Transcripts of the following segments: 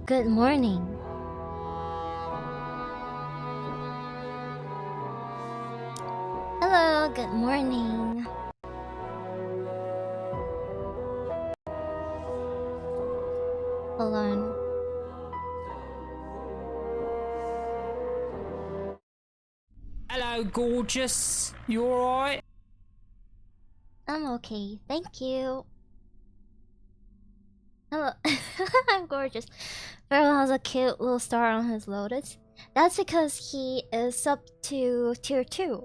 Good morning. Hello, good morning. Hold on. Hello, gorgeous. You alright? I'm okay, thank you. Hello. I'm gorgeous. Pharaoh has a cute little star on his lotus. That's because he is sub to tier 2.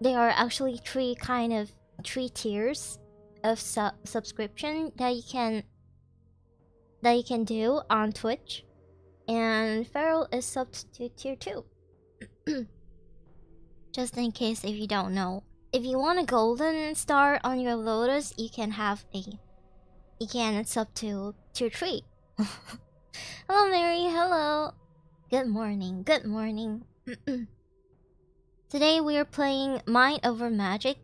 There are actually three tiers of subscription that you can do on Twitch. And Pharaoh is sub to tier 2. Just in case if you don't know. If you want a golden star on your lotus, you can sub to tier 3. Hello Mary, hello. Good morning, good morning. Today we are playing Mind Over Magic.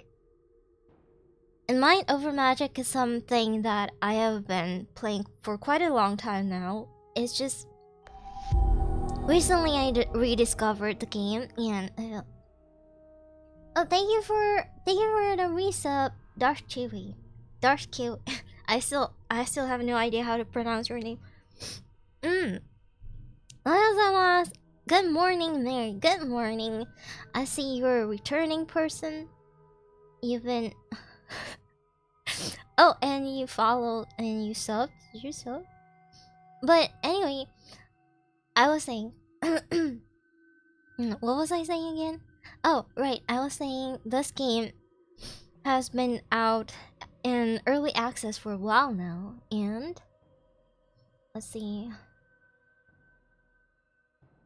And Mind Over Magic is something that I have been playing for quite a long time now. It's just recently I rediscovered the game and oh, thank you for the resub, Dark Chewy. Dark Q. I still have no idea how to pronounce your name. Good morning, Mary. Good morning. I see you're a returning person. You've been oh, and you followed and you subbed. Did you sub? But anyway, I was saying what was I saying again? Oh, right. I was saying this game has been out in early access for a while now, and let's see.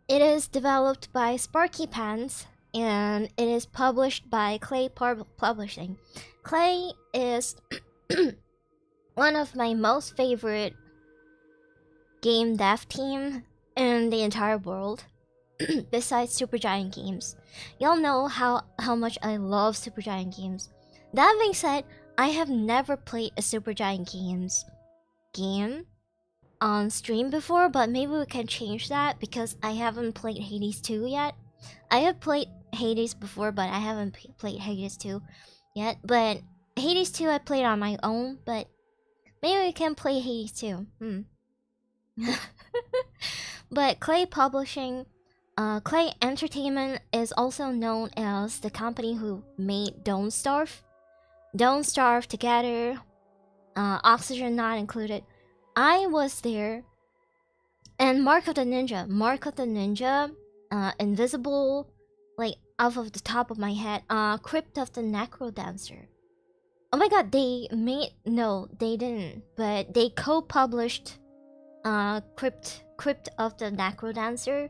It is developed by Sparky Pants, and it is published by Clay Publishing. Clay is one of my most favorite game dev team in the entire world. Besides Supergiant Games. Y'all know how much I love Supergiant Games. That being said, I have never played a Supergiant Games game on stream before, but maybe we can change that because I haven't played Hades 2 yet. I have played Hades before, but I haven't played Hades 2 yet. But Hades 2 I played on my own, but maybe we can play Hades 2. But Clay Publishing, Clay Entertainment is also known as the company who made Don't Starve. Don't Starve Together, Oxygen Not Included. I was there, and Mark of the Ninja, Invisible, like off of the top of my head, Crypt of the Necrodancer. Oh my god, they didn't, but they co-published Crypt of the Necrodancer.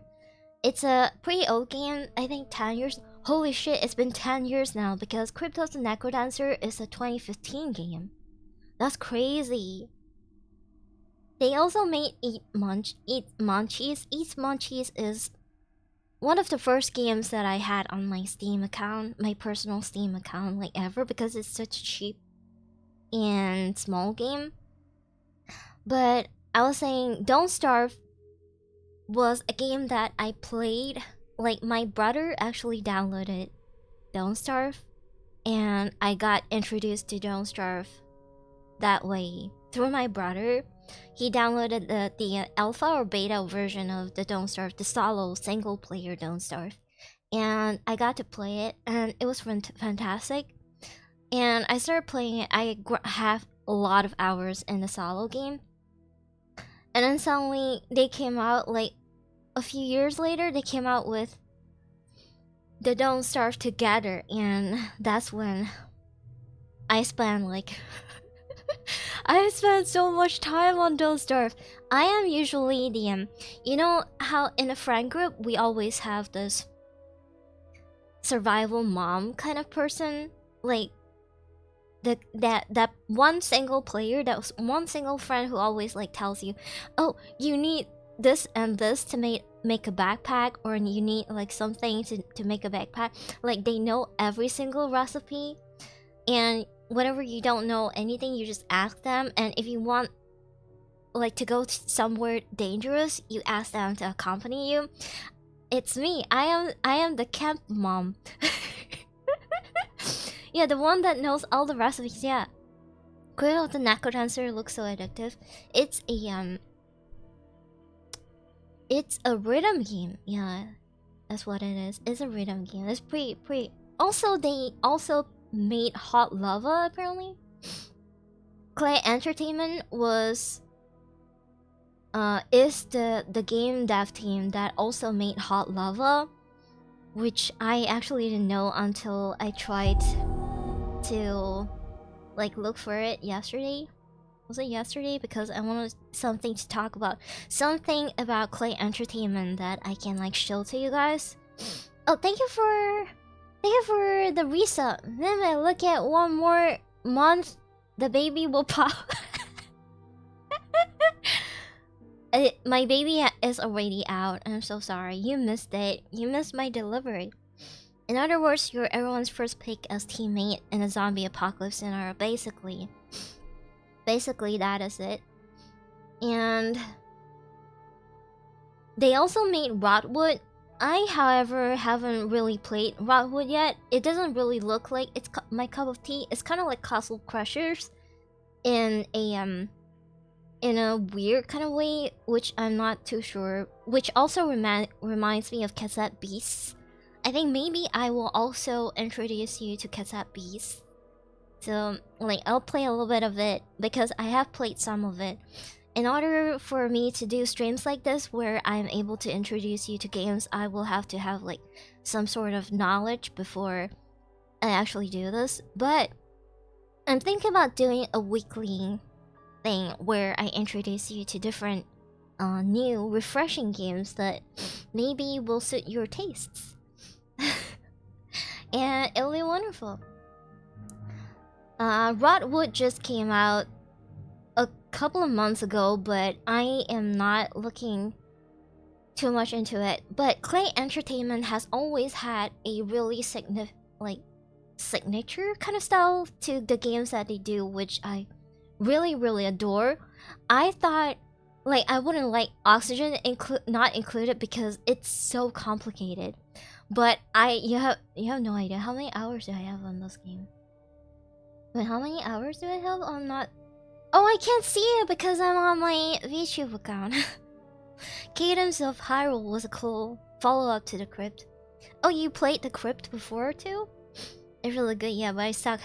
It's a pretty old game, I think 10 years. Holy shit, it's been 10 years now because Crypt of the Necrodancer is a 2015 game. That's crazy. They also made Eat Munchies. Eat Munchies is one of the first games that I had on my Steam account, my personal Steam account, like ever, because it's such a cheap and small game. But I was saying, Don't Starve was a game that I played. Like, my brother actually downloaded Don't Starve, and I got introduced to Don't Starve that way through my brother. He downloaded the alpha or beta version of the Don't Starve, the solo single player Don't Starve, and I got to play it, and it was fantastic. And I started playing it. I have a lot of hours in the solo game, and then suddenly they came out, like a few years later, they came out with the Don't Starve Together, and that's when I spent like I spent so much time on Don't Starve. I am usually the you know how in a friend group we always have this survival mom kind of person, like that one single player, that one single friend who always like tells you, oh, you need this and this to make a backpack, or you need like something to make a backpack. Like, they know every single recipe, and whenever you don't know anything, you just ask them, and if you want like to go somewhere dangerous, you ask them to accompany you. It's me. I am the camp mom. Yeah, the one that knows all the recipes. Yeah. Cradle of the Necrodancer looks so addictive. It's a rhythm game. Yeah, that's what it is. It's a rhythm game. It's pretty. Also, they also made Hot Lava apparently. Clay Entertainment is the game dev team that also made Hot Lava, which I actually didn't know until I tried to like look for it yesterday. Was it yesterday? Because I wanted something to talk about. Something about Clay Entertainment that I can like show to you guys. Oh, thank you for the resub. Then I look at one more month, the baby will pop. My baby is already out. I'm so sorry. You missed it. You missed my delivery. In other words, you're everyone's first pick as teammate in a zombie apocalypse scenario. Basically, that is it. And they also made Rotwood. I, however, haven't really played Rotwood yet. It doesn't really look like it's my cup of tea. It's kind of like Castle Crushers in a weird kind of way, which I'm not too sure. Which also reminds me of Cassette Beasts. I think maybe I will also introduce you to Cassette Beasts. So, like, I'll play a little bit of it because I have played some of it. In order for me to do streams like this where I'm able to introduce you to games, I will have to have like some sort of knowledge before I actually do this. But I'm thinking about doing a weekly thing where I introduce you to different new refreshing games that maybe will suit your tastes. And it'll be wonderful. Rotwood just came out a couple of months ago, but I am not looking too much into it. But Clay Entertainment has always had a really signature kind of style to the games that they do, which I really adore. I thought like I wouldn't like Oxygen not included because it's so complicated. But you have no idea how many hours do I have on this game. Wait, how many hours do I have on not? Oh, I can't see it because I'm on my VTube account. Cadence of Hyrule was a cool follow-up to the Crypt. Oh, you played the Crypt before too? It's really good, yeah, but I suck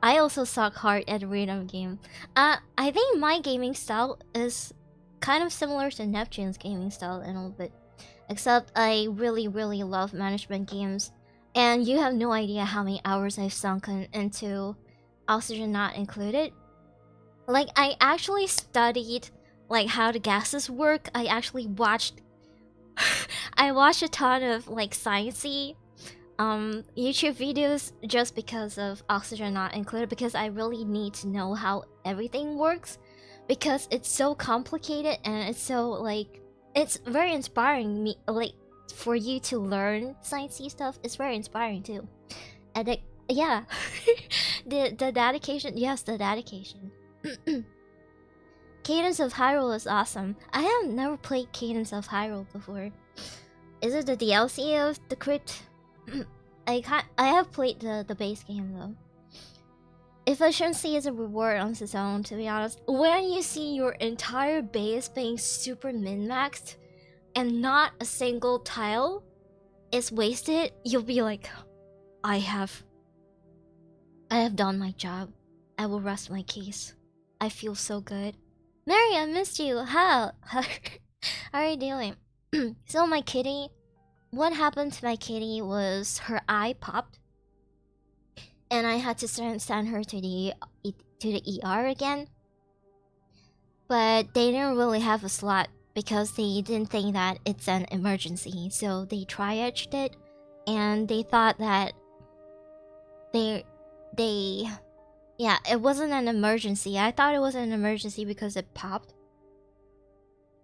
I also suck hard at rhythm game. I think my gaming style is kind of similar to Neptune's gaming style in a little bit. Except I really love management games. And you have no idea how many hours I've sunken into Oxygen Not Included. Like, I actually studied like how the gases work. I actually watched I watched a ton of like sciencey YouTube videos just because of Oxygen Not Included, because I really need to know how everything works, because it's so complicated and it's so like it's very inspiring me like for you to learn sciencey stuff. It's very inspiring too. And yeah. the dedication, yes, the dedication. Cadence of Hyrule is awesome. I have never played Cadence of Hyrule before. Is it the DLC of the Crypt? I have played the base game though. Efficiency is a reward on its own, to be honest. When you see your entire base being super min-maxed and not a single tile is wasted, you'll be like, I have done my job. I will rest my case. I feel so good. Mary, I missed you. How are you doing? So my kitty, what happened to my kitty was her eye popped, and I had to send her to the ER again. But they didn't really have a slot because they didn't think that it's an emergency. So they triaged it, and they thought that yeah, it wasn't an emergency. I thought it was an emergency because it popped.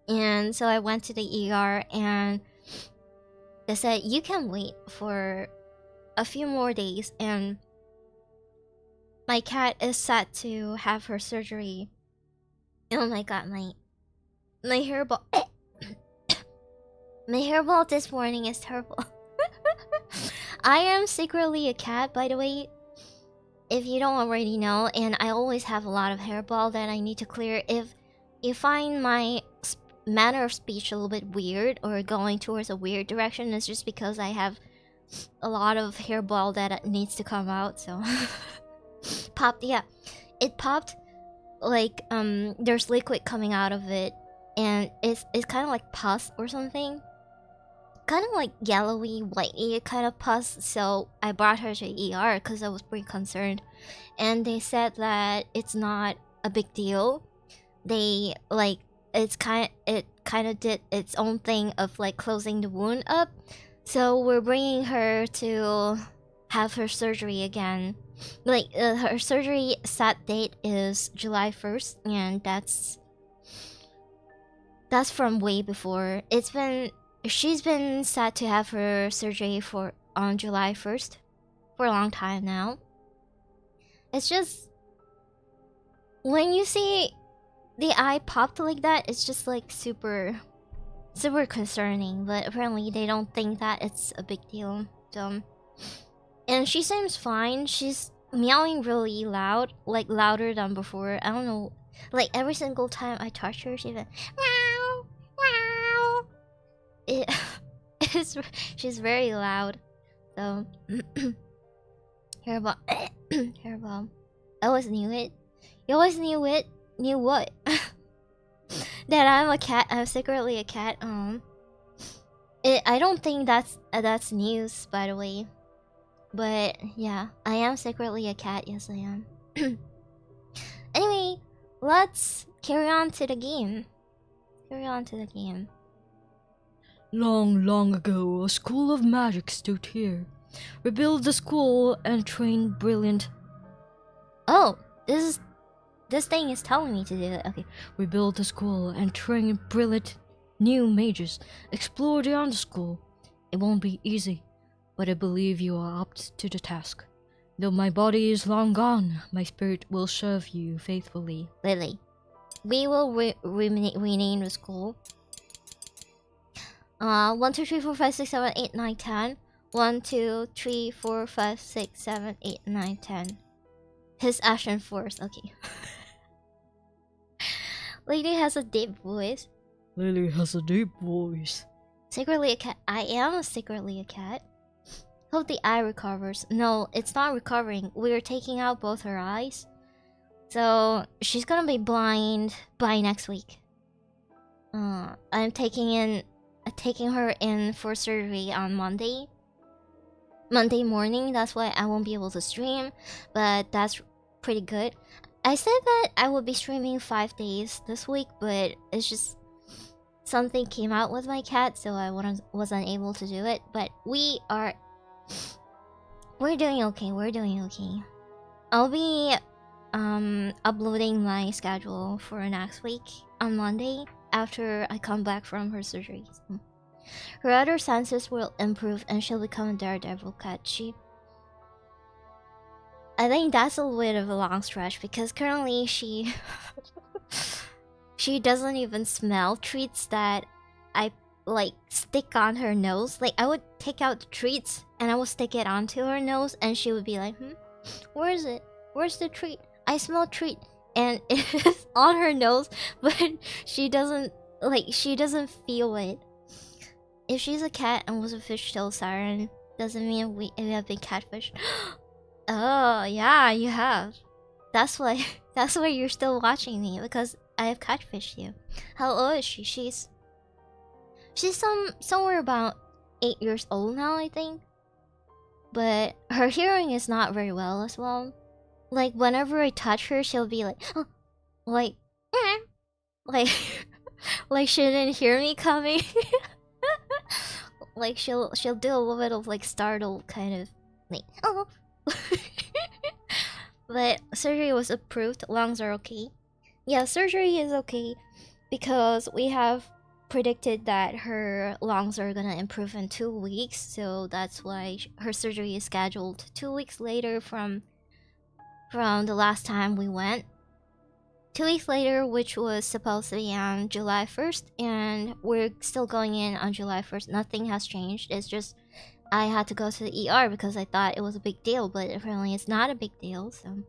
And so I went to the ER and they said, you can wait for a few more days, and my cat is set to have her surgery Oh my god, my hairball. My hairball this morning is terrible. I am secretly a cat, by the way. If you don't already know, and I always have a lot of hairball that I need to clear. If you find my manner of speech a little bit weird or going towards a weird direction, it's just because I have a lot of hairball that needs to come out. So popped, yeah, it popped. Like there's liquid coming out of it, and it's kind of like pus or something, kind of like yellowy, whitey kind of pus. So I brought her to ER because I was pretty concerned, and they said that it's not a big deal. They like it kind of did its own thing of like closing the wound up. So we're bringing her to have her surgery again. Like her surgery set date is July 1st, and that's from way before. She's been set to have her surgery on July 1st for a long time now. It's just when you see the eye popped like that, it's just like super concerning. But apparently they don't think that it's a big deal. So, and she seems fine. She's meowing really loud, like louder than before. I don't know. Like every single time I touch her, she's like meow, meow. She's very loud. So hairball, hairball. I always knew it. You always knew it. Knew what? That I'm a cat. I'm secretly a cat. I don't think that's news, by the way. But yeah, I am secretly a cat. Yes, I am. Anyway, let's carry on to the game. Long, long ago, a school of magic stood here. We built the school and trained brilliant. Oh, this thing is telling me to do it. Okay. We built a school and trained brilliant new mages. Explore beyond the school. It won't be easy, but I believe you are up to the task. Though my body is long gone, my spirit will serve you faithfully. Lily, we will rename the school. 1, 2, 3, 4, 5, 6, 7, 8, 9, 10. 1, 2, 3, 4, 5, 6, 7, 8, 9, 10. His Ashen Force. Okay. Lady has a deep voice. Lily has a deep voice. Secretly a cat. I am secretly a cat. Hope the eye recovers. No, it's not recovering. We're taking out both her eyes. So she's gonna be blind by next week. I'm taking her in for surgery on Monday morning. That's why I won't be able to stream, but that's pretty good. I said that I would be streaming 5 days this week, but it's just something came out with my cat, so I wasn't able to do it. But we're doing okay. I'll be uploading my schedule for next week on Monday after I come back from her surgery. So her other senses will improve and she'll become a daredevil cat. I think that's a little bit of a long stretch because currently she doesn't even smell treats that I like stick on her nose. Like I would take out the treats and I would stick it onto her nose and she would be like, where is it? Where's the treat? I smell treat, and it's on her nose, but she doesn't feel it. If she's a cat and was a fishtail siren, doesn't mean we have been catfished. Oh yeah, you have. That's why you're still watching me, because I have catfished you. How old is she? She's somewhere about 8 years old now, I think. But her hearing is not very well as well. Like whenever I touch her, she'll be like, oh, like she didn't hear me coming. Like she'll do a little bit of like startled kind of like, oh. But surgery was approved. Lungs are okay. Yeah, surgery is okay because we have predicted that her lungs are gonna improve in 2 weeks. So that's why her surgery is scheduled 2 weeks later from the last time we went 2 weeks later, which was supposed to be on July 1st, and we're still going in on July 1st. Nothing has changed. It's just I had to go to the ER because I thought it was a big deal, but apparently it's not a big deal. So,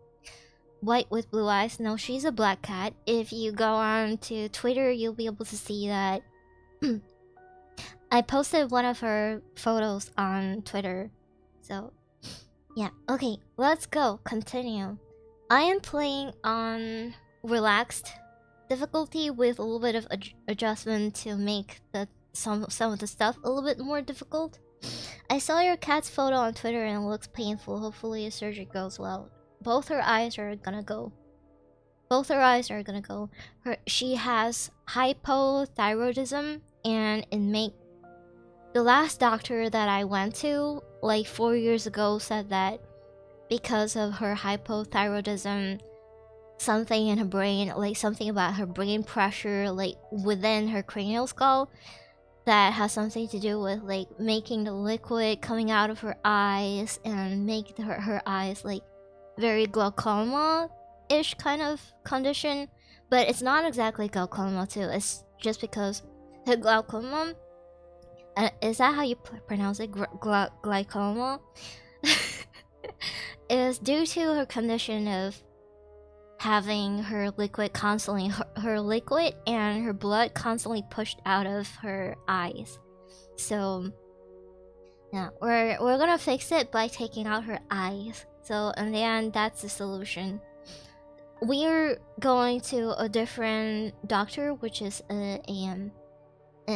white with blue eyes. No, she's a black cat. If you go on to Twitter, you'll be able to see that. I posted one of her photos on Twitter. So, yeah. Okay, let's go. Continue. I am playing on relaxed difficulty with a little bit of adjustment to make some of the stuff a little bit more difficult. I saw your cat's photo on Twitter and it looks painful. Hopefully the surgery goes well. Both her eyes are gonna go. She has hypothyroidism, and the last doctor that I went to like 4 years ago said that because of her hypothyroidism, something in her brain, like something about her brain pressure, like within her cranial skull, that has something to do with like making the liquid coming out of her eyes and make her eyes like very glaucoma-ish kind of condition. But it's not exactly glaucoma too. It's just because her glaucoma, is that how you pronounce it? Glaucoma? Is due to her condition of having her liquid constantly, her liquid and her blood constantly pushed out of her eyes. So yeah, we're gonna fix it by taking out her eyes. So in the end, that's the solution. We're going to a different doctor, which is an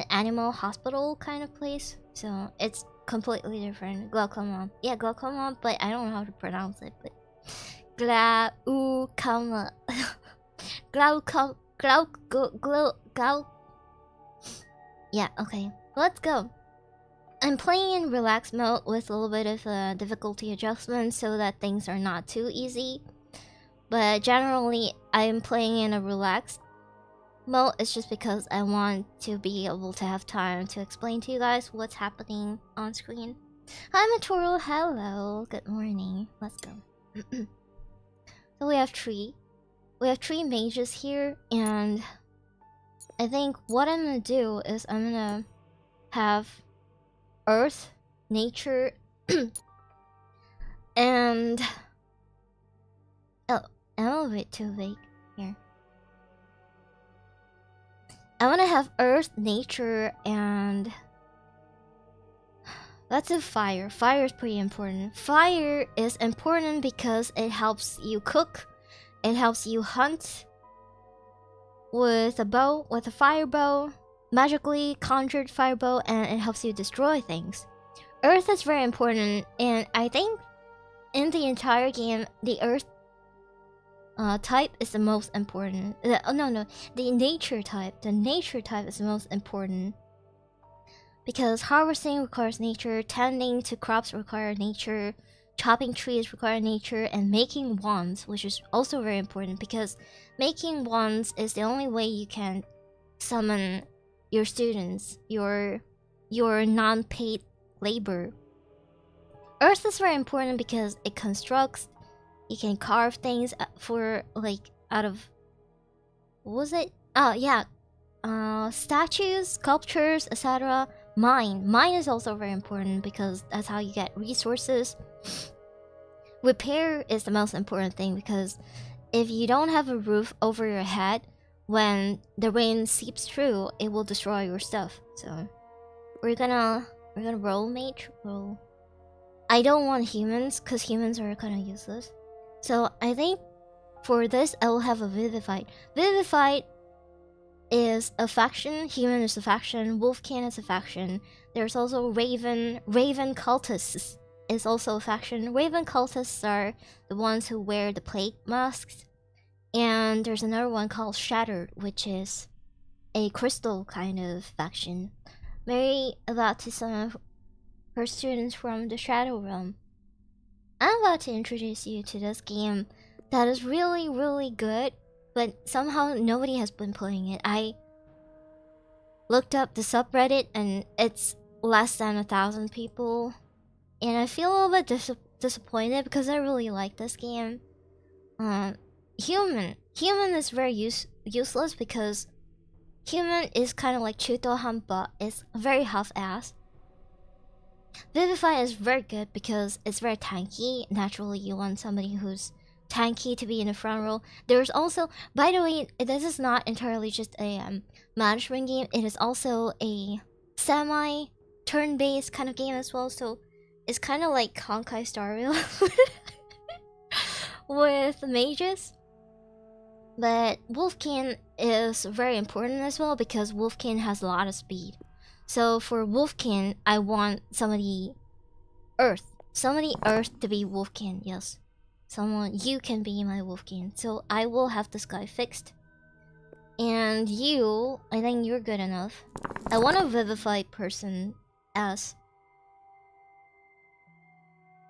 animal hospital kind of place. So it's completely different. Glaucoma. Yeah, glaucoma, but I don't know how to pronounce it. But glaucoma. Yeah, okay. Let's go. I'm playing in relaxed mode with a little bit of difficulty adjustment so that things are not too easy. But generally, I'm playing in a relaxed mode. It's just because I want to be able to have time to explain to you guys what's happening on screen. Hi, Matoro. Hello. Good morning. Let's go. So we have three mages here, and I think what I'm gonna do is I'm gonna have Earth, Nature, and oh, I'm a bit too vague here. I want to have Earth, Nature, and let's do Fire. Fire is pretty important. Fire is important because it helps you cook, it helps you hunt with a bow, with a fire bow, magically conjured fire bow, and it helps you destroy things. Earth is very important, and I think in the entire game, the Earth type is the most important. The nature type. The nature type is the most important. Because harvesting requires nature, tending to crops require nature, chopping trees require nature, and making wands, which is also very important because making wands is the only way you can summon your students, your non-paid labor. Earth is very important because it constructs. You can carve things for like out of, what was it? Oh yeah, statues, sculptures, etc. Mine is also very important because that's how you get resources. Repair is the most important thing because if you don't have a roof over your head, when the rain seeps through, it will destroy your stuff. So we're gonna roll mage. Roll. I don't want humans because humans are kind of useless. So I think for this I will have a Vivified. Vivified is a faction, human is a faction, Wolfkin is a faction. There's also Raven cultists is also a faction. Raven cultists are the ones who wear the plague masks. And there's another one called Shattered, which is a crystal kind of faction. Mary about to summon her students from the Shadow Realm. I'm about to introduce you to this game that is really, really good, but somehow nobody has been playing it. I looked up the subreddit and it's less than 1,000 people, and I feel a little bit disappointed because I really like this game. Human human is very useless because human is kind of like Chutohan, but it's very half-ass. Vivify is very good because it's very tanky. Naturally, you want somebody who's tanky to be in the front row. There's also, by the way, this is not entirely just a management game. It is also a semi turn-based kind of game as well. So it's kind of like Honkai Star Rail with mages. But Wolfkin is very important as well because Wolfkin has a lot of speed. So for Wolfkin, I want somebody Earth to be Wolfkin. Yes, someone you can be my Wolfkin. So I will have this guy fixed. And you, I think you're good enough. I want a Vivify person as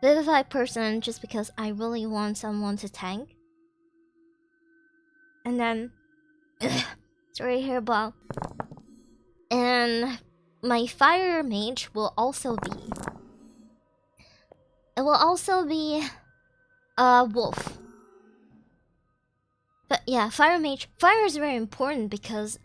Vivify person just because I really want someone to tank. And then sorry, hairball. And my fire mage will also be. It will also be a wolf. But yeah, fire mage. Fire is very important because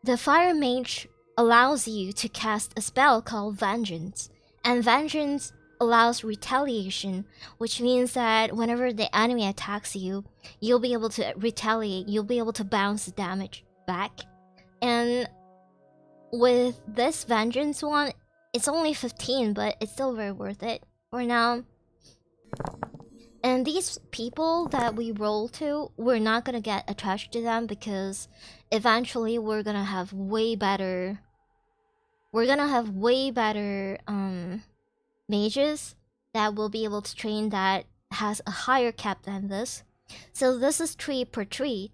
the fire mage allows you to cast a spell called Vengeance, and Vengeance allows retaliation, which means that whenever the enemy attacks you, you'll be able to retaliate. You'll be able to bounce the damage back. And with this Vengeance one, it's only 15, but it's still very worth it for now. And these people that we roll to, we're not gonna get attached to them because eventually we're gonna have way better. We're gonna have way better mages that will be able to train that has a higher cap than this. So this is 3 per tree,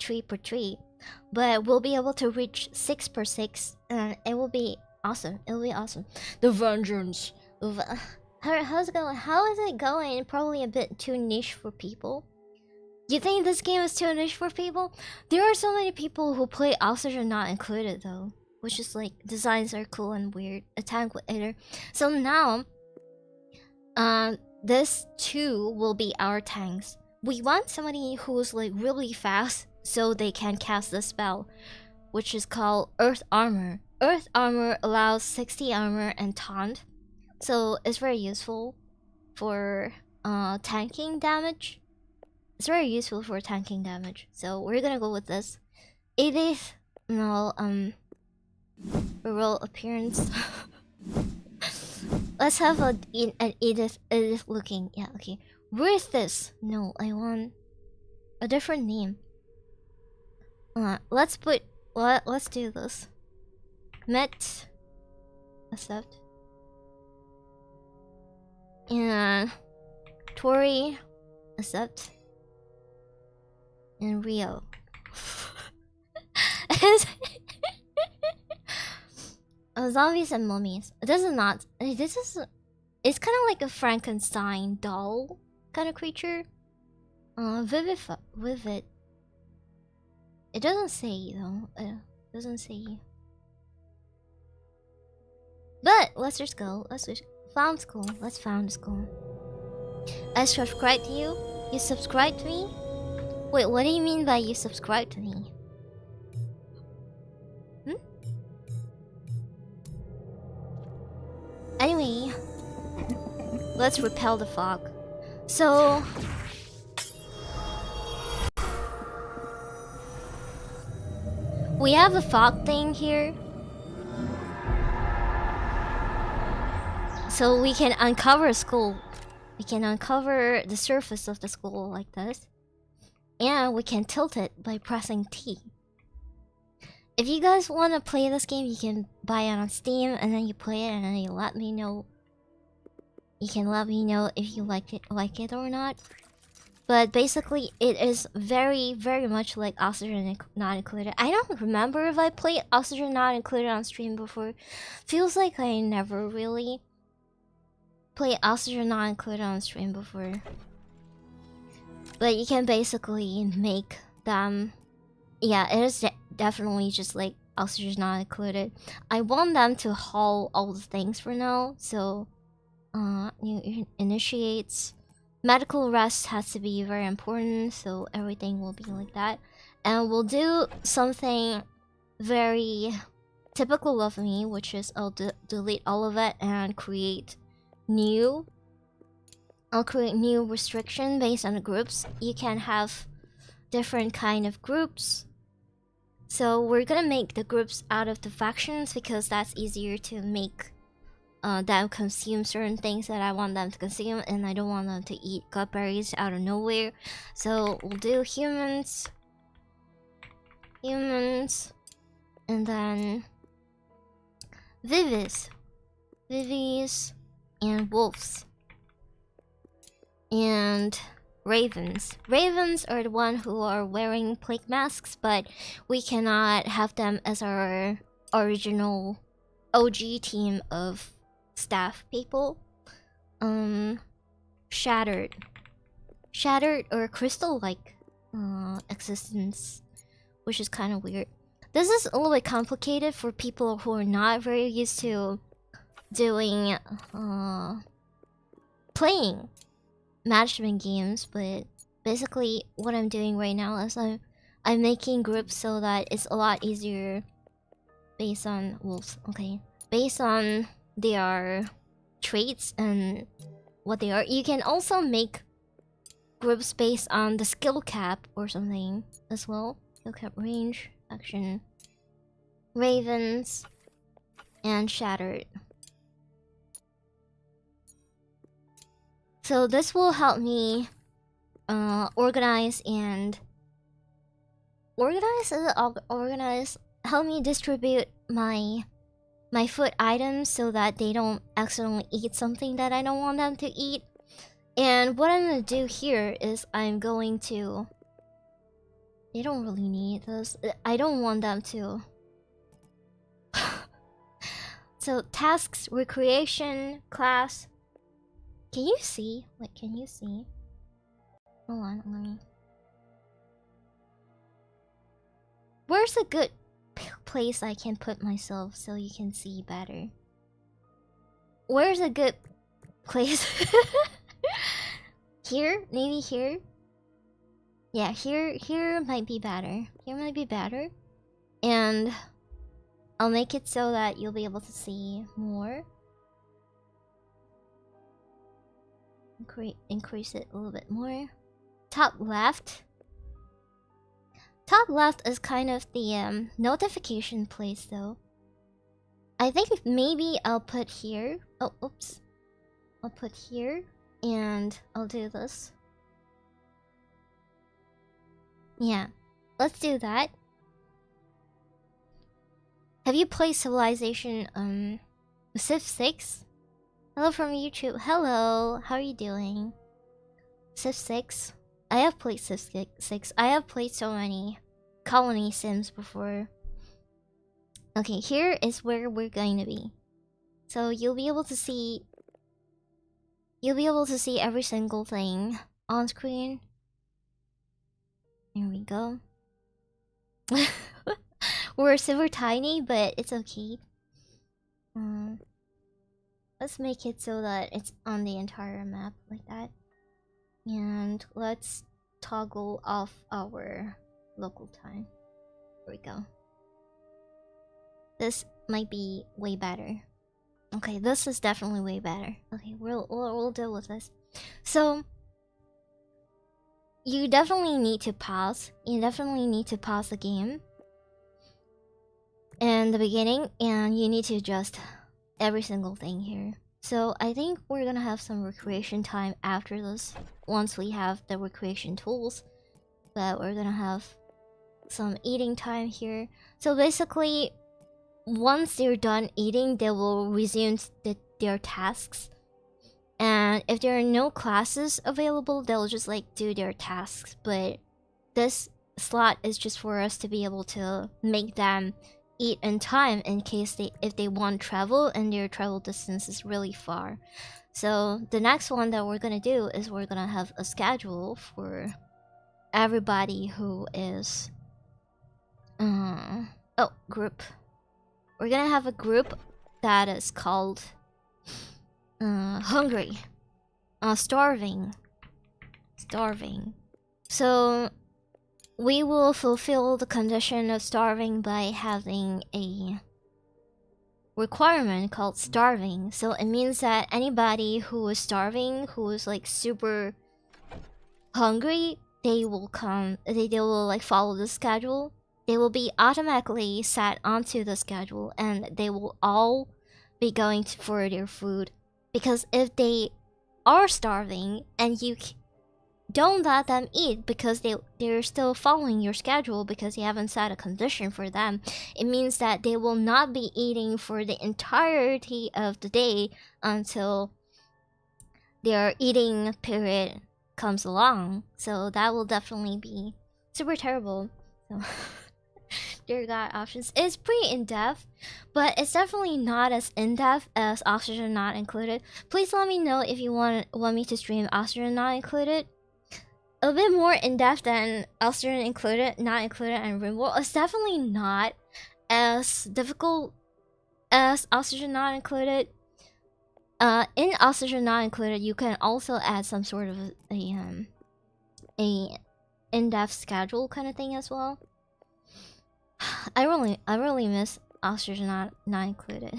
but we'll be able to reach 6 per 6, and it will be awesome. It'll be awesome. The Vengeance. How's it going? How is it going? Probably a bit too niche for people. You think this game is too niche for people? There are so many people who play Oxygen Not Included though, which is like designs are cool and weird. A tank with either. So now, this too will be our tanks. We want somebody who's like really fast so they can cast the spell, which is called Earth Armor. Earth Armor allows 60 armor and taunt. So it's very useful for tanking damage. It's very useful for tanking damage. So we're gonna go with this. Edith, no, reroll appearance. Let's have an Edith looking. Yeah, okay. Where is this? No, I want a different name. Let's do this. Met, accept. And Tori, accept. And Rio. Zombies and mummies. This is not. This is. It's kind of like a Frankenstein doll kind of creature. Vivid. It doesn't say though. It doesn't say. But let's just go. Let's just found school. Let's found school. I subscribed to you. You subscribed to me. Wait, what do you mean by you subscribed to me? Anyway, let's repel the fog. So we have a fog thing here. So we can uncover a school. We can uncover the surface of the school like this. And we can tilt it by pressing T. If you guys want to play this game, you can buy it on Steam and then you play it and then you let me know. You can let me know if you like it or not. But basically, it is very, very much like Oxygen Not Included. I don't remember if I played Oxygen Not Included on stream before. Feels like I never really played Oxygen Not Included on stream before. But you can basically make them. Yeah, it is definitely just like Oxygen Not Included. I want them to haul all the things for now. So, new initiates, medical rest has to be very important, so everything will be like that. And we'll do something very typical of me, which is I'll delete all of it and create new. I'll create new restriction based on the groups. You can have different kind of groups. So we're gonna make the groups out of the factions because that's easier to make them consume certain things that I want them to consume, and I don't want them to eat gut berries out of nowhere. So we'll do humans, and then vivis, and wolves, and ravens. Ravens are the one who are wearing plague masks, but we cannot have them as our original OG team of staff people. Shattered or crystal-like existence, which is kind of weird. This is a little bit complicated for people who are not very used to doing playing management games, but basically what I'm doing right now is I'm making groups so that it's a lot easier based on wolves. Okay, based on their traits and what they are. You can also make groups based on the skill cap or something as well. Skill cap, range, action, ravens, and shattered. So this will help me organize. Help me distribute my food items so that they don't accidentally eat something that I don't want them to eat. And what I'm gonna do here is I'm going to... They don't really need this. I don't want them to... So tasks, recreation, class. Can you see? Like, can you see? Hold on, let me... Where's a good place I can put myself so you can see better? Where's a good place? Here? Maybe here? Yeah, here might be better. Here might be better. And I'll make it so that you'll be able to see more. Increase it a little bit more. Top left. Top left is kind of the notification place though. I think maybe I'll put here. Oh, oops. I'll put here and I'll do this. Yeah, let's do that. Have you played Civilization Civ 6? Hello from YouTube. Hello, how are you doing? Civ 6? I have played Civ 6. I have played so many colony sims before. Okay, here is where we're going to be. So you'll be able to see every single thing on screen. There we go. We're super tiny, but it's okay. Let's make it so that it's on the entire map like that. And let's toggle off our local time. There we go. This might be way better. Okay, this is definitely way better. Okay, we'll deal with this. So you definitely need to pause. You definitely need to pause the game in the beginning, and you need to adjust every single thing here. So I think we're gonna have some recreation time after this, once we have the recreation tools. But we're gonna have some eating time here. So basically, once they're done eating, they will resume their tasks. And if there are no classes available, they'll just like do their tasks. But this slot is just for us to be able to make them eat in time in case if they want travel and their travel distance is really far. So the next one that we're gonna do is we're gonna have a schedule for everybody who is group. We're gonna have a group that is called hungry, starving, Starving. So we will fulfill the condition of starving by having a requirement called starving. So it means that anybody who is starving, who is like super hungry, they will come, they will like follow the schedule. They will be automatically set onto the schedule, and they will all be going for their food. Because if they are starving and you don't let them eat because they're still following your schedule because you haven't set a condition for them, it means that they will not be eating for the entirety of the day until their eating period comes along. So that will definitely be super terrible. So dear God, options is pretty in-depth, but it's definitely not as in-depth as oxygen not included. Please let me know if you want me to stream oxygen not included. A bit more in-depth than oxygen included, not included, and Rimworld. It's definitely not as difficult as oxygen not included. In oxygen not included, you can also add some sort of a in-depth schedule kind of thing as well. I really miss oxygen not included.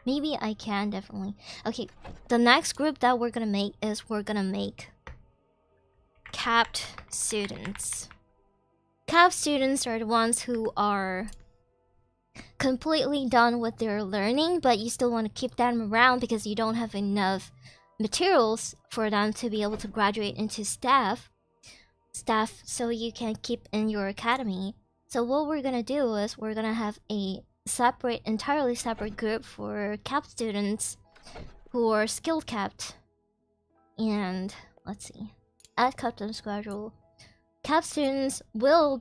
Maybe I can definitely. Okay, the next group that we're gonna make is we're gonna make capped students. Capped students are the ones who are completely done with their learning, but you still want to keep them around because you don't have enough materials for them to be able to graduate into staff so you can keep in your academy. So what we're gonna do is we're gonna have a entirely separate group for capped students who are skill capped. And let's see, at captain schedule, cap students will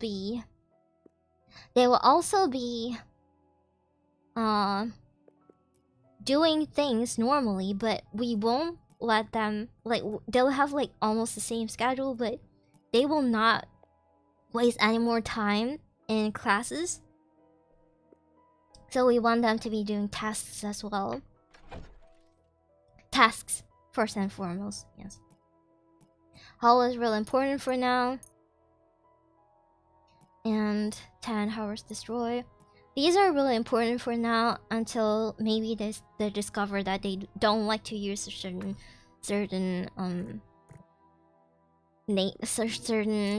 also be doing things normally, but we won't let them, like, they'll have like almost the same schedule, but they will not waste any more time in classes. So we want them to be doing tasks as well. Tasks first and foremost, yes. Hull is really important for now. And 10 harrass destroy. These are really important for now until maybe they discover that they don't like to use a certain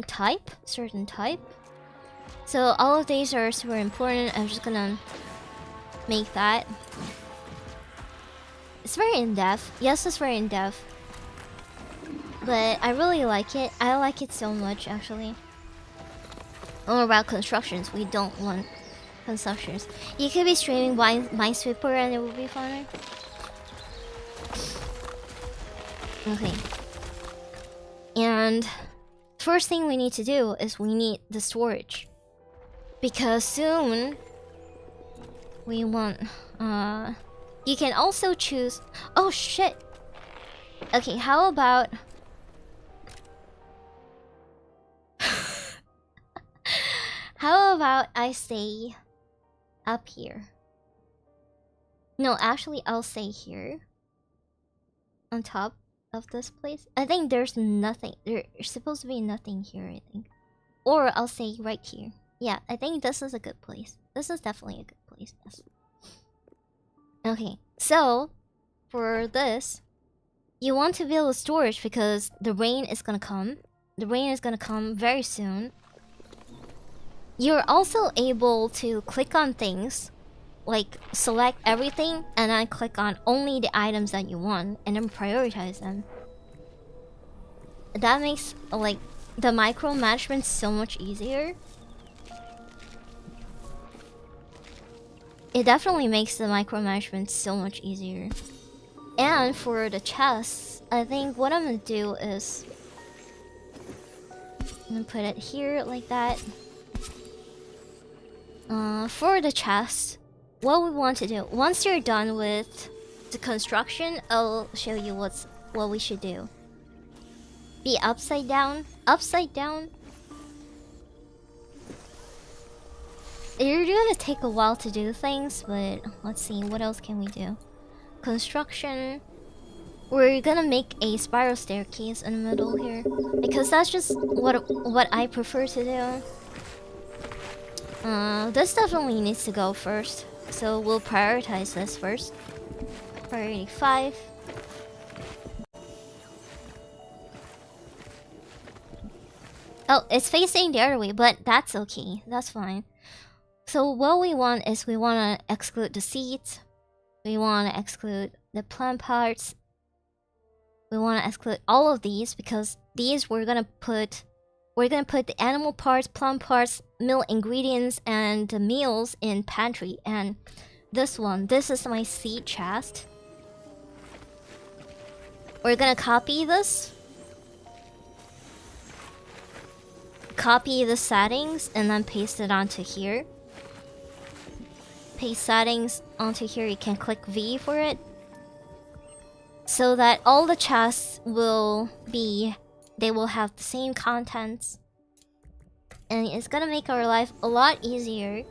type. So all of these are super important. I'm just gonna make that. It's very in-depth. Yes, it's very in-depth. But I really like it. I like it so much, actually. Or about constructions. We don't want constructions. You could be streaming Minesweeper and it will be funner. Okay. And first thing we need to do is we need the storage. Because soon we want you can also choose. Oh shit. Okay, how about how about I stay up here? No, actually I'll stay here on top of this place. I think there's nothing. There's supposed to be nothing here, I think. Or I'll stay right here. Yeah, I think this is a good place. This is definitely a good place. Yes. Okay, so for this, you want to build a storage because the rain is gonna come. The rain is gonna come very soon. You're also able to click on things, like select everything and then click on only the items that you want and then prioritize them. That makes like the micromanagement so much easier. It definitely makes the micromanagement so much easier. And for the chests, I think what I'm gonna do is I'm gonna put it here like that. For the chest, what we want to do, once you're done with the construction, I'll show you what we should do. Be upside down. Upside down. You're gonna take a while to do things, but let's see, what else can we do? Construction. we're gonna make a spiral staircase in the middle here because that's just what I prefer to do. This definitely needs to go first, so we'll prioritize this first. Priority 5. Oh, it's facing the other way, but that's okay. That's fine. So what we want is we want to exclude the seeds. We want to exclude the plant parts. We want to exclude all of these because these we're gonna put the animal parts, plant parts, meal ingredients, and the meals in pantry. And this is my seed chest. We're gonna copy this. Copy the settings and then paste it onto here. Paste settings onto here. You can click V for it. So that all the chests will have the same contents. And it's gonna make our life a lot easier.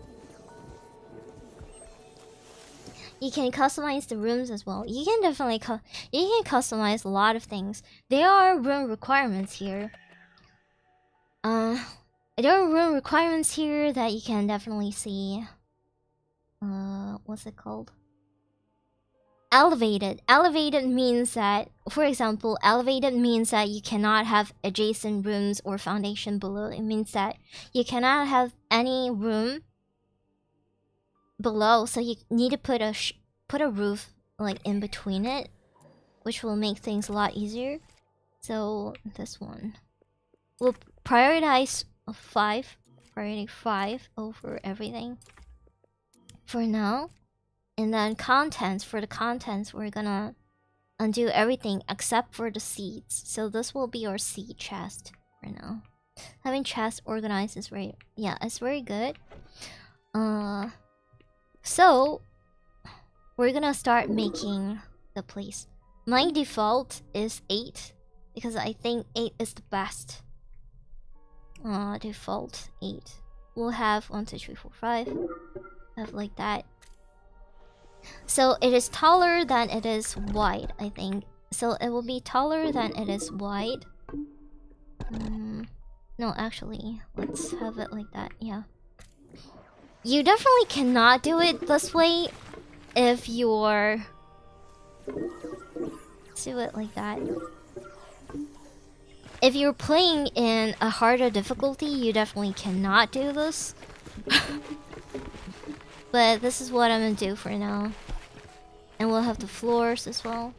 You can customize the rooms as well. You can definitely customize a lot of things. There are room requirements here. There are room requirements here that you can definitely see. What's it called? Elevated. Elevated means that, for example, elevated means that you cannot have adjacent rooms or foundation below. It means that you cannot have any room below, so you need to put a roof like in between it, which will make things a lot easier. So this one, we'll prioritize 5, priority 5 over everything for now. And then contents, for the contents, we're gonna undo everything except for the seeds. So this will be our seed chest for now. Having chest organized is very, yeah, it's very good. So we're gonna start making the place. My default is 8 because I think 8 is the best. Default 8. We'll have 1, 2, 3, 4, 5. Have like that. So it is taller than it is wide, I think. So it will be taller than it is wide. No, actually, let's have it like that. Yeah. You definitely cannot do it this way if you're... Let's do it like that. If you're playing in a harder difficulty, you definitely cannot do this. But this is what I'm gonna do for now. And we'll have the floors as well.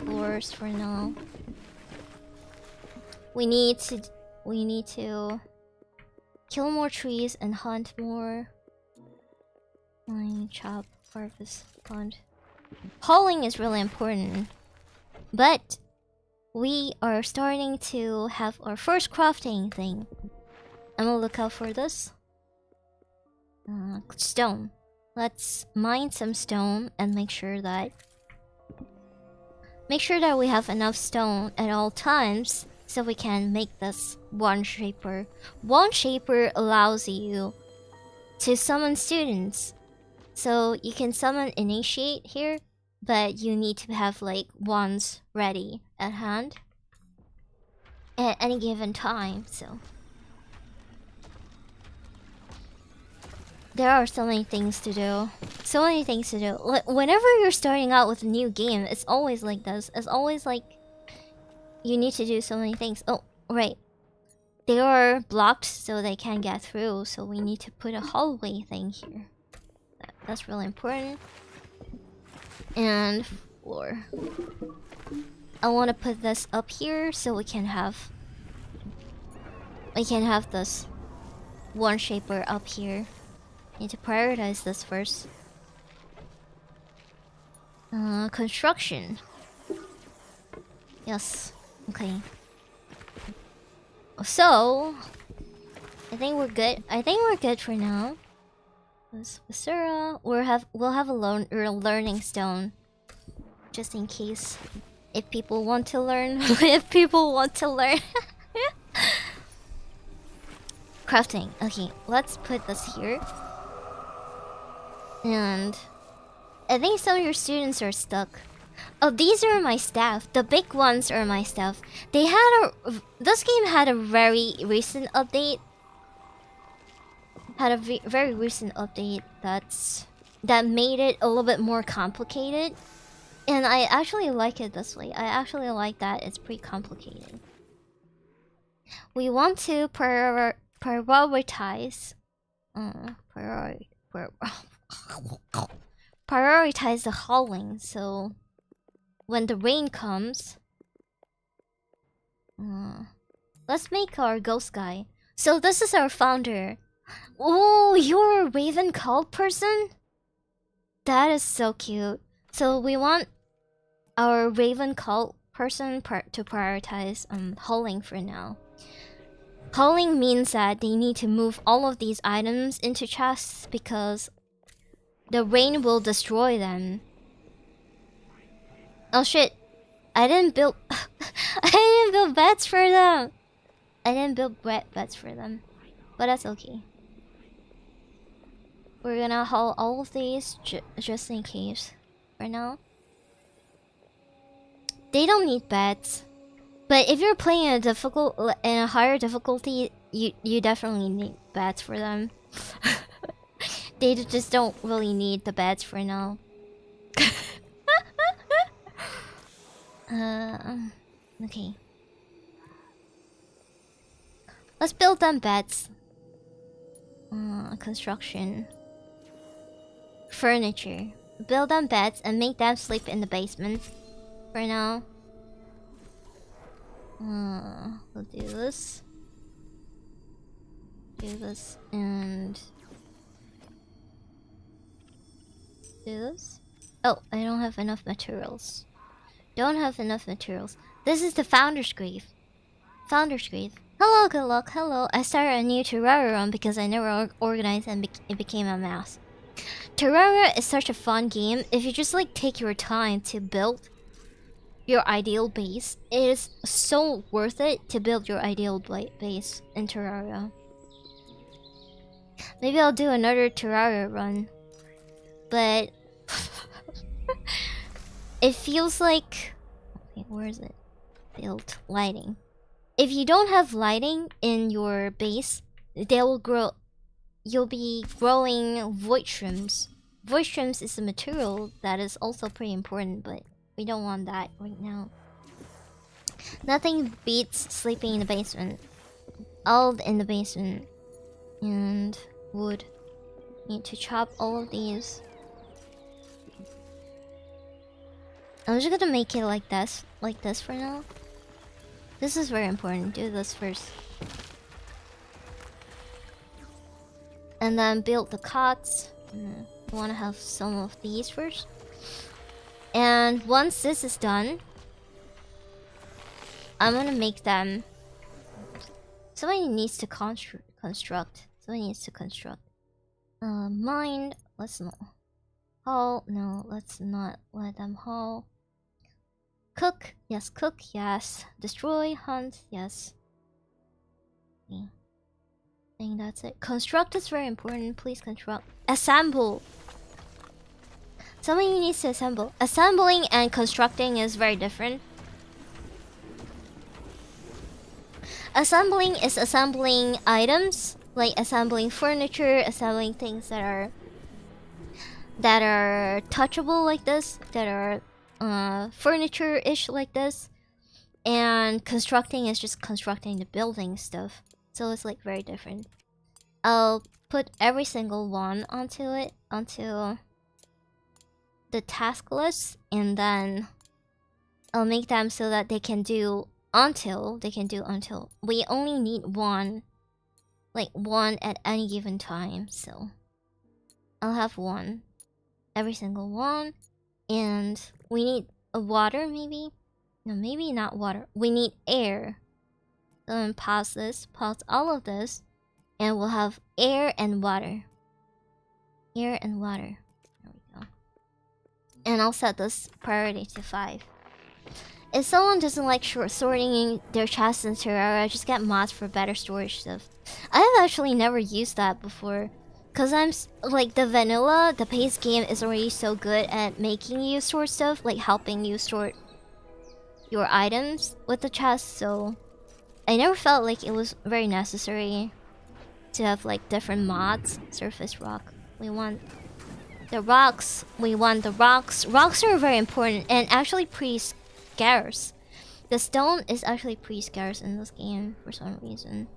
Floors for now. We need to kill more trees and hunt more. Mine, chop, harvest, hunt. Hauling is really important. But we are starting to have our first crafting thing. I'm gonna look out for this. Stone. Let's mine some stone and make sure that we have enough stone at all times so we can make this wand shaper. Wand shaper allows you to summon students. So you can summon initiate here, but you need to have like wands ready at hand at any given time, so there are so many things to do. So many things to do. Whenever you're starting out with a new game, it's always like this. It's always like you need to do so many things. Oh, right. They are blocked so they can't get through, so we need to put a hallway thing here. That's really important. And floor. I want to put this up here so we can have this one shaper up here. Need to prioritize this first. Construction. Yes. Okay. So, I think we're good. I think we're good for now. Basura. We'll have a learning stone, just in case, if people want to learn. If people want to learn. Crafting. Okay, let's put this here. And I think some of your students are stuck. Oh, these are my staff. The big ones are my staff. They had this game had a very recent update. Had a very recent update that made it a little bit more complicated. And I actually like it this way. I actually like that it's pretty complicated. We want to prioritize prioritize the hauling, so when the rain comes, let's make our ghost guy. So this is our founder. Oh, you're a Raven cult person? That is so cute. So we want our Raven cult person to prioritize hauling for now. Hauling means that they need to move all of these items into chests because the rain will destroy them. Oh shit! I didn't build. I didn't build beds for them. I didn't build beds for them, but that's okay. We're gonna haul all of these just in case. For now, they don't need beds, but if you're playing in a higher difficulty, you definitely need beds for them. They just don't really need the beds for now. Okay. Let's build them beds. Construction. Furniture. Build them beds and make them sleep in the basement. For now. We'll do this. Do this and... do this? Oh, I don't have enough materials. Don't have enough materials. This is the founder's grave. Founder's grave. Hello, good luck. Hello. I started a new Terraria run because I never organized and it became a mess. Terraria is such a fun game. If you just like take your time to build your ideal base, it is so worth it to build your ideal base in Terraria. Maybe I'll do another Terraria run. But it feels like... okay, where is it? Build lighting. If you don't have lighting in your base, they will grow... you'll be growing void shrooms. Void shrooms is a material that is also pretty important, but we don't want that right now. Nothing beats sleeping in the basement. All in the basement. And wood. Need to chop all of these. I'm just gonna make it like this for now. This is very important. Do this first. And then build the cots. I want to have some of these first. And once this is done, I'm gonna make them... somebody needs to construct. Somebody needs to construct. Mine. Let's not haul. No, let's not let them haul. Cook. Yes, cook. Yes. Destroy. Hunt. Yes. Okay. I think that's it. Construct is very important. Please construct. Assemble. Somebody needs to assemble. Assembling and constructing is very different. Assembling is assembling items, like assembling furniture, assembling things that are touchable like this, that are furniture-ish like this. And constructing is just constructing the building stuff. So it's like very different. I'll put every single one onto it, onto the task list, and then I'll make them so that they can do until we only need one, like one at any given time. So I'll have one, every single one, and we need a water maybe. No, maybe not water. We need air. So then pause this, pause all of this, and we'll have air and water. Air and water. There we go. And I'll set this priority to 5. If someone doesn't like sorting their chests in Terraria, just get mods for better storage stuff. I've actually never used that before, Cause like the vanilla, the base game is already so good at making you sort stuff, like helping you sort your items with the chest. So I never felt like it was very necessary to have like different mods. Surface rock, we want the rocks. We want the rocks. Rocks are very important and actually pretty scarce. The stone is actually pretty scarce in this game for some reason.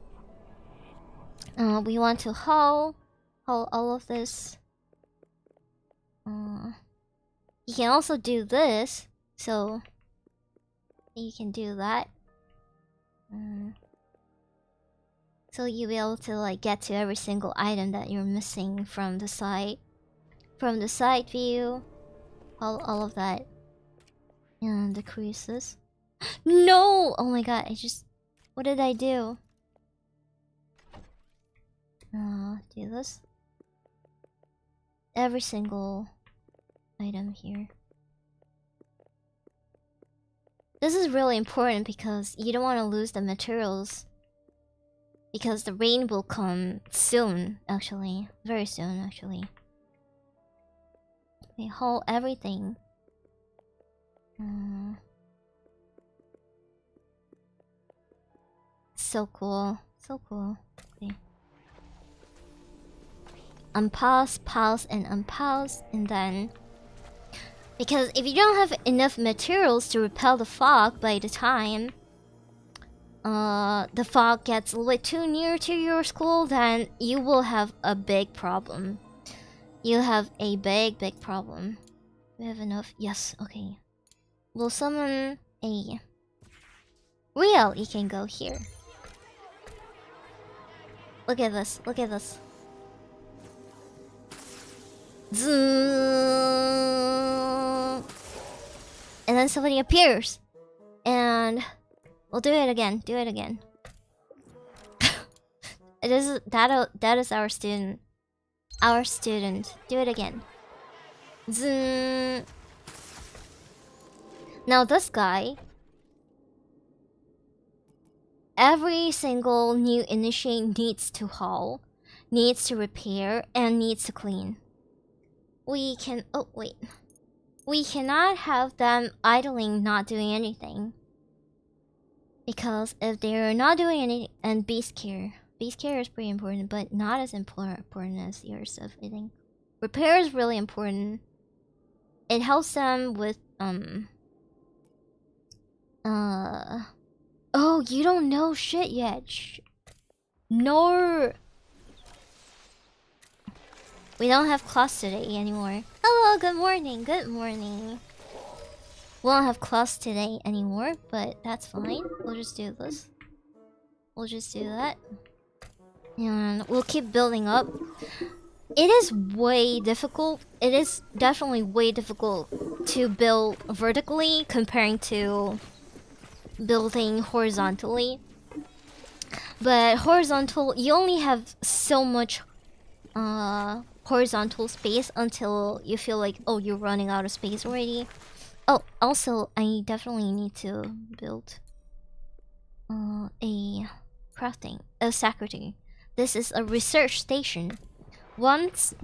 We want to haul all of this. You can also do this, so you can do that. So you'll be able to like get to every single item that you're missing from the side. From the side view, all of that. And decrease this. No! Oh my god, what did I do? Do this. Every single item here. This is really important because you don't want to lose the materials. Because the rain will come soon, actually. Very soon, actually. Okay, haul everything. So cool. So cool. Okay. Unpause, pause, and unpause, and then... Because if you don't have enough materials to repel the fog by the time... the fog gets a little bit too near to your school, then you will have a big problem. You'll have a big problem. We have enough? Yes, okay. We'll summon a... Real, you can go here. Look at this, look at this. Zoom. And then somebody appears. And we'll do it again, do it again. That is our student. Our student. Do it again. Zoom. Now this guy, every single new initiate needs to haul, needs to repair, and needs to clean. We can... Oh, wait. We cannot have them idling, not doing anything. Because if they're not doing anything... And base care. Base care is pretty important, but not as important as your stuff, I think. Repair is really important. It helps them with, Oh, you don't know shit yet. No. We don't have class today anymore. Hello, good morning, good morning. We don't have class today anymore, but that's fine. We'll just do this. We'll just do that. And we'll keep building up. It is way difficult. It is definitely way difficult to build vertically comparing to building horizontally. But horizontal, you only have so much horizontal space until you feel like, oh, you're running out of space already. Oh, also, I definitely need to build a secretary. This is a research station. Once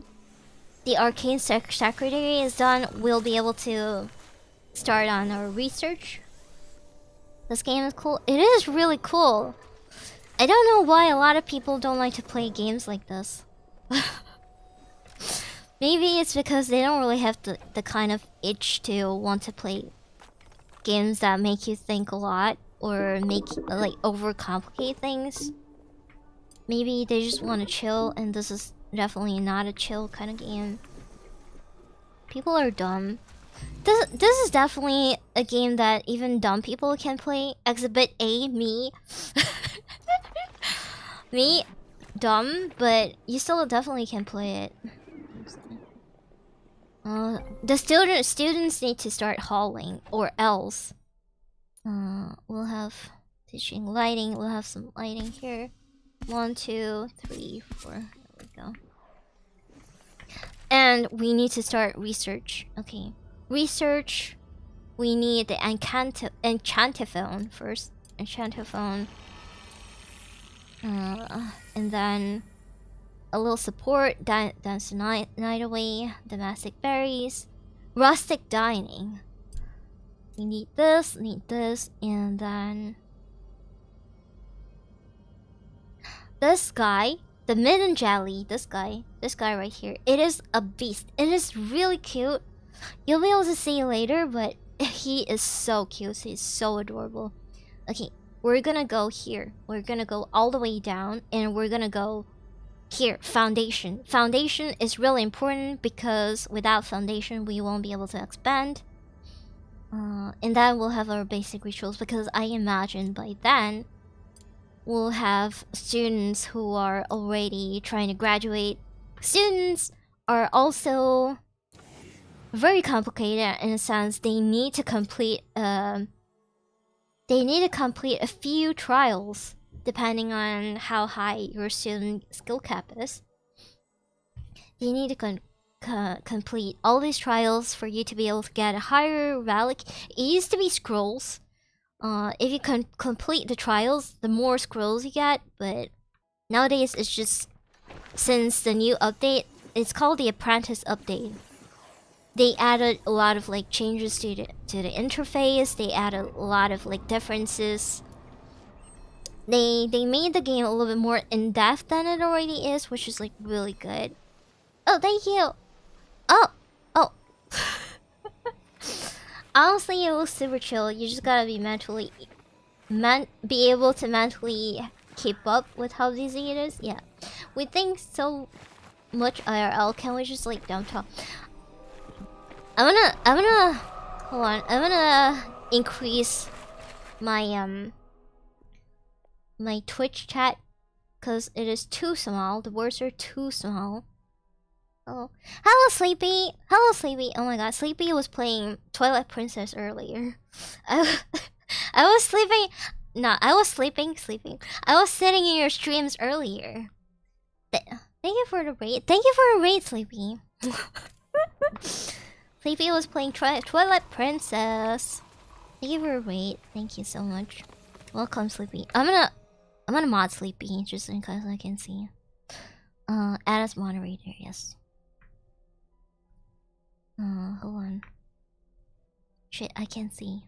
the arcane secretary is done, we'll be able to start on our research. This game is cool. It is really cool. I don't know why a lot of people don't like to play games like this. Maybe it's because they don't really have the kind of itch to want to play games that make you think a lot or make like overcomplicate things. Maybe they just want to chill, and this is definitely not a chill kind of game. People are dumb. This is definitely a game that even dumb people can play. Exhibit A, me. Me, dumb, but you still definitely can play it. The students need to start hauling, or else. We'll have teaching lighting. We'll have some lighting here. 1, 2, 3, 4. There we go. And we need to start research. Okay. Research. We need the enchantophone first. Enchantophone. And then a little support, dance the night away, domestic berries, rustic dining. We need this, and then this guy, the midden jelly, this guy right here. It is a beast. It is really cute. You'll be able to see later, but he is so cute. He's so adorable. Okay, we're gonna go here. We're gonna go all the way down, and we're gonna go here. Foundation. Foundation is really important because without foundation, we won't be able to expand. And then we'll have our basic rituals because I imagine by then we'll have students who are already trying to graduate. Students are also very complicated in a sense. They need to complete a few trials depending on how high your student skill cap is. You need to complete all these trials for you to be able to get a higher relic. It used to be scrolls. If you can complete the trials, the more scrolls you get, but nowadays it's just, since the new update, it's called the Apprentice update. They added a lot of like changes to the interface. They added a lot of like differences. They made the game a little bit more in depth than it already is, which is like really good. Oh, thank you. Oh. Honestly, it was super chill. You just gotta be be able to mentally keep up with how easy it is. Yeah, we think so much IRL. Can we just like don't talk? I'm gonna hold on. I'm gonna increase my my Twitch chat because it is too small. The words are too small. Oh, hello, Sleepy. Hello, Sleepy. Oh my God, Sleepy was playing Twilight Princess earlier. I was sleeping. No, I was sleeping. I was sitting in your streams earlier. Thank you for the raid. Thank you for the raid, Sleepy. Sleepy was playing Twilight Princess. Thank you for the raid. Thank you so much. Welcome, Sleepy. I'm gonna mod Sleepy just in case I can see. Add as moderator. Yes. Hold on. Shit, I can't see.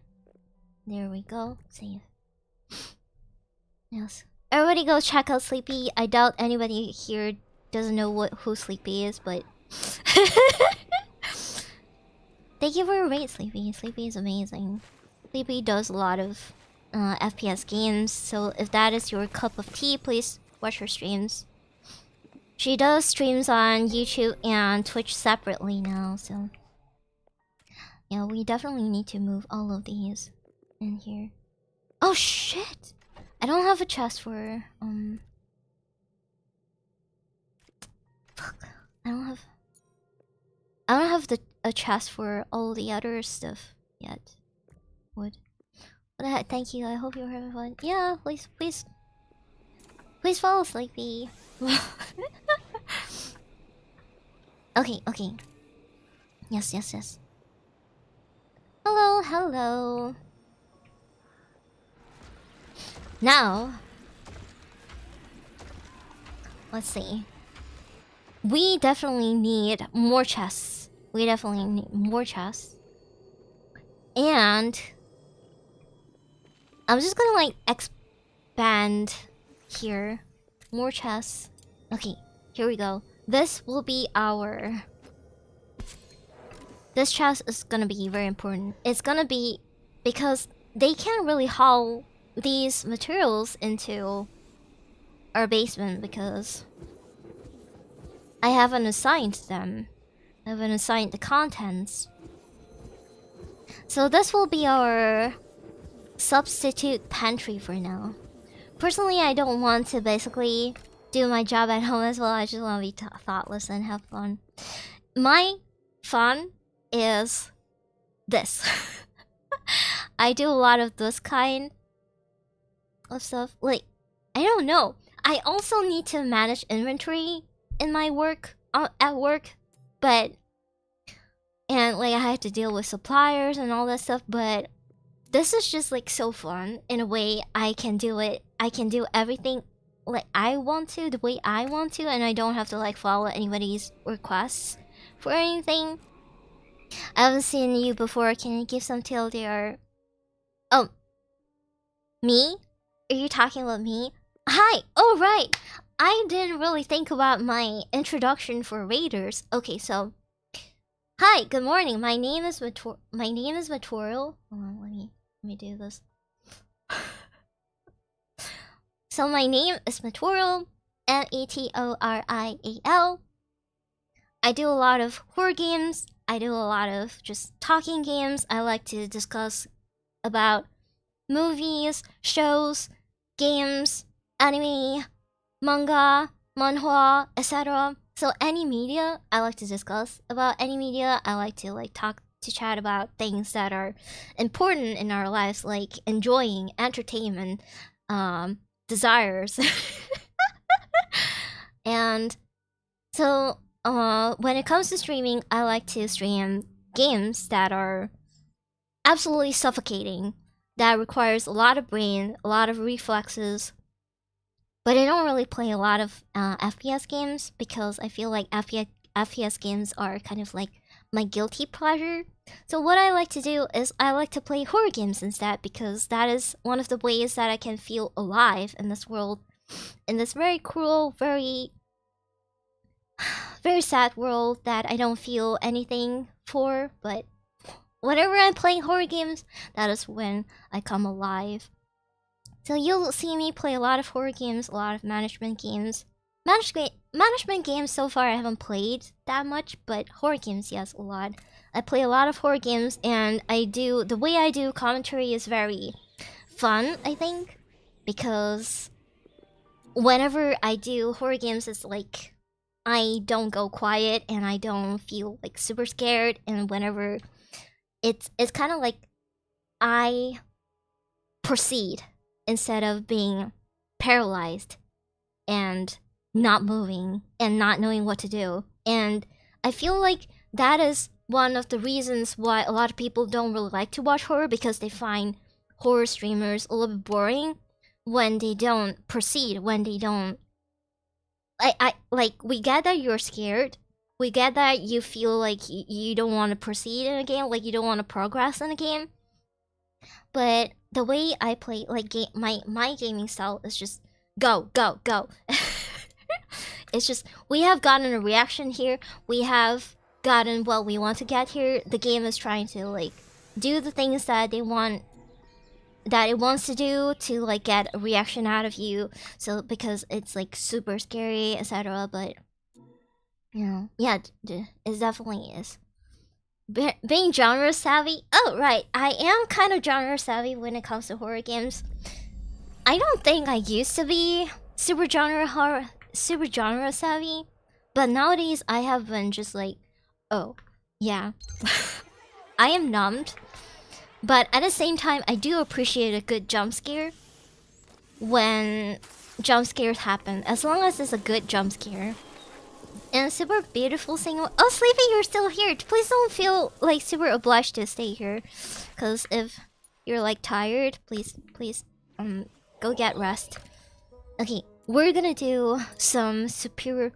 There we go. Save. Yes. Everybody go check out Sleepy. I doubt anybody here doesn't know who Sleepy is, but thank you for your rate, Sleepy. Sleepy is amazing. Sleepy does a lot of FPS games, so if that is your cup of tea, please watch her streams. She does streams on YouTube and Twitch separately now, so yeah, we definitely need to move all of these in here. Oh shit! I don't have a chest for fuck. I don't have a chest for all the other stuff yet. What the heck? Thank you. I hope you're having fun. Yeah, please follow Sleepy. Okay. Yes. Hello. Now, let's see. We definitely need more chests. And I'm just gonna like expand here. More chests. Okay, here we go. This will be our... This chest is gonna be very important. It's gonna be... because they can't really haul these materials into our basement because I haven't assigned them. I haven't assigned the contents. So this will be our substitute pantry for now. Personally, I don't want to basically do my job at home as well. I just want to be thoughtless and have fun. My fun is this. I do a lot of this kind of stuff. Like, I don't know. I also need to manage inventory in my work, at work, but... and like I have to deal with suppliers and all that stuff, but this is just like so fun in a way. I can do it. I can do everything like I want to, the way I want to, and I don't have to like follow anybody's requests for anything. I haven't seen you before. Can you give some TLDR? Oh, me? Are you talking about me? Hi. Oh right. I didn't really think about my introduction for Raiders. Okay, so hi. Good morning. My name is Material. Hold on. Let me do this. So my name is Material. Metorial. I do a lot of horror games. I do a lot of just talking games. I like to discuss about movies, shows, games, anime, manga, manhwa, etc. So any media, I like to discuss about any media. I like to like chat about things that are important in our lives, like enjoying entertainment, desires. And so when it comes to streaming, I like to stream games that are absolutely suffocating, that requires a lot of brain, a lot of reflexes. But I don't really play a lot of FPS games because I feel like FPS games are kind of like my guilty pleasure. So what I like to do is I like to play horror games instead, because that is one of the ways that I can feel alive in this world, in this very cruel, very sad world that I don't feel anything for. But whenever I'm playing horror games, that is when I come alive. So you'll see me play a lot of horror games, a lot of management games. Management games so far I haven't played that much, but horror games, yes, a lot. I play a lot of horror games, and the way I do commentary is very fun, I think, because whenever I do horror games, it's like I don't go quiet and I don't feel like super scared, and whenever it's kind of like I proceed instead of being paralyzed and not moving and not knowing what to do. And I feel like that is one of the reasons why a lot of people don't really like to watch horror, because they find horror streamers a little bit boring when they don't proceed, when they don't I like, we get that you're scared. We get that you feel like you don't want to proceed in a game, like you don't want to progress in a game. But the way I play, like my gaming style is just go. It's just, we have gotten a reaction here. We have gotten what we want to get here. The game is trying to like do the things that it wants to do to like get a reaction out of you. So because it's like super scary, etc. But you know, yeah, it definitely is. Being genre savvy. Oh right, I am kind of genre savvy when it comes to horror games. I don't think I used to be super genre savvy, but nowadays I have been just like, oh yeah, I am numbed. But at the same time, I do appreciate a good jump scare when jump scares happen, as long as it's a good jump scare. And super beautiful single. Oh, Sleepy, you're still here. Please don't feel like super obliged to stay here, cause if you're like tired, please go get rest. Okay, we're gonna do some superior.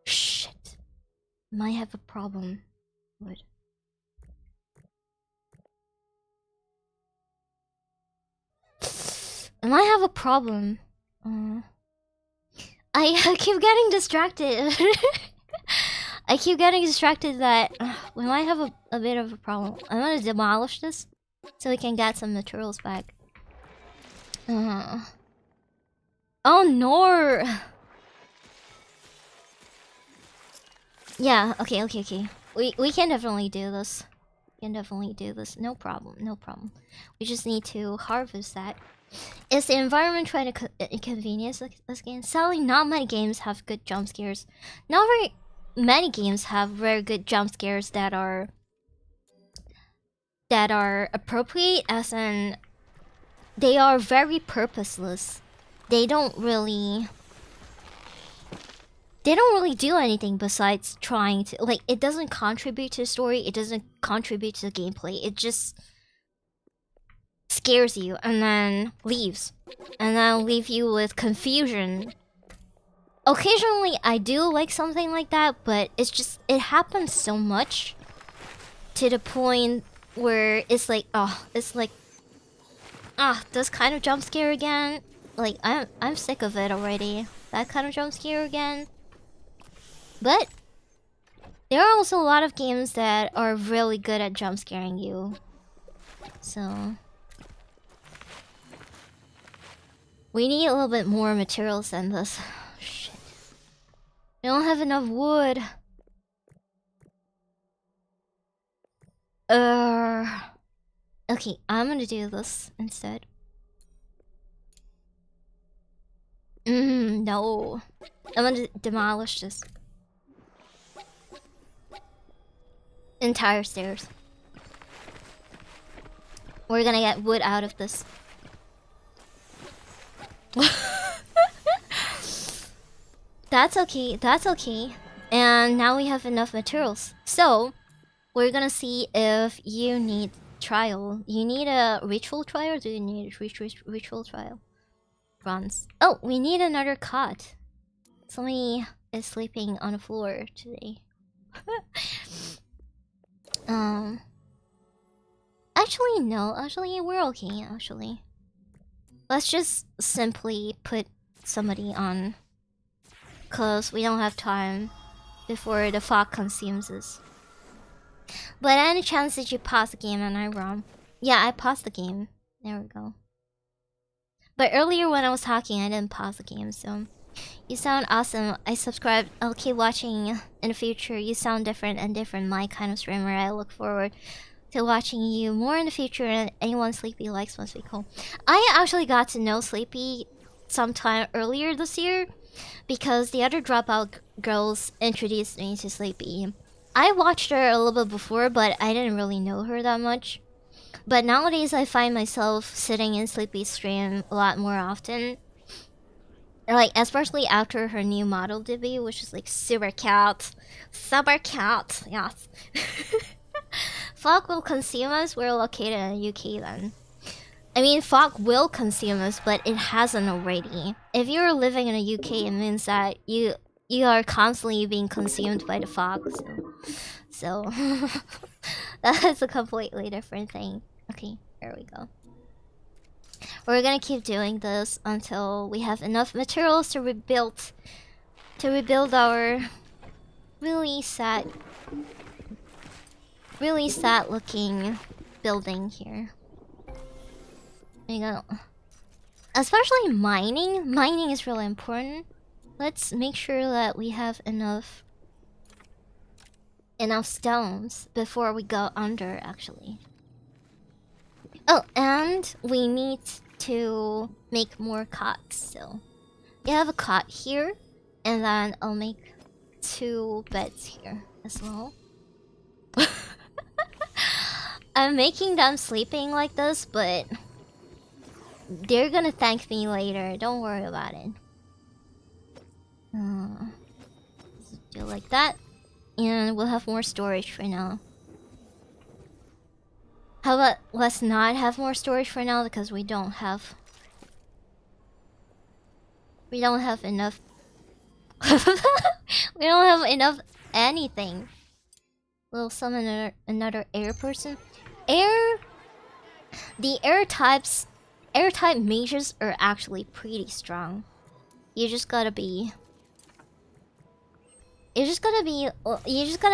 Shit, might have a problem. What? I might have a problem. I keep getting distracted. I keep getting distracted that we might have a bit of a problem. I'm gonna demolish this so we can get some materials back. Oh no! Yeah, okay. We can definitely do this. No problem. We just need to harvest that. Is the environment trying to inconvenience this game? Sadly, not many games have good jump scares. Not very many games have very good jump scares that are appropriate, as in they are very purposeless. They don't really do anything besides trying to, like, it doesn't contribute to the story, it doesn't contribute to the gameplay. It just scares you and then leaves, and then leave you with confusion. Occasionally I do like something like that, but it's just, it happens so much to the point where it's like, this kind of jump scare again. Like, I'm sick of it already. That kind of jump scare again. But there are also a lot of games that are really good at jump scaring you. So we need a little bit more materials than this. Shit. We don't have enough wood. Okay, I'm gonna do this instead. No. I'm gonna demolish this entire stairs. We're gonna get wood out of this. That's okay, that's okay. And now we have enough materials. So, we're gonna see if you need trial. You need a ritual trial, or do you need a ritual trial? Bronze. Oh, we need another cot. Somebody is sleeping on the floor today. Actually, no. Actually, we're okay, actually. Let's just simply put somebody on, cause we don't have time before the fog consumes us. But any chance that you pause the game and I'm wrong? Yeah, I paused the game. There we go. But earlier when I was talking, I didn't pause the game, so... You sound awesome. I subscribed. I'll keep watching in the future. You sound different and different. My kind of streamer. I look forward to watching you more in the future, and anyone Sleepy likes must be cool. I actually got to know Sleepy sometime earlier this year because the other Dropout girls introduced me to Sleepy. I watched her a little bit before, but I didn't really know her that much. But nowadays I find myself sitting in Sleepy's stream a lot more often. Like, especially after her new model debut, which is like super cute. Super cute, yes. Fog will consume us. We're located in the UK then. I mean, fog will consume us, but it hasn't already. If you're living in the UK, it means that you are constantly being consumed by the fog. So that is a completely different thing. Okay, there we go. We're gonna keep doing this until we have enough materials to rebuild our really sad looking building here. There you go. Especially mining. Mining is really important. Let's make sure that we have enough stones before we go under, actually. Oh, and we need to make more cots, so we have a cot here, and then I'll make 2 beds here as well. I'm making them sleeping like this, but they're gonna thank me later, don't worry about it. Do like that, and we'll have more storage for now. How about let's not have more storage for now because we don't have enough. We don't have enough anything. We'll summon another air person. The air type mages are actually pretty strong. You just gotta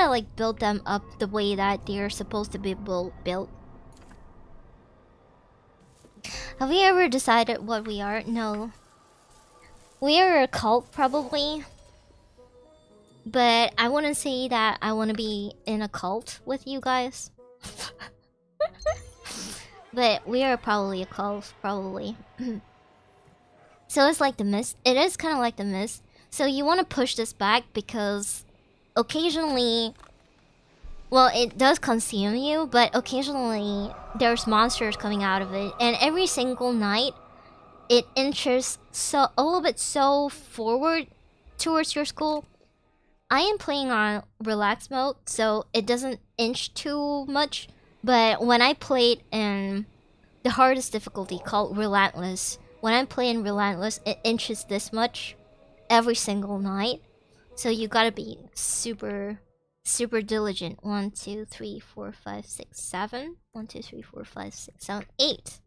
like build them up the way that they're supposed to be built. Have we ever decided what we are? No. We are a cult, probably. But I wouldn't say that I want to be in a cult with you guys. But we are probably a cult, probably. So it's like the mist. It is kind of like the mist. So you want to push this back because occasionally... Well, it does consume you, but occasionally there's monsters coming out of it, and every single night it inches a little bit forward towards your school. I am playing on relax mode, so it doesn't inch too much, but when I played in the hardest difficulty called Relentless. When I'm playing Relentless, it inches this much every single night. So you gotta be super diligent. 1, 2, 3, 4, 5, 6, 7. 1, 2, 3, 4, 5, 6, 7, 8.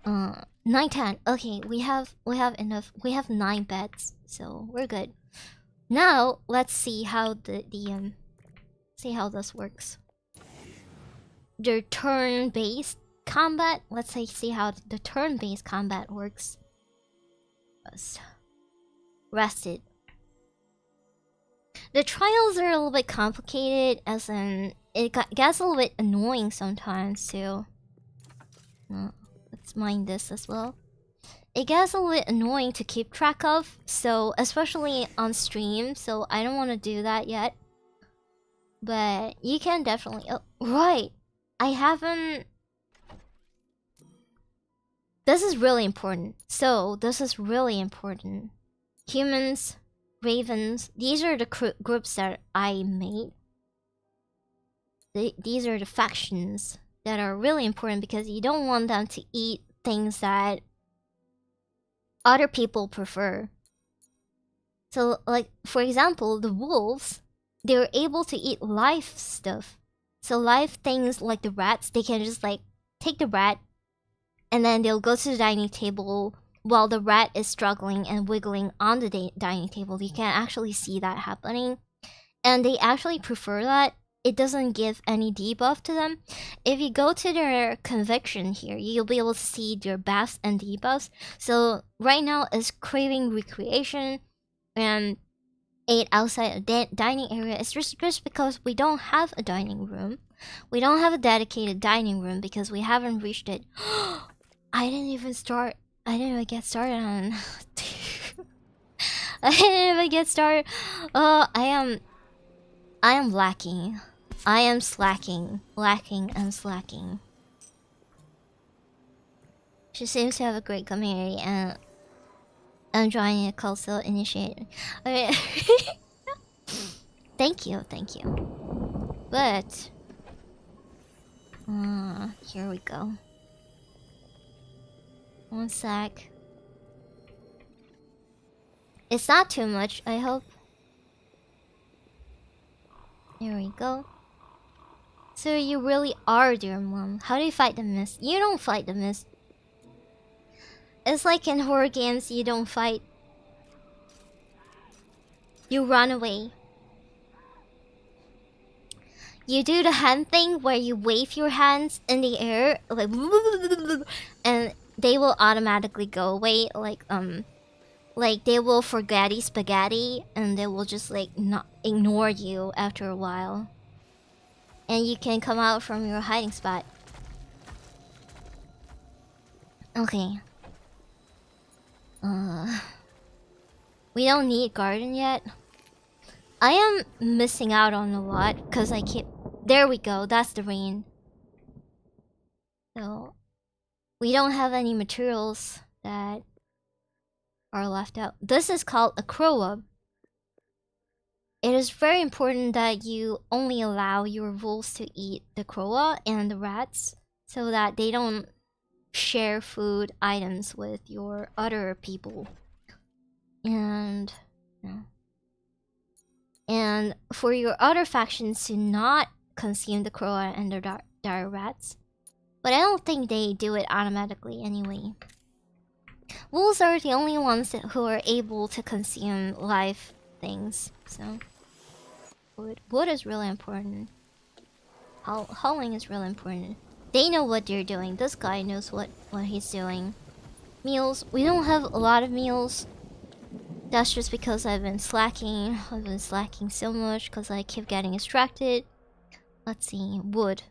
9, 10. Okay, we have enough. We have 9 beds, so we're good. Now let's see how see how this works. The turn-based combat. Let's see how the turn-based combat works. Rested. The trials are a little bit complicated, as in it gets a little bit annoying sometimes too. Let's mind this as well. It gets a little bit annoying to keep track of, so especially on stream. So I don't want to do that yet. But you can definitely. Oh, right. I haven't. This is really important. So this is really important. Humans, ravens. These are the groups that I made. These are the factions that are really important because you don't want them to eat things that other people prefer. So, like, for example, the wolves, they're able to eat live stuff. So live things like the rats, they can just like take the rat and then they'll go to the dining table while the rat is struggling and wiggling on the dining table. You can actually see that happening. And they actually prefer that. It doesn't give any debuff to them. If you go to their conviction here, you'll be able to see their buffs and debuffs. So right now it's craving recreation and ate outside a dining area. It's just because we don't have a dining room. We don't have a dedicated dining room because we haven't reached it. I didn't even get started on. I didn't even get started. Oh, I am lacking. I am slacking. Lacking and slacking. She seems to have a great community and I'm joining a cult, so initiated. Okay. Thank you. But here we go. One sec. It's not too much, I hope. There we go. So you really are dear mom. How do you fight the mist? You don't fight the mist. It's like in horror games, you don't fight. You run away. You do the hand thing where you wave your hands in the air, like, and they will automatically go away, like they will forgetty spaghetti, and they will just like not ignore you after a while. And you can come out from your hiding spot. Okay. We don't need garden yet. I am missing out on a lot because I keep. There we go. That's the rain. So we don't have any materials that are left out. This is called a crow. It is very important that you only allow your wolves to eat the crow and the rats so that they don't share food items with your other people. And for your other factions to not consume the crow and the dire rats. But I don't think they do it automatically anyway. Wolves are the only ones who are able to consume live things, so wood is really important. Hauling is really important. They know what they're doing. This guy knows what he's doing. Meals. We don't have a lot of meals. That's just because I've been slacking. I've been slacking so much because I keep getting distracted. Let's see. Wood.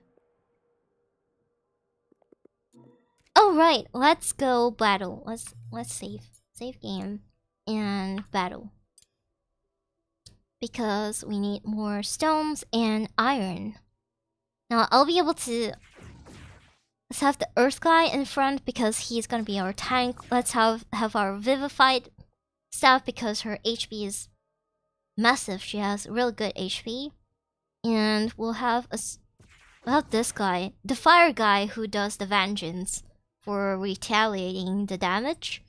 Oh right, let's go battle. Let's save game and battle. Because we need more stones and iron. Now I'll be able to. Let's have the earth guy in front because he's gonna be our tank. Let's have our vivified staff because her HP is massive. She has really good HP, and we'll have About this guy, the fire guy who does the vengeance for retaliating the damage.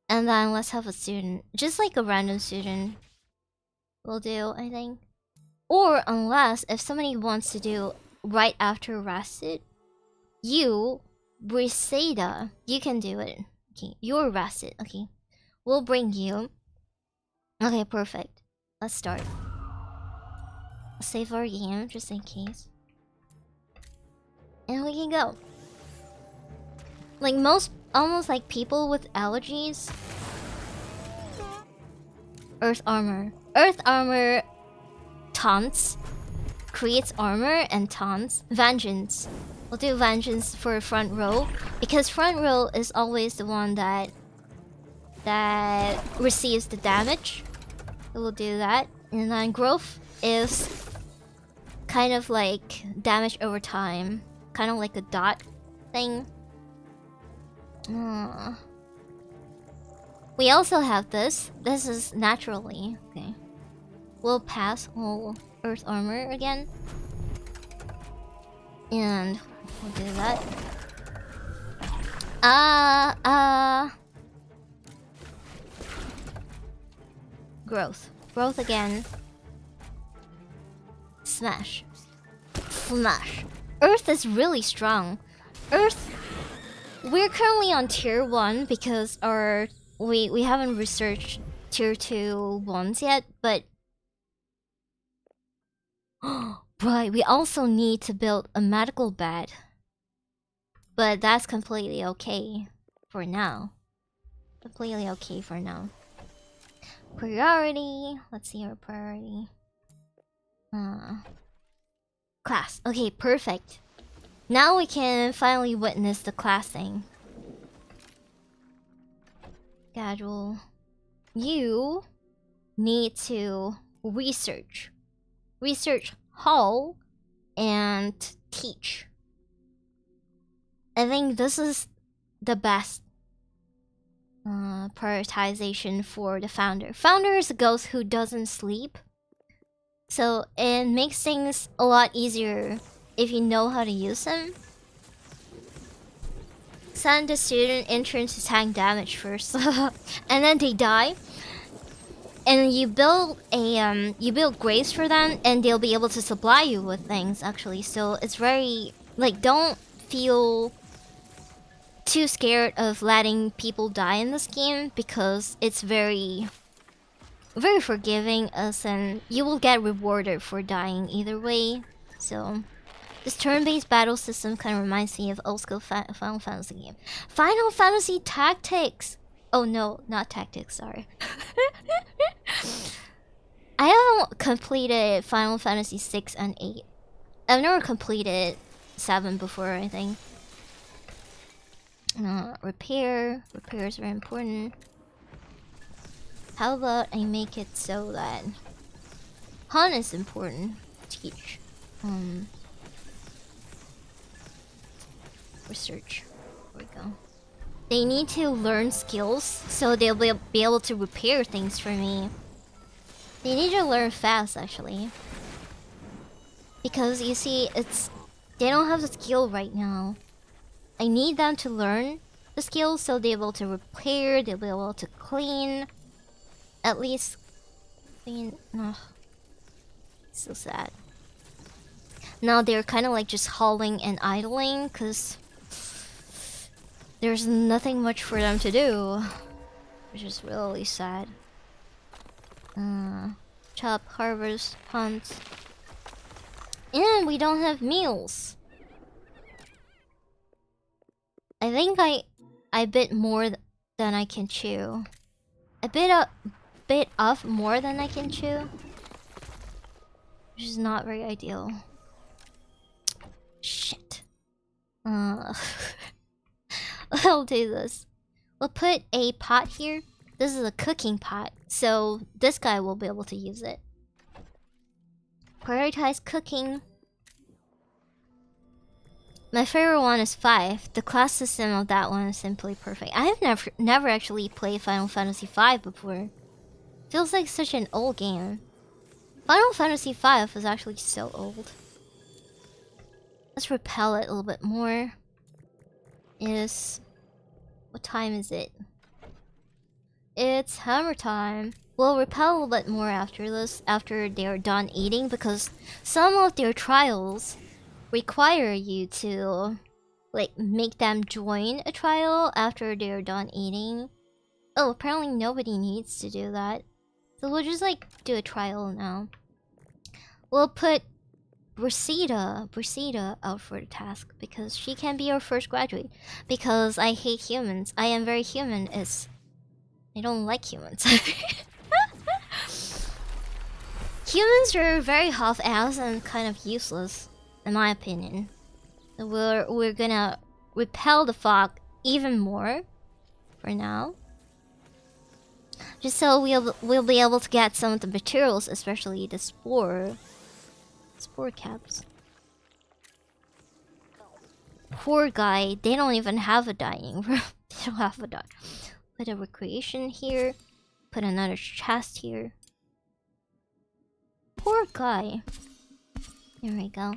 And then let's have a student, just like a random student will do, I think. Or unless if somebody wants to do right after arrested, you, Briseda, you can do it. Okay, you're arrested. Okay, we'll bring you. Okay, perfect. Let's start. Save our game just in case. And we can go. Like almost like people with allergies. Earth armor. Earth armor taunts. Creates armor and taunts. Vengeance. We'll do vengeance for front row. Because front row is always the one that receives the damage. So we'll do that. And then growth is kind of like damage over time. Kind of like a dot thing. We also have this. This is naturally. Okay. We'll pass whole earth armor again. And we'll do that. Growth. Growth again. Smash. Smash. Earth is really strong. Earth, we're currently on tier 1 because we haven't researched tier 2 ones yet, but right, we also need to build a medical bed. But that's completely okay for now. Completely okay for now. Priority, let's see our priority. Class. Okay, perfect. Now we can finally witness the class thing. Schedule. You need to research. Research hall and teach. I think this is the best prioritization for the founder. Founder is a ghost who doesn't sleep. So it makes things a lot easier if you know how to use them. Send the student intern to tank damage first. And then they die. And you build graves for them and they'll be able to supply you with things actually. So it's very like, don't feel too scared of letting people die in this game because it's very forgiving, as in you will get rewarded for dying either way. So this turn-based battle system kind of reminds me of old school Final Fantasy game. Final Fantasy Tactics! Oh no, not Tactics, sorry. I haven't completed Final Fantasy 6 and 8. I've never completed 7 before, I think. Repair. Repair is very important. How about I make it so that Hun is important. Teach. Research. There we go. They need to learn skills so they'll be able to repair things for me. They need to learn fast actually. Because you see, they don't have the skill right now. I need them to learn the skills so they'll be able to repair, they'll be able to clean. At least clean. Ugh. So sad. Now they're kind of like just hauling and idling because there's nothing much for them to do, which is really sad. Chop, harvest, hunt. And we don't have meals. I think I bit more than I can chew. I bit off more than I can chew, which is not very ideal. Shit. I'll do this. We'll put a pot here. This is a cooking pot, so this guy will be able to use it. Prioritize cooking. My favorite one is 5. The class system of that one is simply perfect. I have never actually played Final Fantasy 5 before. Feels like such an old game. Final Fantasy 5 is actually so old. Let's repel it a little bit more. What time is it? It's hammer time. We'll repel a little bit more after this, after they're done eating, because some of their trials require you to, like, make them join a trial after they're done eating. Oh, apparently nobody needs to do that. So we'll just, like, do a trial now. We'll put Brasida out for the task, because she can be our first graduate. Because I hate humans. I am very human. I don't like humans. Humans are very half-assed and kind of useless, in my opinion. We're gonna repel the fog even more for now, just so we'll be able to get some of the materials, especially the spore caps. Poor guy, they don't even have a dining room. They don't have a dining. Put a recreation here. Put another chest here. Poor guy. There we go.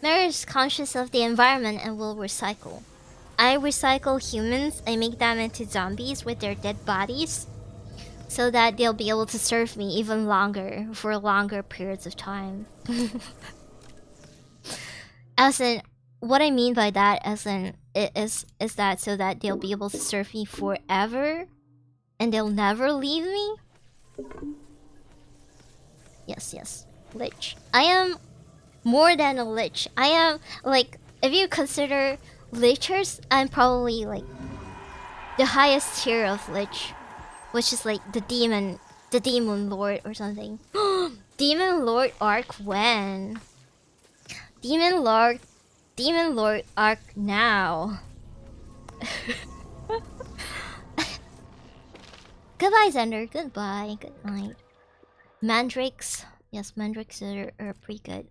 Mary is conscious of the environment and will recycle. I recycle humans. I make them into zombies with their dead bodies, so that they'll be able to serve me even longer, for longer periods of time. As in, what I mean by that, as in, is that so that they'll be able to serve me forever, and they'll never leave me? Yes. Lich. I am more than a lich. I am, like, if you consider lichers, I'm probably, like, the highest tier of lich, which is like the demon lord or something. Demon lord arc when? Demon lord arc now. Goodbye, Zender. Goodbye. Good night. Mandrakes. Yes, mandrakes are pretty good.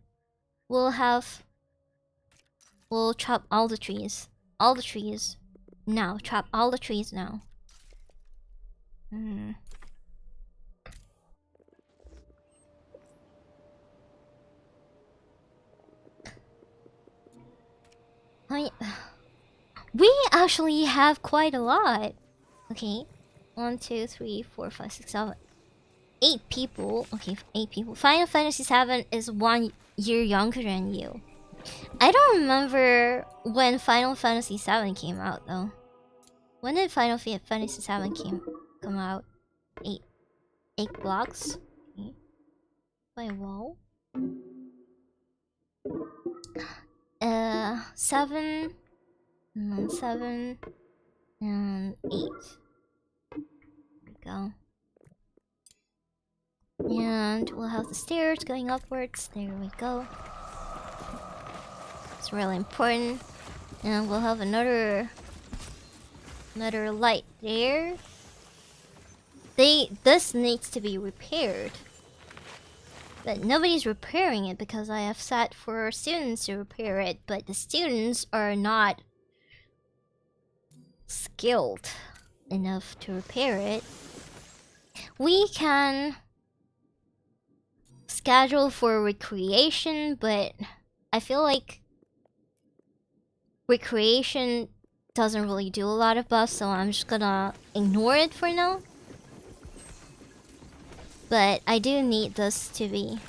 We'll chop all the trees. All the trees. Now. Chop all the trees now. We actually have quite a lot. Okay. 1, 2, 3, 4, 5, 6, 7, 8 people. Okay, 8 people. Final Fantasy VII is 1 year younger than you. I don't remember when Final Fantasy VII came out though. When did Final Fantasy VII come out? 8 blocks. Okay. By wall. 7 and then 7 and 8. There we go. And we'll have the stairs going upwards. There we go. It's really important. And we'll have another light there. This needs to be repaired. But nobody's repairing it because I have set for students to repair it, but the students are not skilled enough to repair it. We can schedule for recreation, but I feel like recreation doesn't really do a lot of buffs, so I'm just gonna ignore it for now. But I do need this to be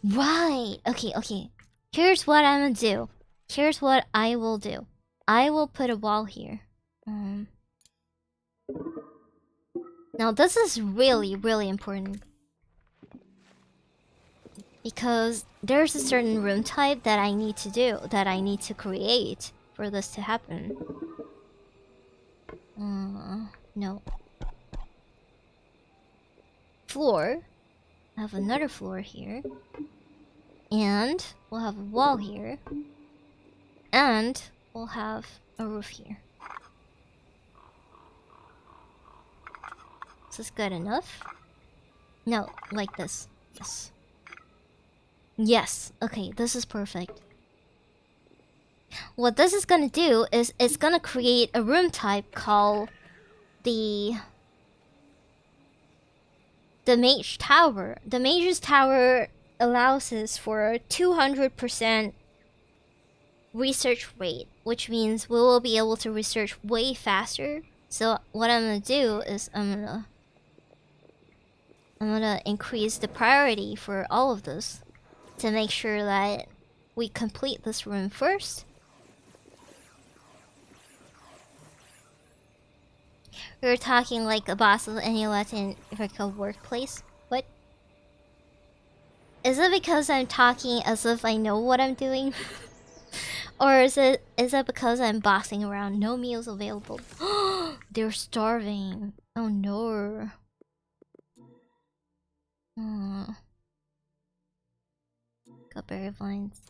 right. Okay. Here's what I'm gonna do. Here's what I will do. I will put a wall here. Now this is really, really important, because there's a certain room type that I need to do, that I need to create for this to happen. No. Floor. I have another floor here. And we'll have a wall here. And we'll have a roof here. Is this good enough? No, like this. Yes. Okay, this is perfect. What this is gonna do is it's gonna create a room type called the Mage Tower. The Mage's Tower allows us for 200% research rate, which means we will be able to research way faster. So what I'm gonna do is I'm gonna increase the priority for all of this to make sure that we complete this room first. We were talking like a boss of any Latin American workplace. What? Is it because I'm talking as if I know what I'm doing? Or is it because I'm bossing around? No meals available. They're starving. Oh no. Got berry vines.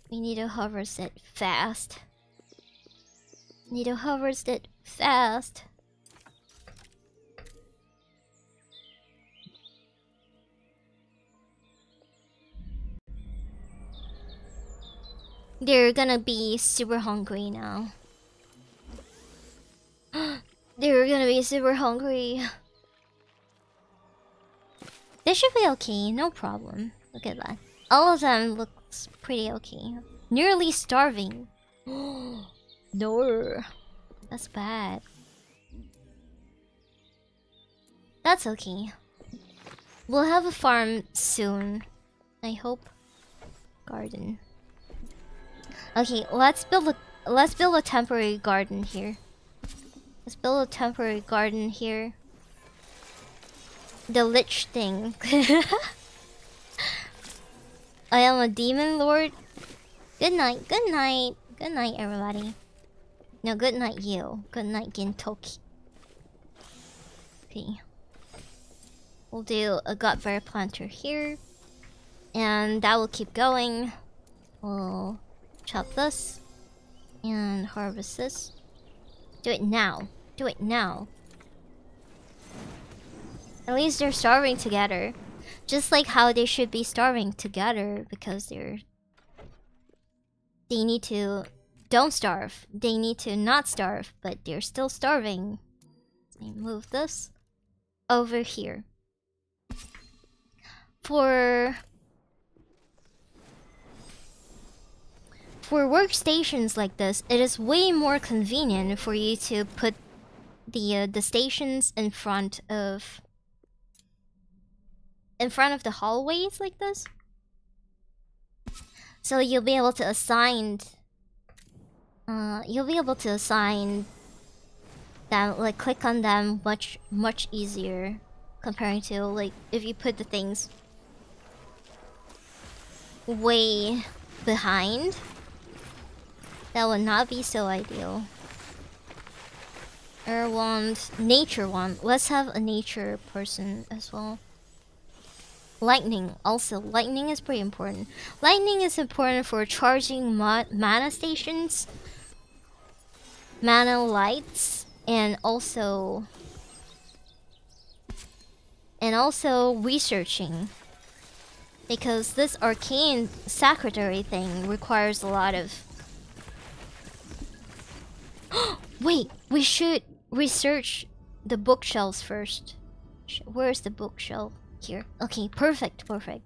We need to harvest it fast. Need to harvest it fast. They're gonna be super hungry now. They're gonna be super hungry. They should be okay, no problem. Look at that. All of them looks pretty okay. Nearly starving. No. That's bad. That's okay. We'll have a farm soon. I hope. Garden. Okay, let's build a temporary garden here. Let's build a temporary garden here. The lich thing. I am a demon lord. Good night, good night, good night, everybody. No, good night, you. Good night, Gintoki. Okay. We'll do a gut bear planter here, and that will keep going. We'll chop this and harvest this. Do it now. Do it now. At least they're starving together. Just like how they should be starving together because they need to don't starve. They need to not starve, but they're still starving. Let me move this over here. For workstations like this, it is way more convenient for you to put the stations in front of the hallways like this. So you'll be able to assign them, like click on them much easier comparing to like if you put the things way behind. That would not be so ideal. Wand, nature wand. Let's have a nature person as well. Lightning. Also, lightning is pretty important. Lightning is important for charging mana stations, mana lights, and also researching. Because this arcane secretary thing requires a lot of... Wait, we should research the bookshelves first. Where's the bookshelf? Here. Okay, perfect, perfect.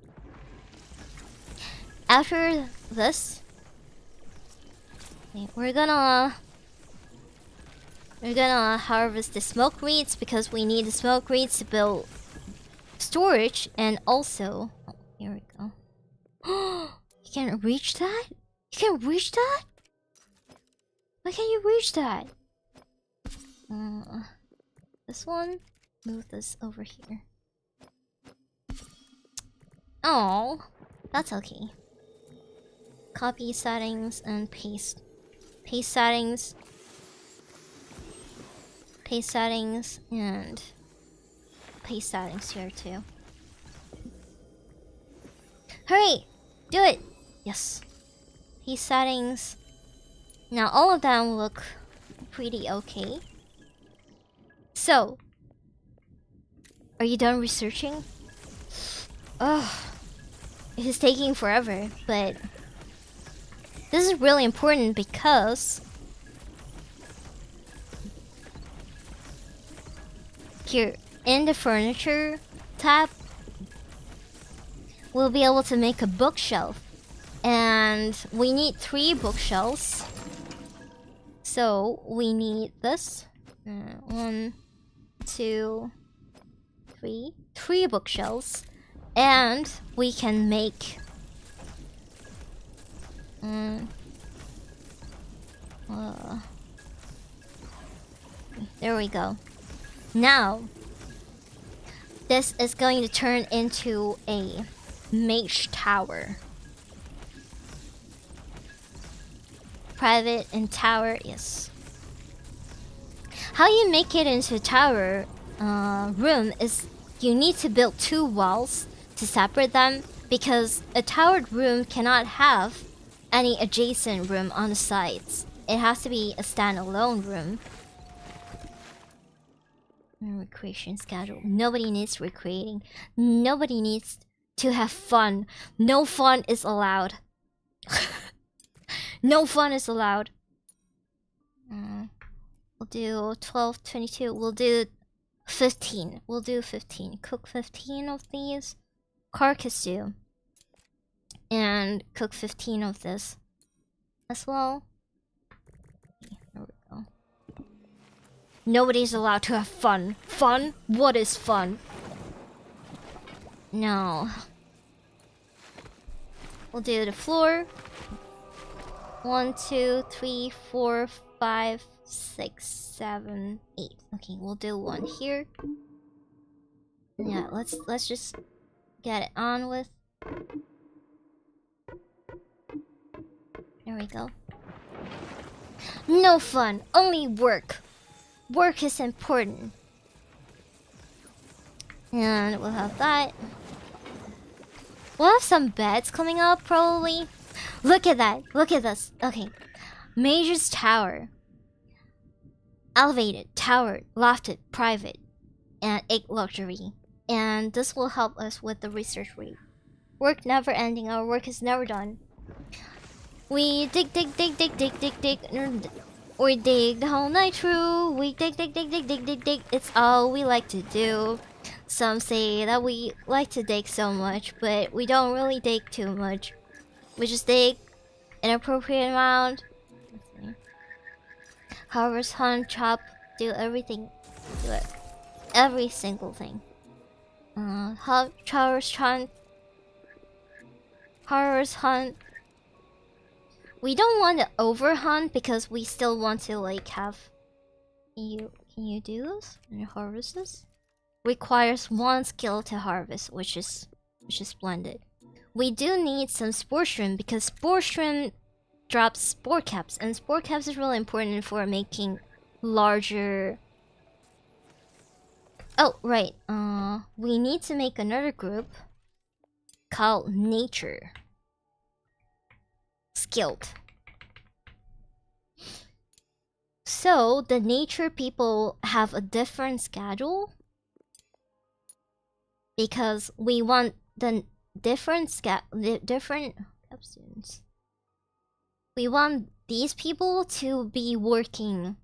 After this, okay, we're gonna harvest the smoke reeds because we need the smoke reeds to build storage, and also, oh, here we go. You can't reach that? You can't reach that? Why can't you reach that? This one, move this over here. Oh, that's okay. Copy settings and paste. Paste settings. Paste settings and paste settings here too. Hurry! Do it! Yes. Paste settings. Now all of them look pretty okay. So, are you done researching? Ugh. It is taking forever, but this is really important because here in the furniture tab, we'll be able to make a bookshelf And we need 3 bookshelves. So we need this. 1, 2, 3. 3 bookshelves. And we can make... there we go. Now, this is going to turn into a mage tower. Private and tower, yes. How you make it into a tower room is you need to build 2 walls to separate them, because a towered room cannot have any adjacent room on the sides. It has to be a standalone room. Recreation schedule. Nobody needs recreating. Nobody needs to have fun. No fun is allowed. No fun is allowed. We'll do 12, 22. We'll do 15. We'll do 15. Cook 15 of these. Carcass stew. And cook 15 of this as well. There we go. Nobody's allowed to have fun. Fun? What is fun? No. We'll do the floor. 1, 2, 3, 4, 5, 6, 7, 8. Okay, we'll do 1 here. Yeah, let's just get it on with. There we go. No fun, only work. Work is important. And we'll have that. We'll have some beds coming up, probably. Look at that. Look at this. Okay. Mage's Tower. Elevated, towered, lofted, private, and 8 luxury. And this will help us with the research rate. Work never ending. Our work is never done. We dig. We dig the whole night through. We dig. It's all we like to do. Some say that we like to dig so much, but we don't really dig too much. We just dig an appropriate amount. Harvest, hunt, chop, do everything. Do it. Every single thing. Harvest, hunt. Harvest, hunt. We don't want to overhunt because we still want to like have. Can you do this? Can you harvest this? Requires 1 skill to harvest, which is splendid. We do need some spore shrimp because spore shrimp drops spore caps, and spore caps is really important for making larger. Oh right, we need to make another group called nature. Skilled. So the nature people have a different schedule because we want the different students. We want these people to be working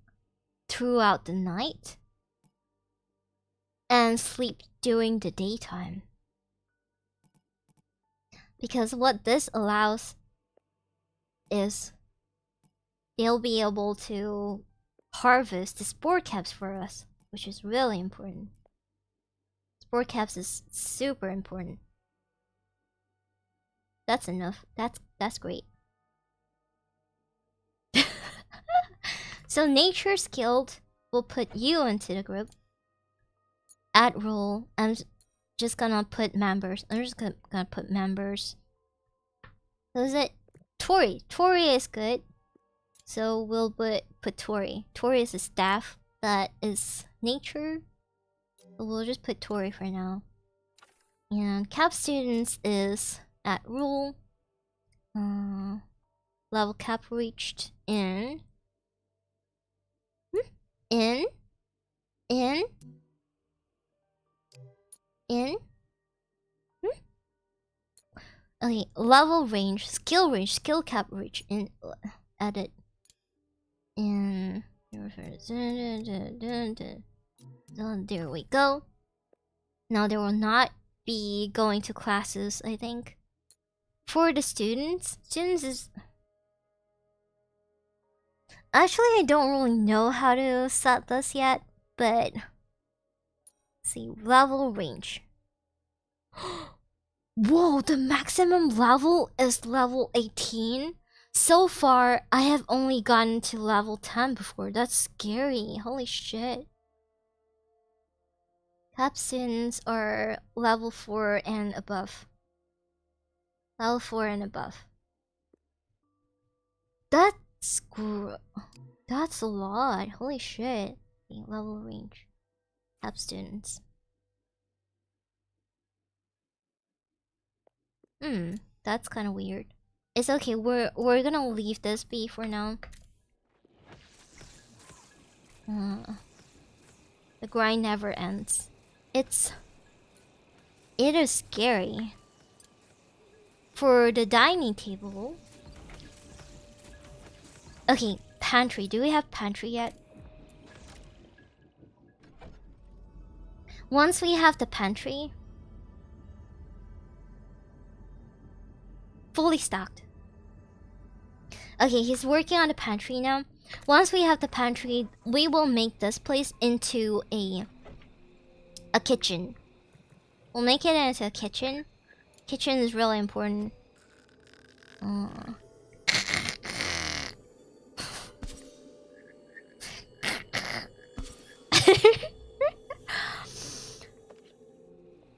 throughout the night and sleep during the daytime. Because what this allows is they'll be able to harvest the spore caps for us, which is really important. Spore caps is super important. That's enough. That's great. So nature skilled will put you into the group. Add role. I'm just gonna put members. I'm just gonna put members. So is it Tori? Tori is good. So we'll put Tori. Tori is a staff that is nature. So we'll just put Tori for now. And cap students is at rule. Level cap reached in. Okay, level range, skill cap reach in edit. In there we go. Now they will not be going to classes, I think. For the students is... Actually, I don't really know how to set this yet, but... Let's see, level range. Whoa, the maximum level is level 18? So far, I have only gotten to level 10 before. That's scary. Holy shit. Cap students are level 4 and above. Level 4 and above. That's a lot. Holy shit. Okay, level range. Cap students. That's kind of weird. It's okay. We're gonna leave this be for now. The grind never ends. It is scary. For the dining table. Okay, pantry. Do we have pantry yet? Once we have the pantry, fully stocked. Okay, he's working on the pantry now. Once we have the pantry, we will make this place into a kitchen. We'll make it into a kitchen. Kitchen is really important.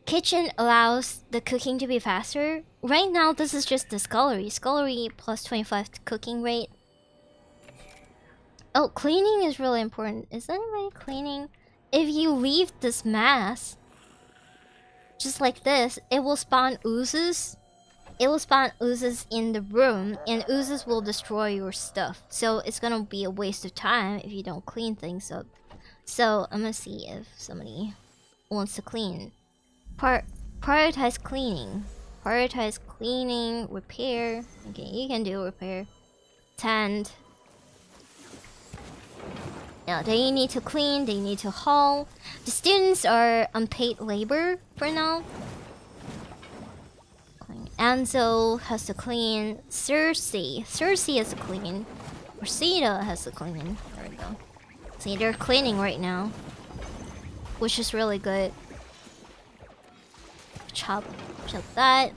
Kitchen allows the cooking to be faster. Right now, this is just the scullery. Scullery plus 25 cooking rate. Oh, cleaning is really important. Is anybody cleaning? If you leave this mass, just like this, it will spawn oozes. It will spawn oozes in the room, and oozes will destroy your stuff. So it's gonna be a waste of time if you don't clean things up. So I'm gonna see if somebody wants to clean. Prioritize cleaning. Prioritize cleaning, repair. Okay, you can do repair. Tend. Yeah, they need to clean, they need to haul. The students are unpaid labor for now. Anzo has to clean. Cersei has to clean. Rosita has to clean. There we go. See, they're cleaning right now, which is really good. Chop that.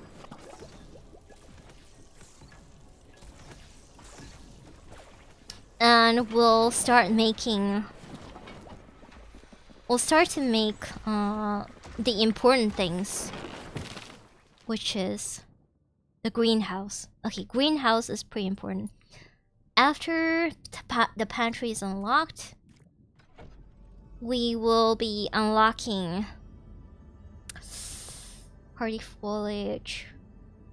And we'll start to make the important things, which is the greenhouse. Okay, greenhouse is pretty important. After the pantry is unlocked, we will be unlocking hardy foliage.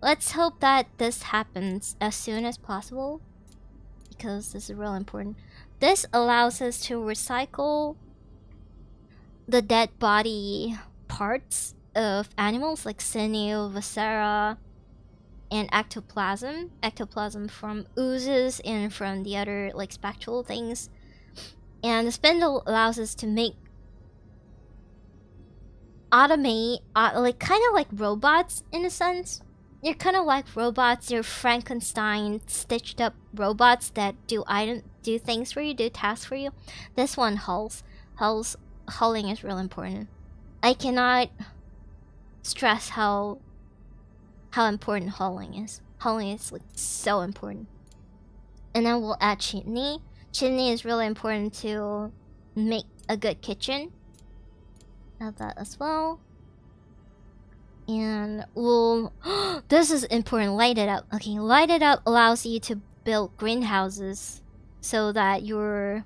Let's hope that this happens as soon as possible, because this is real important. This allows us to recycle the dead body parts of animals like sinew, viscera, and ectoplasm. Ectoplasm from oozes and from the other like spectral things. And the spindle allows us to make automate like kind of like robots in a sense. They're kind of like robots. They're Frankenstein stitched up robots that do things for you, do tasks for you. This one hulls. Hulling is real important. I cannot stress how important hulling is. Hulling is like so important. And then we'll add chimney. Chimney is really important to make a good kitchen. Add that as well. And we'll this is important. Light it up. Okay, light it up allows you to build greenhouses so that your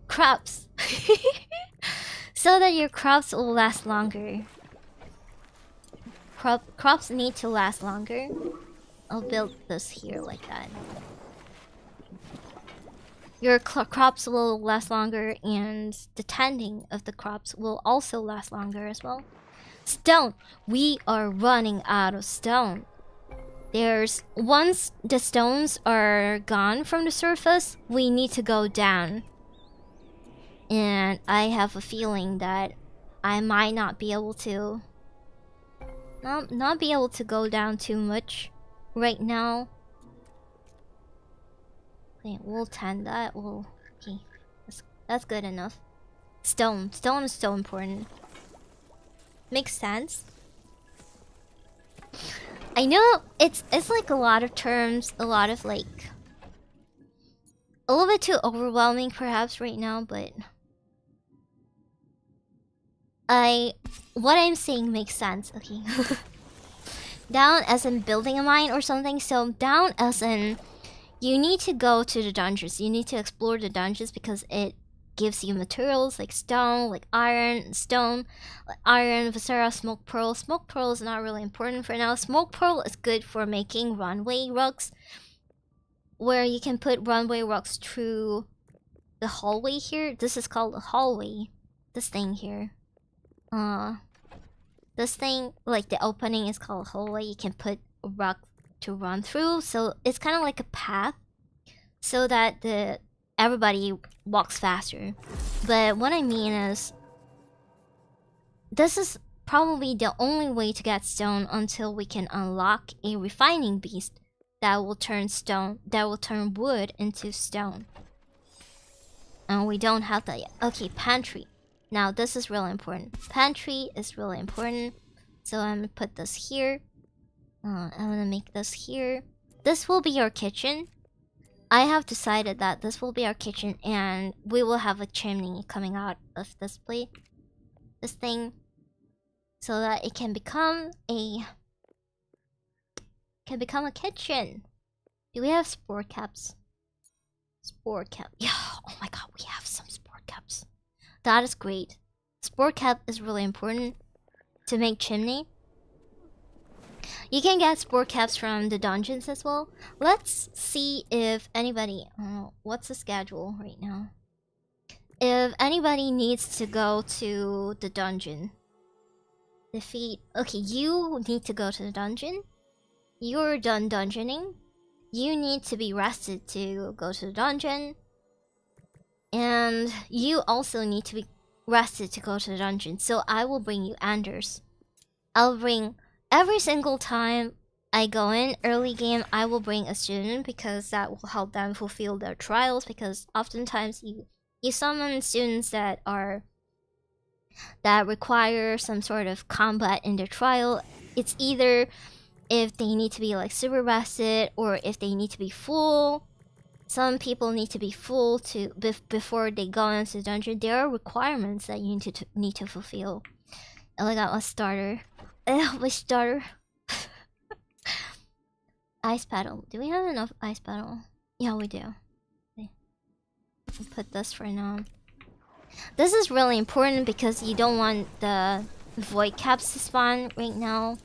crops so that your crops will last longer. Crops need to last longer. I'll build this here like that. Your crops will last longer, and the tending of the crops will also last longer as well. Stone! We are running out of stone. Once the stones are gone from the surface, we need to go down. And I have a feeling that I might not be able to not be able to go down too much right now. Okay, we'll tend that. We'll okay. That's good enough. Stone is so important. Makes sense. I know it's like a lot of terms, a lot of like a little bit too overwhelming perhaps right now, but what I'm saying makes sense. Okay. Down as in building a mine or something. So down as in you need to go to the dungeons. You need to explore the dungeons because it gives you materials like stone, like iron, stone, like iron, viscera, smoke pearl. Smoke pearl is not really important for now. Smoke pearl is good for making runway rugs, where you can put runway rugs through the hallway here. This is called a hallway. This thing here. This thing, like the opening is called a hallway. You can put a rug to run through, so it's kind of like a path, so that everybody walks faster. But what I mean is, this is probably the only way to get stone until we can unlock a refining beast that will turn wood into stone. And we don't have that yet. Okay, pantry. Now this is really important. Pantry is really important. So I'm gonna put this here. I'm gonna make this here. This will be our kitchen. I have decided that this will be our kitchen, and we will have a chimney coming out of this plate, this thing, so that it can become a kitchen. Do we have spore caps? Spore cap. Yeah. Oh my god, we have some spore caps. That is great. Spore cap is really important to make chimney. You can get spore caps from the dungeons as well. Let's see if anybody... what's the schedule right now? If anybody needs to go to the dungeon. Defeat... Okay, you need to go to the dungeon. You're done dungeoning. You need to be rested to go to the dungeon. And you also need to be rested to go to the dungeon. So I will bring you Anders. I'll bring... Every single time I go in early game, I will bring a student because that will help them fulfill their trials. Because oftentimes you summon students that require some sort of combat in their trial. It's either if they need to be like super rested or if they need to be full. Some people need to be full to before they go into the dungeon. There are requirements that you need to fulfill. Oh, I got a starter. My starter. Ice paddle. Do we have enough ice paddle? Yeah, we do. Okay. I'll put this for now. This is really important because you don't want the void caps to spawn right now.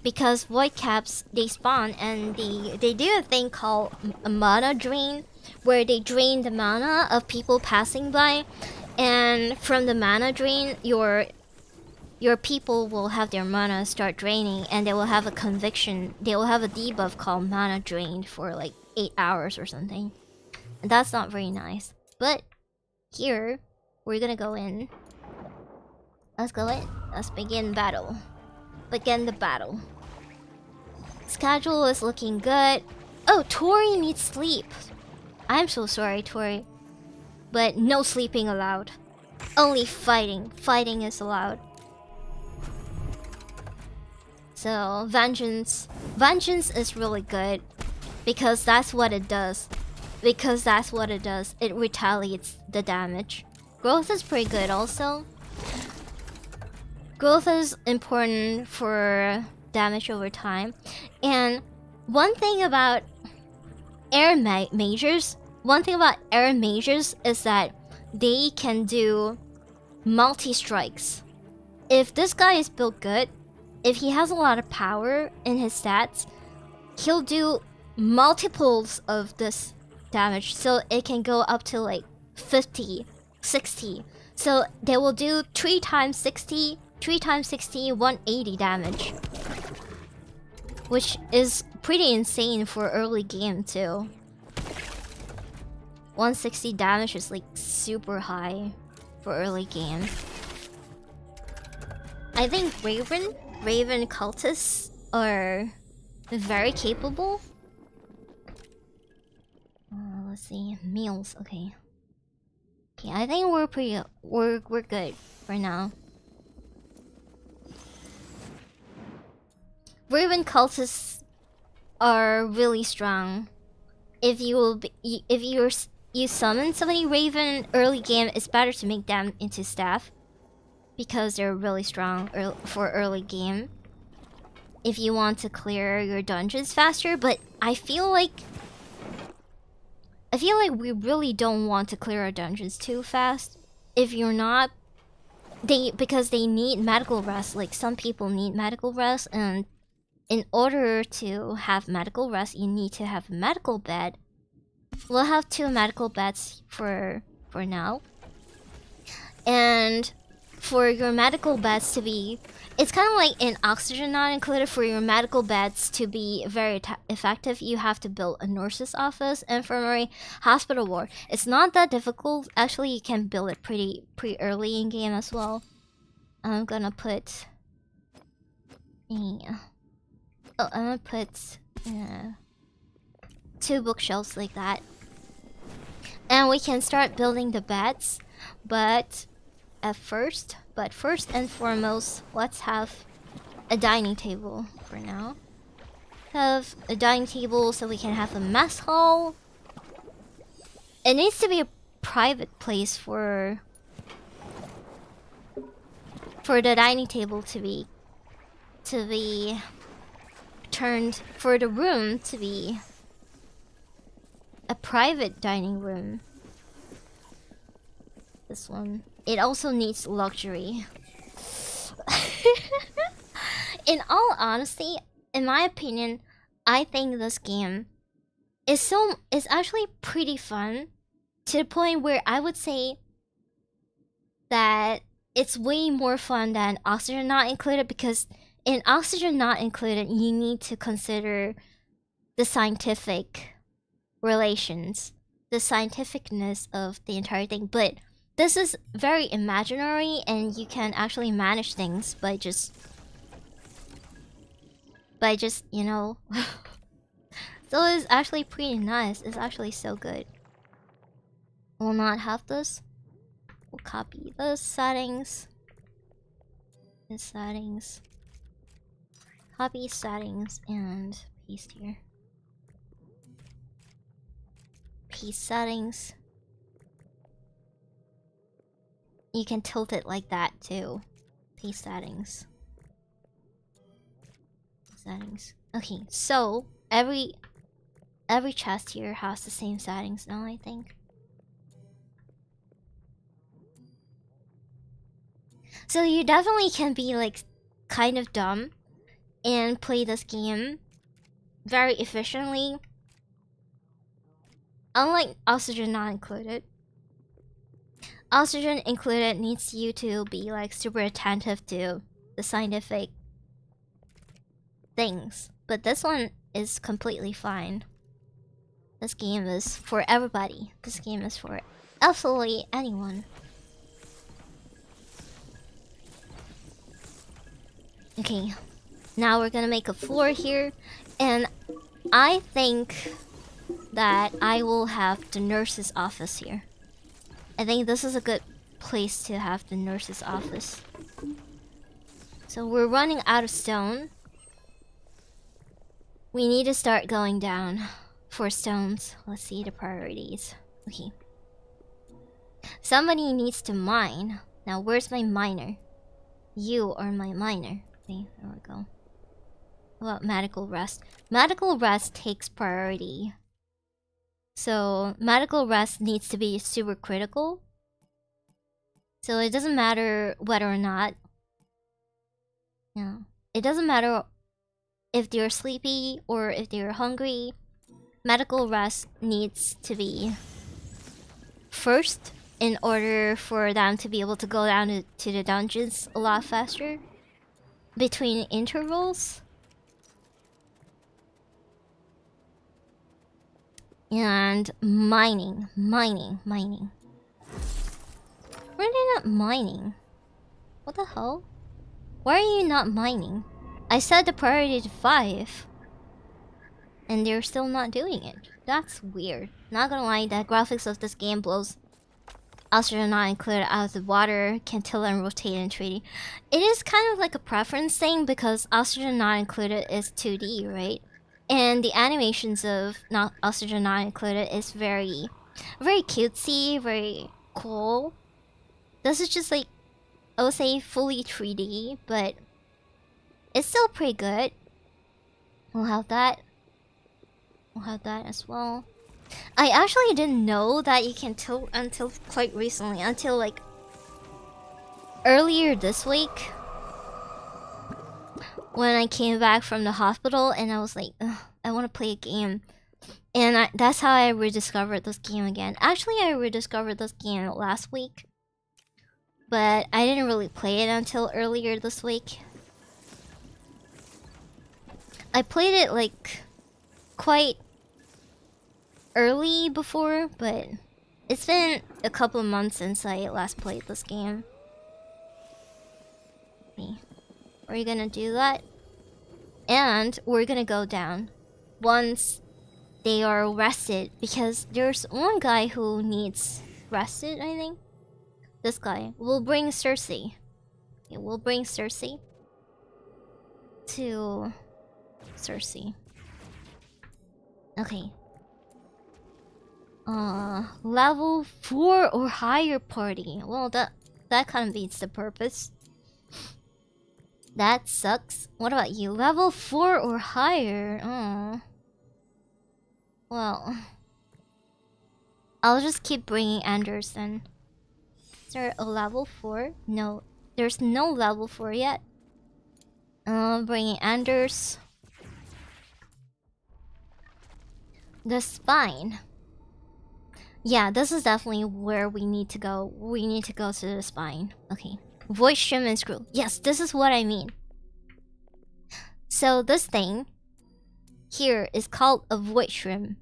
Because void caps, they spawn and they do a thing called a mana drain, where they drain the mana of people passing by, and from the mana drain, your people will have their mana start draining, and they will have a conviction. They will have a debuff called mana drained for like 8 hours or something. And that's not very nice. But here, we're gonna go in. Let's go in. Let's begin battle. Begin the battle. Schedule is looking good. Oh, Tori needs sleep. I'm so sorry, Tori. But no sleeping allowed. Only fighting. Fighting is allowed. So, Vengeance. Vengeance is really good. Because that's what it does. It retaliates the damage. Growth is pretty good also. Growth is important for damage over time. And one thing about air mages is that they can do multi-strikes. If this guy is built good, if he has a lot of power in his stats, he'll do multiples of this damage. So it can go up to like 50, 60. So they will do 3 times 60, 180 damage. Which is pretty insane for early game too. 160 damage is like super high for early game. I think Raven cultists are very capable. Let's see, meals. Okay. Okay, I think we're good for now. Raven cultists are really strong. If you summon somebody Raven early game, it's better to make them into staff because they're really strong for early game. If you want to clear your dungeons faster, but I feel like we really don't want to clear our dungeons too fast. If you're not, because they need medical rest. Like some people need medical rest, and in order to have medical rest, you need to have a medical bed. We'll have 2 medical beds for now, and for your medical beds to be, it's kind of like in oxygen not included. For your medical beds to be very effective, you have to build a nurse's office, infirmary, hospital ward. It's not that difficult. Actually, you can build it pretty early in game as well. I'm gonna put I'm gonna put 2 bookshelves like that, and we can start building the beds. But first and foremost, let's have a dining table for now. Have a dining table so we can have a mess hall. It needs to be a private place for the dining table to be turned, for the room to be a private dining room. This one. It also needs luxury. In all honesty, in my opinion, I think this game is actually pretty fun, to the point where I would say that it's way more fun than Oxygen Not Included, because in Oxygen Not Included, you need to consider the scientific relations, the scientificness of the entire thing. But this is very imaginary, and you can actually manage things by just you know. So it's actually pretty nice. It's actually so good. We'll not have this. We'll copy the settings. The settings. Copy settings and paste here. Paste settings. You can tilt it like that too. Paste settings. Settings. Okay, so every chest here has the same settings now, I think. So you definitely can be like kind of dumb and play this game very efficiently. Unlike Oxygen Not Included. Oxygen Included needs you to be like super attentive to the scientific things, but this one is completely fine. This game is for everybody. This game is for absolutely anyone. Okay, now we're gonna make a floor here, and I think that I will have the nurse's office here. I think this is a good place to have the nurse's office. So we're running out of stone. We need to start going down for stones. Let's see the priorities. Okay. Somebody needs to mine. Now where's my miner? You are my miner. Okay, there we go. How about medical rest? Medical rest takes priority. So medical rest needs to be super critical. So it doesn't matter whether or not. Yeah. It doesn't matter if they're sleepy or if they're hungry. Medical rest needs to be first in order for them to be able to go down to the dungeons a lot faster. Between intervals. And mining. Why are they not mining? What the hell? Why are you not mining? I set the priority to 5. And they're still not doing it. That's weird. Not gonna lie, the graphics of this game blows oxygen not included out of the water, can tilt and rotate in 3D. It is kind of like a preference thing because oxygen not included is 2D, right? And the animations of not oxygen not included is very cutesy, very cool. This is just like, I would say fully 3D, but it's still pretty good. We'll have that. We'll have that as well. I actually didn't know that you can tilt until quite recently, until like earlier this week when I came back from the hospital and I was like, I want to play a game. And that's how I rediscovered this game again. Actually, I rediscovered this game last week, but I didn't really play it until earlier this week. I played it like quite early before, but it's been a couple of months since I last played this game. Okay. We're gonna do that, and we're gonna go down once they are rested, because there's one guy who needs rested, I think. This guy. We'll bring Cersei. Okay, we'll bring Cersei to Cersei. Okay. Level 4 or higher party. Well, that kind of beats the purpose. That sucks. What about you? Level 4 or higher? Oh. Well, I'll just keep bringing Anders then. Is there a level 4? No, there's no level 4 yet. Bringing Anders. The spine. Yeah, this is definitely where we need to go. We need to go to the spine. Okay. Voice trim and screw. Yes, this is what I mean. So this thing here is called a void trim.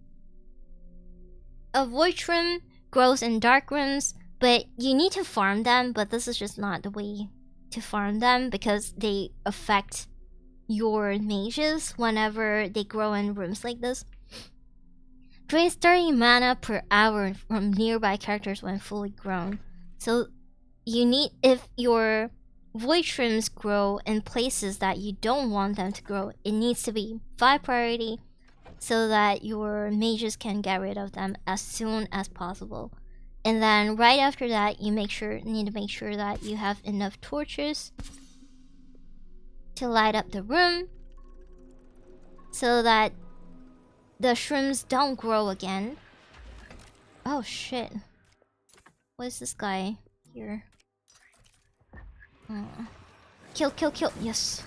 A void trim grows in dark rooms, but you need to farm them, but this is just not the way to farm them because they affect your mages whenever they grow in rooms like this. Drains 30 mana per hour from nearby characters when fully grown. So you need, if your void trims grow in places that you don't want them to grow, it needs to be 5 priority so that your mages can get rid of them as soon as possible. And then right after that, you need to make sure that you have enough torches to light up the room so that the shrooms don't grow again. Oh shit. What is this guy here? Kill, kill, kill. Yes.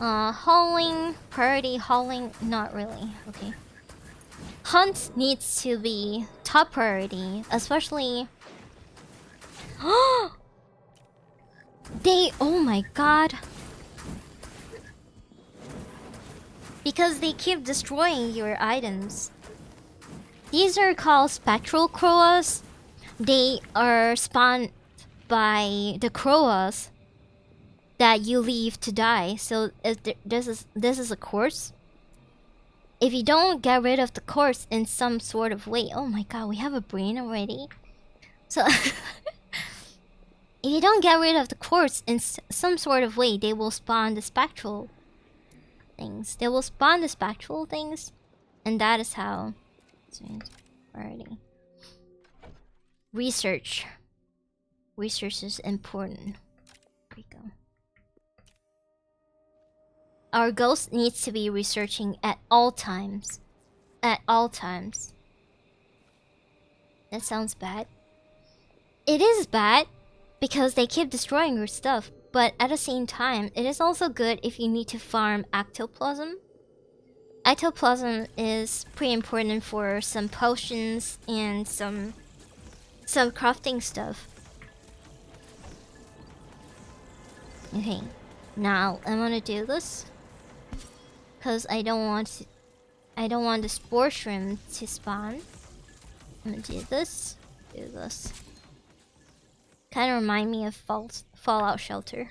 Hauling. Priority hauling. Not really. Okay. Hunt needs to be top priority. Especially... Oh my god. Because they keep destroying your items. These are called spectral croas. They are spawned by the croas that you leave to die. So this is a course. If you don't get rid of the course in some sort of way, oh my god, we have a brain already. So if you don't get rid of the course in some sort of way, they will spawn the spectral things. They will spawn the spectral things, and that is how. Already. Research. Research is important. There we go. Our ghost needs to be researching at all times. At all times. That sounds bad. It is bad because they keep destroying your stuff, but at the same time, it is also good if you need to farm ectoplasm. Ectoplasm is pretty important for some potions and some crafting stuff. Okay, now I'm gonna do this because I don't want the spore shrimp to spawn. I'm gonna do this. Kind of remind me of Fallout Shelter.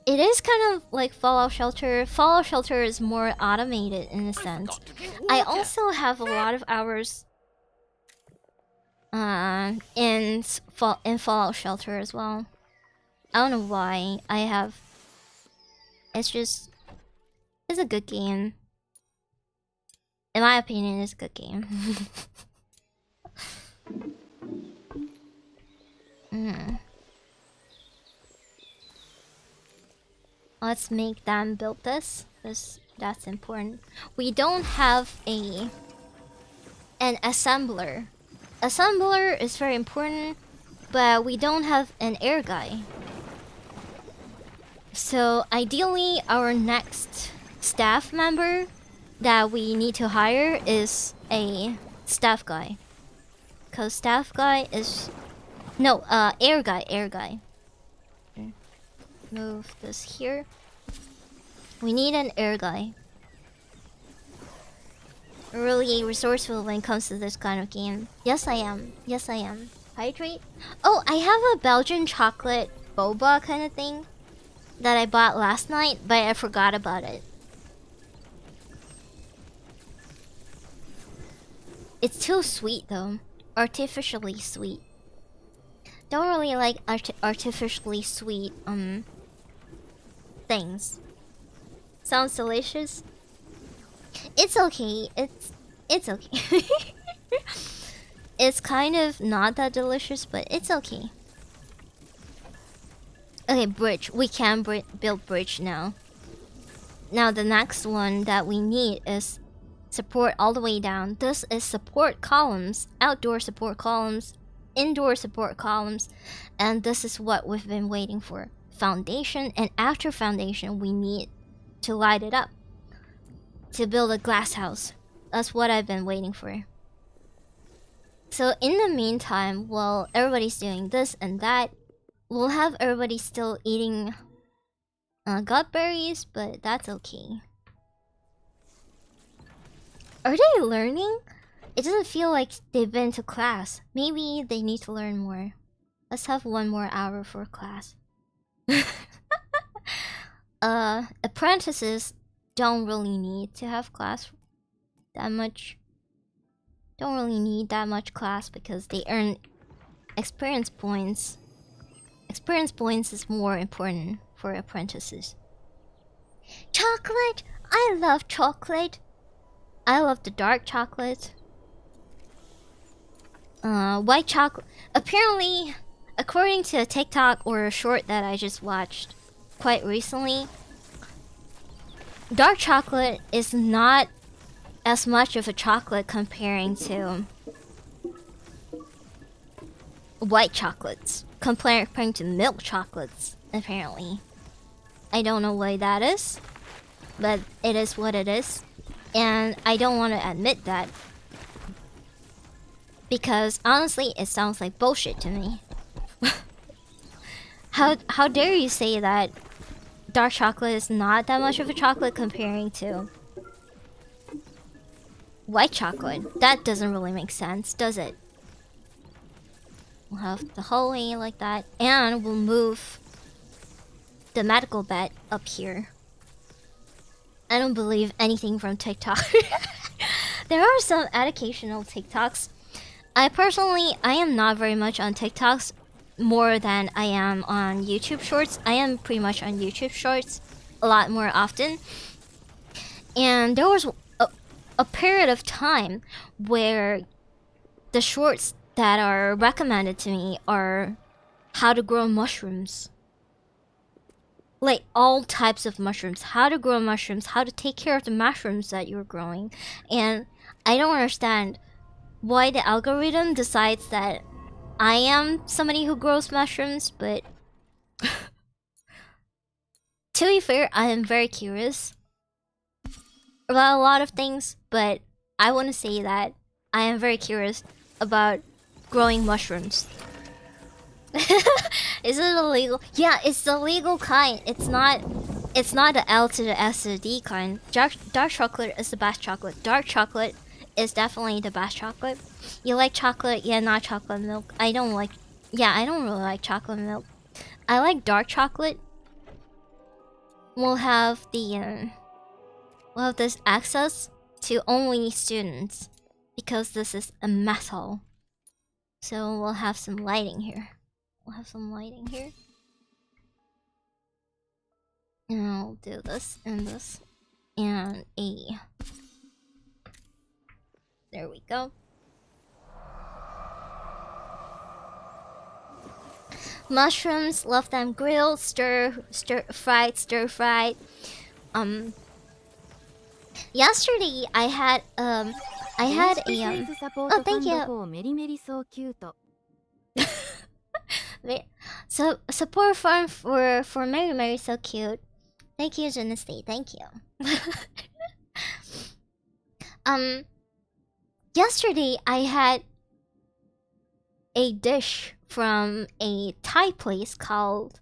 It is kind of like Fallout Shelter. Fallout Shelter is more automated in a sense. I also have a lot of hours in Fallout Shelter as well. I don't know why I have. It's a good game. In my opinion, it's a good game. Let's make them build this, because that's important. We don't have an assembler. Assembler is very important, but we don't have an air guy. So ideally, our next staff member that we need to hire is a staff guy. Cause staff guy is air guy. Okay. Move this here. We need an air guy. Really resourceful when it comes to this kind of game. Yes, I am. Hydrate. Oh, I have a Belgian chocolate boba kind of thing that I bought last night, but I forgot about it. It's too sweet though. Artificially sweet. Don't really like artificially sweet things. Sounds delicious. It's okay. It's okay. It's kind of not that delicious, but it's okay. Okay, bridge. We can build bridge now. Now the next one that we need is support all the way down. This is support columns, outdoor support columns, indoor support columns, and this is what we've been waiting for. Foundation, and after foundation we need to light it up to build a glass house. That's what I've been waiting for. So in the meantime, while everybody's doing this and that, we'll have everybody still eating gut berries, but that's okay. Are they learning? It doesn't feel like they've been to class. Maybe they need to learn more. Let's have 1 more hour for class. Apprentices don't really need to have class that much. Don't really need that much class because they earn experience points. Experience points is more important for apprentices. Chocolate! I love chocolate. I love the dark chocolate. White chocolate. Apparently, according to a TikTok or a short that I just watched quite recently, dark chocolate is not as much of a chocolate comparing to white chocolates. Comparing to milk chocolates, apparently. I don't know why that is, but it is what it is. And I don't want to admit that, because honestly it sounds like bullshit to me. How dare you say that dark chocolate is not that much of a chocolate comparing to white chocolate? That doesn't really make sense, does it? We'll have the hallway like that, and we'll move the medical bed up here. I don't believe anything from TikTok. There are some educational TikToks. I am not very much on TikToks more than I am on YouTube Shorts. I am pretty much on YouTube Shorts a lot more often. And there was a period of time where the shorts that are recommended to me are how to grow mushrooms. Like all types of mushrooms, how to grow mushrooms, how to take care of the mushrooms that you're growing. And I don't understand why the algorithm decides that I am somebody who grows mushrooms, but to be fair, I am very curious about a lot of things, but I want to say that I am very curious about growing mushrooms. Is it illegal? Yeah, it's the legal kind. It's not the L to the S to the D kind. Dark chocolate is the best chocolate. Dark chocolate is definitely the best chocolate. You like chocolate? Yeah, not chocolate milk. I don't like Yeah, I don't really like chocolate milk. I like dark chocolate. We'll have this access to only students because this is a mess hall. So we'll have some lighting here. And I'll do this and this and a. There we go. Mushrooms, love them grilled, stir fried. Yesterday I had a oh, thank you. So support farm for Mary so cute. Thank you, Genesee. Thank you. Yesterday I had a dish from a Thai place called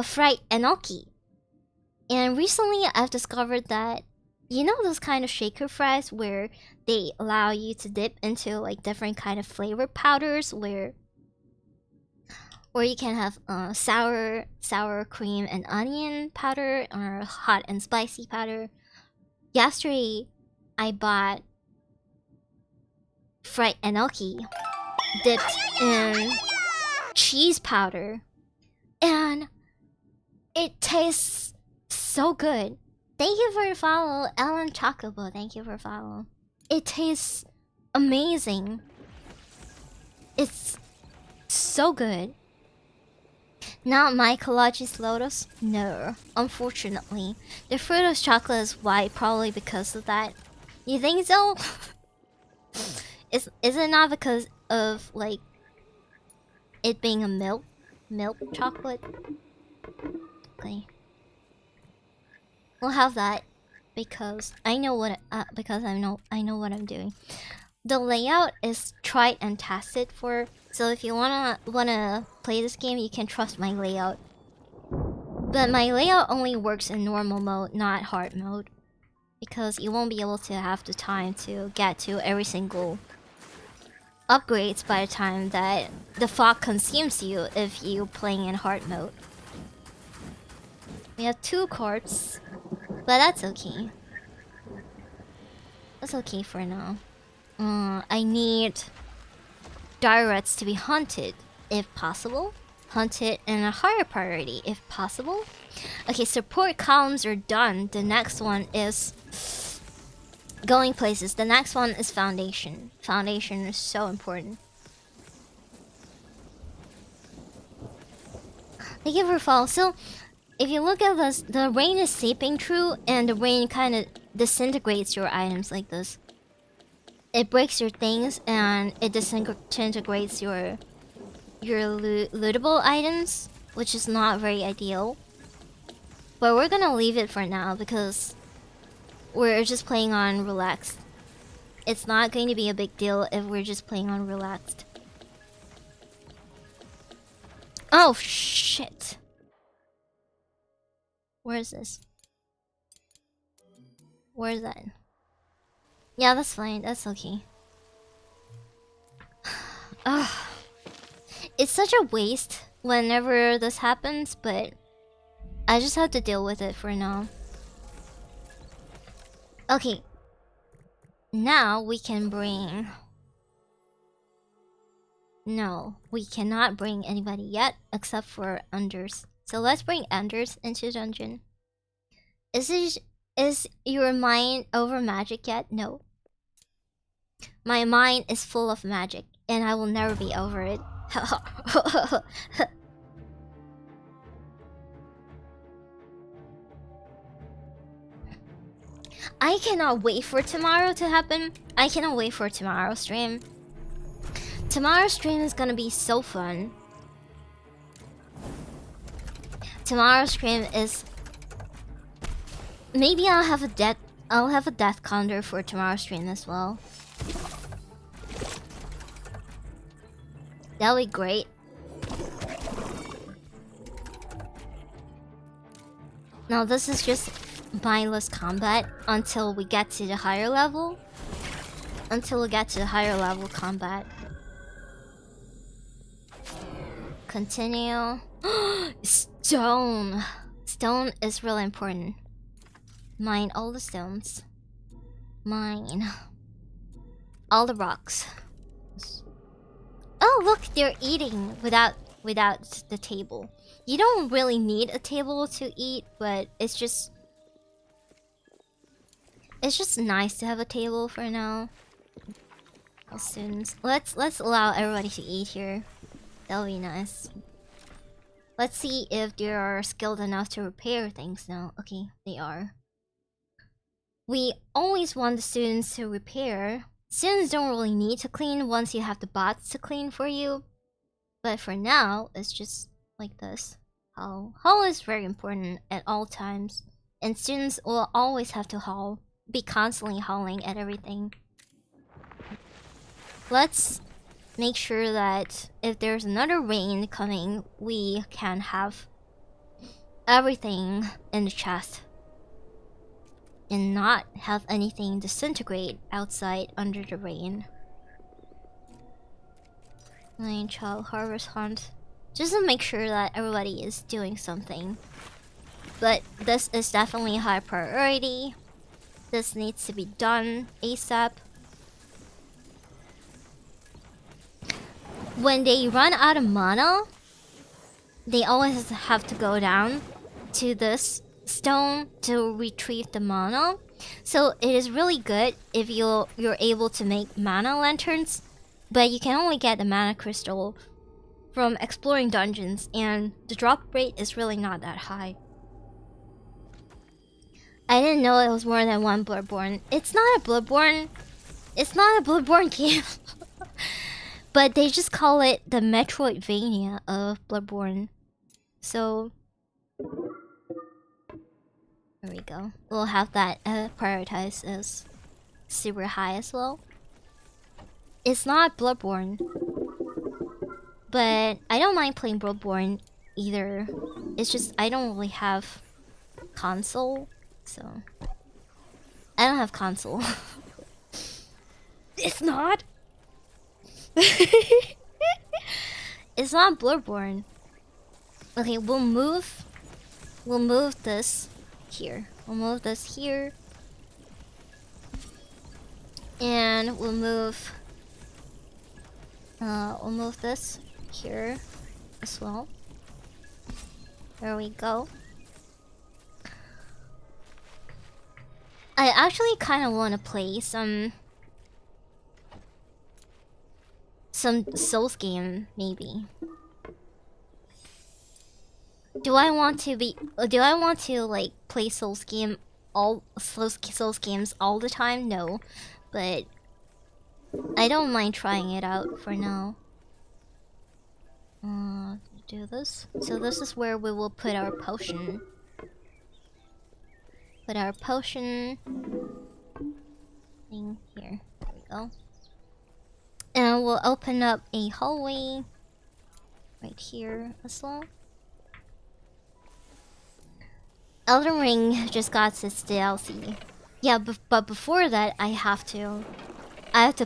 fried enoki. And recently I've discovered that, you know, those kind of shaker fries where they allow you to dip into like different kind of flavor powders where you can have sour cream and onion powder or hot and spicy powder. Yesterday I bought fried enoki dipped in cheese powder, and it tastes so good. Thank you for your follow, Ellen Chocobo. Thank you for follow. It tastes amazing. It's so good. Not my Kolachi's Lotus? No, unfortunately. The Fruitos chocolate is white, probably because of that. You think so? Is it not because of like it being a milk chocolate? Okay. We'll have that because I know what I know what I'm doing. The layout is tried and tested for, so if you wanna play this game, you can trust my layout. But my layout only works in normal mode, not hard mode, because you won't be able to have the time to get to every single upgrades by the time that the fog consumes you if you playing in hard mode. We have 2 cards, but that's okay. That's okay for now. I need Direts to be hunted, if possible. Hunted in a higher priority, if possible. Okay, support columns are done. The next one is going places. The next one is foundation. Foundation is so important. Thank you for follow. So, if you look at this, the rain is seeping through, and the rain kind of disintegrates your items like this. It breaks your things, and it disintegrates your lootable items, which is not very ideal. But we're gonna leave it for now because we're just playing on relaxed. It's not going to be a big deal if we're just playing on relaxed. Oh shit. Where is this? Where is that? Yeah, that's fine. That's okay. Ugh. It's such a waste whenever this happens, but I just have to deal with it for now. Okay. Now we can bring... No, we cannot bring anybody yet except for Anders. So let's bring Anders into dungeon. Is your mind over magic yet? No. My mind is full of magic, and I will never be over it. I cannot wait for tomorrow to happen. I cannot wait for tomorrow's stream. Tomorrow's stream is gonna be so fun. Tomorrow's stream is... Maybe I'll have a death counter for tomorrow's stream as well. That'll be great. Now this is just mindless combat until we get to the higher level. Until we get to the higher level combat. Continue. Stone. Stone is really important. Mine all the stones. Mine all the rocks. Oh look, they're eating without the table. You don't really need a table to eat, but it's just nice to have a table for now. All students, let's allow everybody to eat here. That'll be nice. Let's see if they are skilled enough to repair things now. Okay, they are. We always want the students to repair. Students don't really need to clean once you have the bots to clean for you. But for now, it's just like this. Haul. Haul is very important at all times. And students will always have to haul. Be constantly hauling at everything. Let's make sure that if there's another rain coming, we can have everything in the chest. And not have anything disintegrate outside under the rain. Lion child harvest hunt. Just to make sure that everybody is doing something. But this is definitely a high priority. This needs to be done ASAP. When they run out of mana, they always have to go down to this stone to retrieve the mana. So it is really good if you're able to make mana lanterns, but you can only get the mana crystal from exploring dungeons, and the drop rate is really not that high. I didn't know it was more than one Bloodborne. It's not a Bloodborne. It's not a Bloodborne game. But they just call it the Metroidvania of Bloodborne. So there we go. We'll have that prioritized as super high as well. It's not Bloodborne, but I don't mind playing Bloodborne either. It's just I don't really have console, so I don't have console. It's not. It's not Bloodborne. Okay, we'll move this here. We'll move this here. And we'll move this here as well. There we go. I actually kind of want to play some Souls game, maybe. Do I want to like play Souls games all the time? No, but I don't mind trying it out for now. Do this. So this is where we will put our potion. Put our potion thing here. There we go. And we'll open up a hallway right here as well. Elden Ring just got its DLC. Yeah, but before that, I have to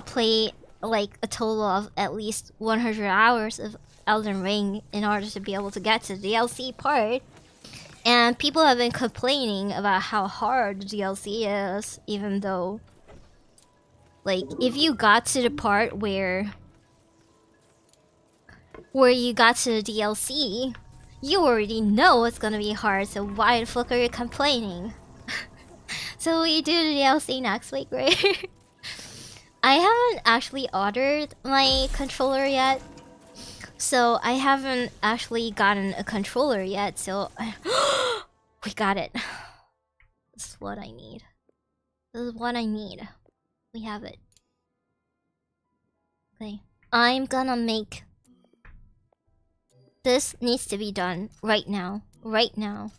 play like a total of at least 100 hours of Elden Ring in order to be able to get to the DLC part. And people have been complaining about how hard the DLC is, even though, like, if you got to the part where you got to the DLC, you already know it's gonna be hard, so why the fuck are you complaining? So we do the DLC next week, right? I haven't actually ordered my controller yet. So I haven't actually gotten a controller yet, so we got it. This is what I need. This is what I need. We have it. Okay. I'm gonna make... This needs to be done right now. Right now.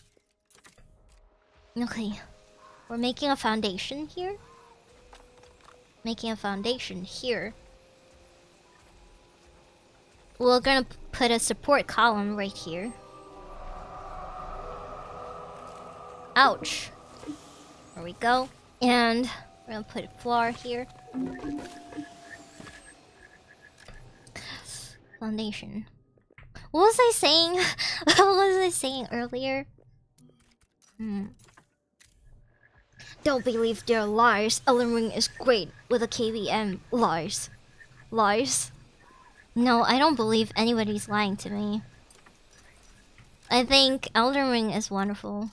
Okay. We're making a foundation here. Making a foundation here. We're gonna put a support column right here. Ouch. There we go. And we're gonna put a floor here. Foundation. What was I saying? What was I saying earlier? Don't believe their lies. Elden Ring is great with a KVM. Lies. Lies. No, I don't believe anybody's lying to me. I think Elden Ring is wonderful.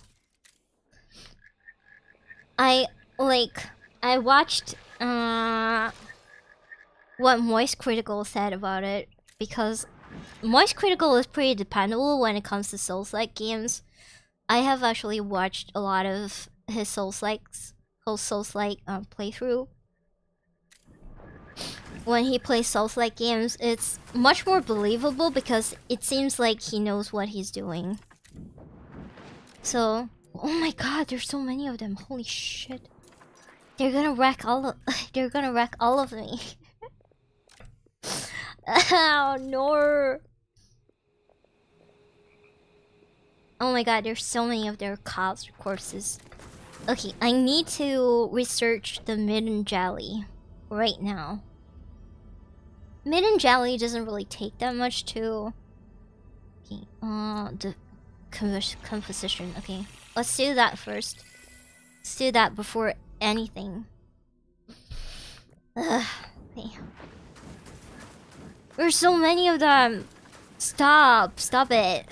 I watched what Moist Critical said about it, because Moist Critical is pretty dependable when it comes to Souls-like games. I have actually watched a lot of his Souls-like playthrough. When he plays Souls-like games, it's much more believable because it seems like he knows what he's doing. So, oh my god, there's so many of them. Holy shit. They're gonna wreck all of me. Oh no. Oh my god, there's so many of their corpses. Okay, I need to research the Midden Jelly right now. Midden Jelly doesn't really take that much to... Okay, the composition. Okay, let's do that first. Let's do that before anything. Okay. There's so many of them. Stop it.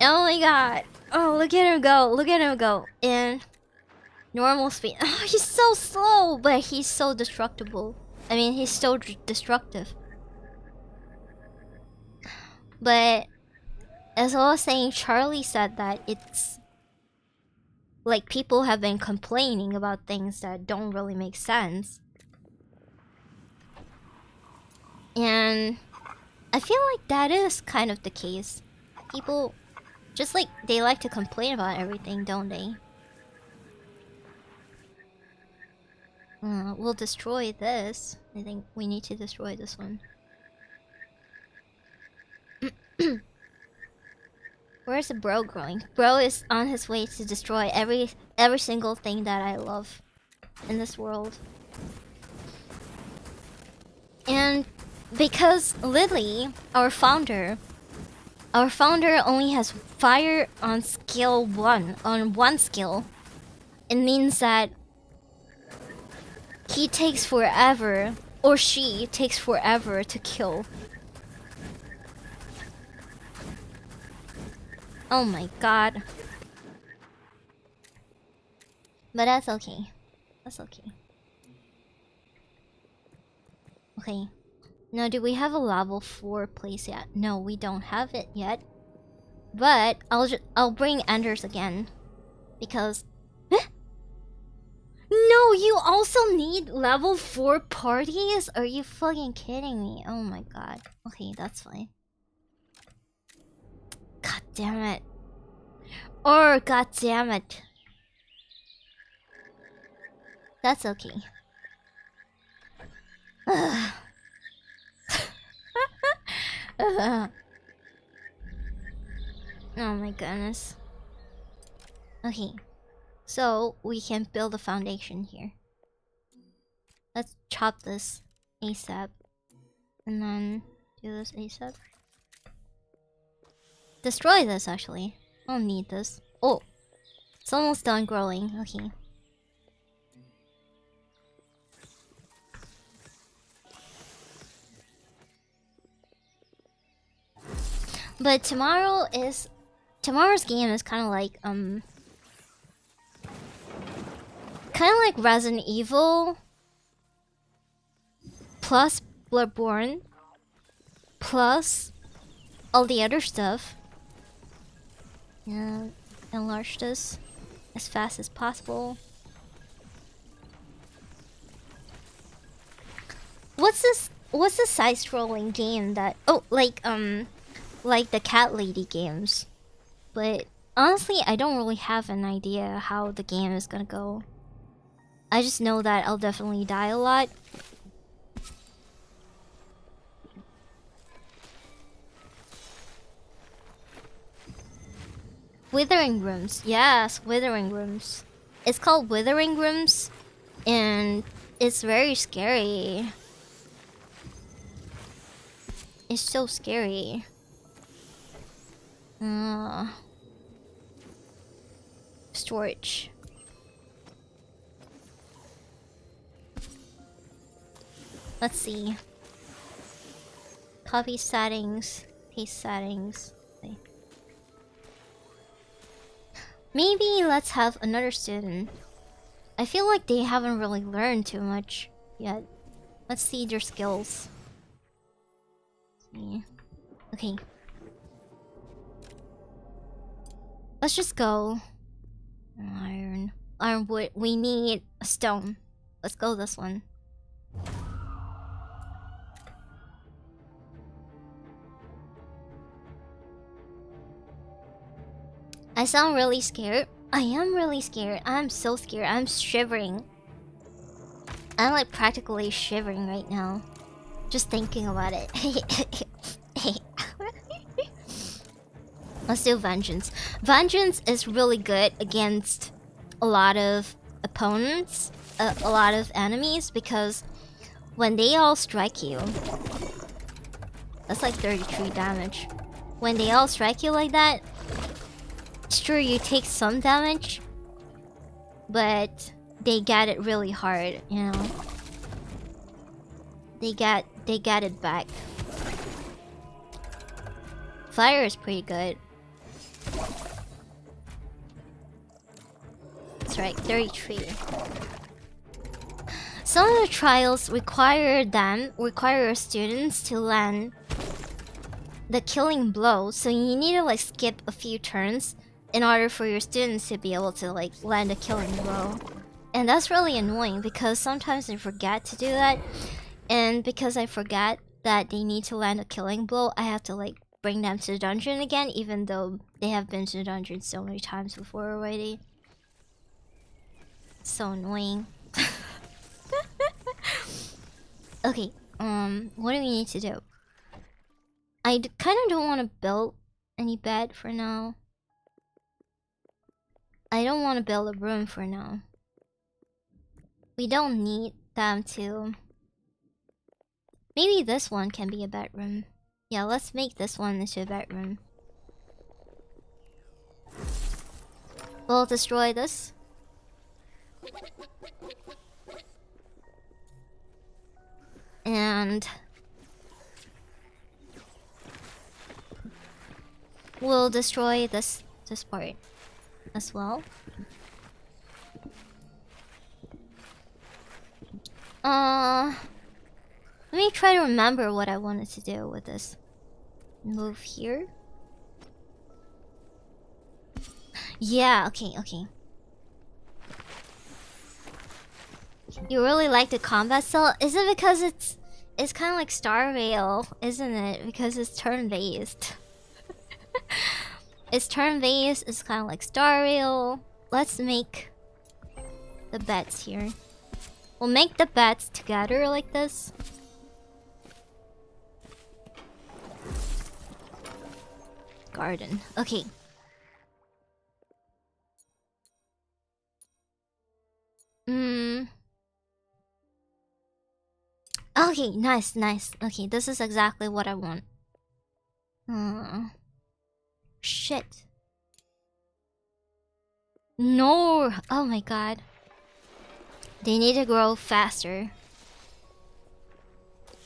Oh my god. Oh, look at him go. In normal speed. Oh, he's so slow, but he's so destructible. I mean, he's so destructive. But as I was saying, Charlie said that it's like people have been complaining about things that don't really make sense. And I feel like that is kind of the case. People just like they like to complain about everything, don't they? We'll destroy this. I think we need to destroy this one. Where's the bro going? Bro is on his way to destroy every single thing that I love in this world. And because Lily, our founder only has fire on skill 1, on one skill. It means that he takes forever, or she takes forever to kill. Oh my god. But that's okay. That's okay. Okay. Now, do we have a level 4 place yet? No, we don't have it yet. But I'll bring Enders again. Because... No, you also need level 4 parties? Are you fucking kidding me? Oh my god. Okay, that's fine. God damn it. Or god damn it. That's okay. Oh my goodness. Okay. So we can build a foundation here. Let's chop this ASAP. And then do this ASAP. Destroy this actually. I don't need this. Oh! It's almost done growing. Okay. But tomorrow's game is kind of like Resident Evil plus Bloodborne plus all the other stuff. Yeah, enlarge this as fast as possible. What's this side-scrolling game that like the Cat Lady games? But honestly, I don't really have an idea how the game is gonna go. I just know that I'll definitely die a lot. Withering Rooms. Yes, Withering Rooms. It's called Withering Rooms, and it's very scary. is so scary. Storage. Let's see. Copy settings. Paste settings. Okay. Maybe let's have another student. I feel like they haven't really learned too much yet. Let's see their skills. Yeah. Okay. Let's just go. Iron. Ironwood. We need a stone. Let's go this one. I sound really scared. I am really scared. I'm so scared. I'm shivering. I'm like practically shivering right now. Just thinking about it. Let's do Vengeance. Vengeance is really good against a lot of opponents, a lot of enemies, because when they all strike you, that's like 33 damage. When they all strike you like that, sure you take some damage, but they get it really hard, you know. They get it back. Fire is pretty good. That's right, 33. Some of the trials require students to land the killing blow, so you need to like skip a few turns in order for your students to be able to like land a killing blow. And that's really annoying because sometimes I forget to do that, and because I forget that they need to land a killing blow, I have to like bring them to the dungeon again, even though they have been to the dungeon so many times before already. So annoying. Okay, what do we need to do? I kind of don't want to build any bed for now. I don't want to build a room for now. We don't need them to. Maybe this one can be a bedroom. Yeah, let's make this one into a bedroom. We'll destroy this. And we'll destroy this part as well. Let me try to remember what I wanted to do with this. Move here. Yeah, okay. You really like the combat style? Is it because it's kind of like Star Rail, isn't it? Because it's turn-based. It's turn-based, it's kind of like Star Rail. Let's make the beds here. We'll make the beds together like this. Garden. Okay. Okay, nice. Okay, this is exactly what I want. Shit. No! Oh my god. They need to grow faster.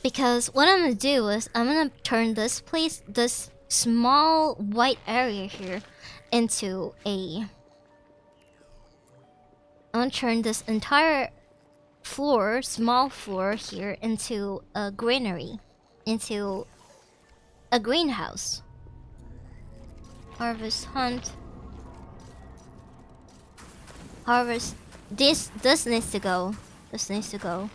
Because what I'm gonna do is I'm gonna turn this place, this small white area here, into a... I'm gonna turn this entire floor, small floor here, into a granary, into a greenhouse. Harvest, hunt. Harvest. This needs to go. This needs to go.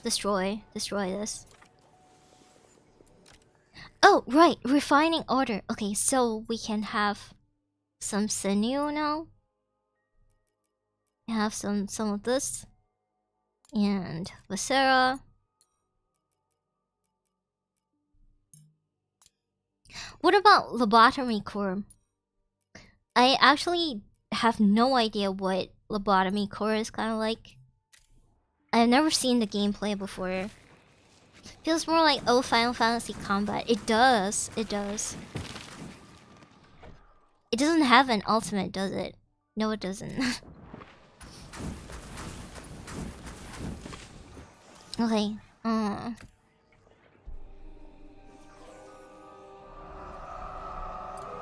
Destroy this. Oh, right, refining order. Okay, so we can have some sinew now. We have some of this. And viscera. What about lobotomy core? I actually have no idea what lobotomy core is kind of like. I've never seen the gameplay before. Feels more like old Final Fantasy combat. It does. It does. It doesn't have an ultimate, does it? No, it doesn't. Okay.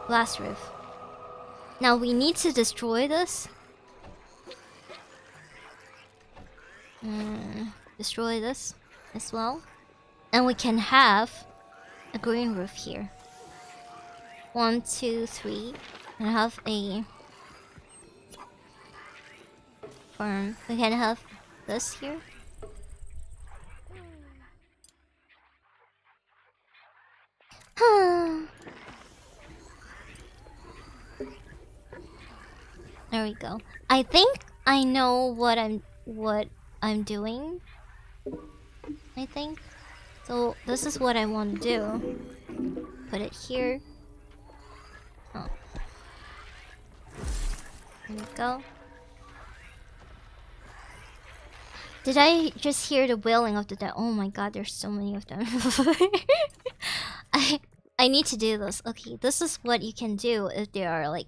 Blast roof. Now we need to destroy this. Destroy this as well. And we can have a green roof here. 1, 2, 3. And have a farm. We can have this here. There we go. I think I know what I'm doing. I think. So this is what I want to do. Put it here. Oh. There we go. Did I just hear the wailing of the dead? Oh my god, there's so many of them. I need to do this. Okay, this is what you can do if there are like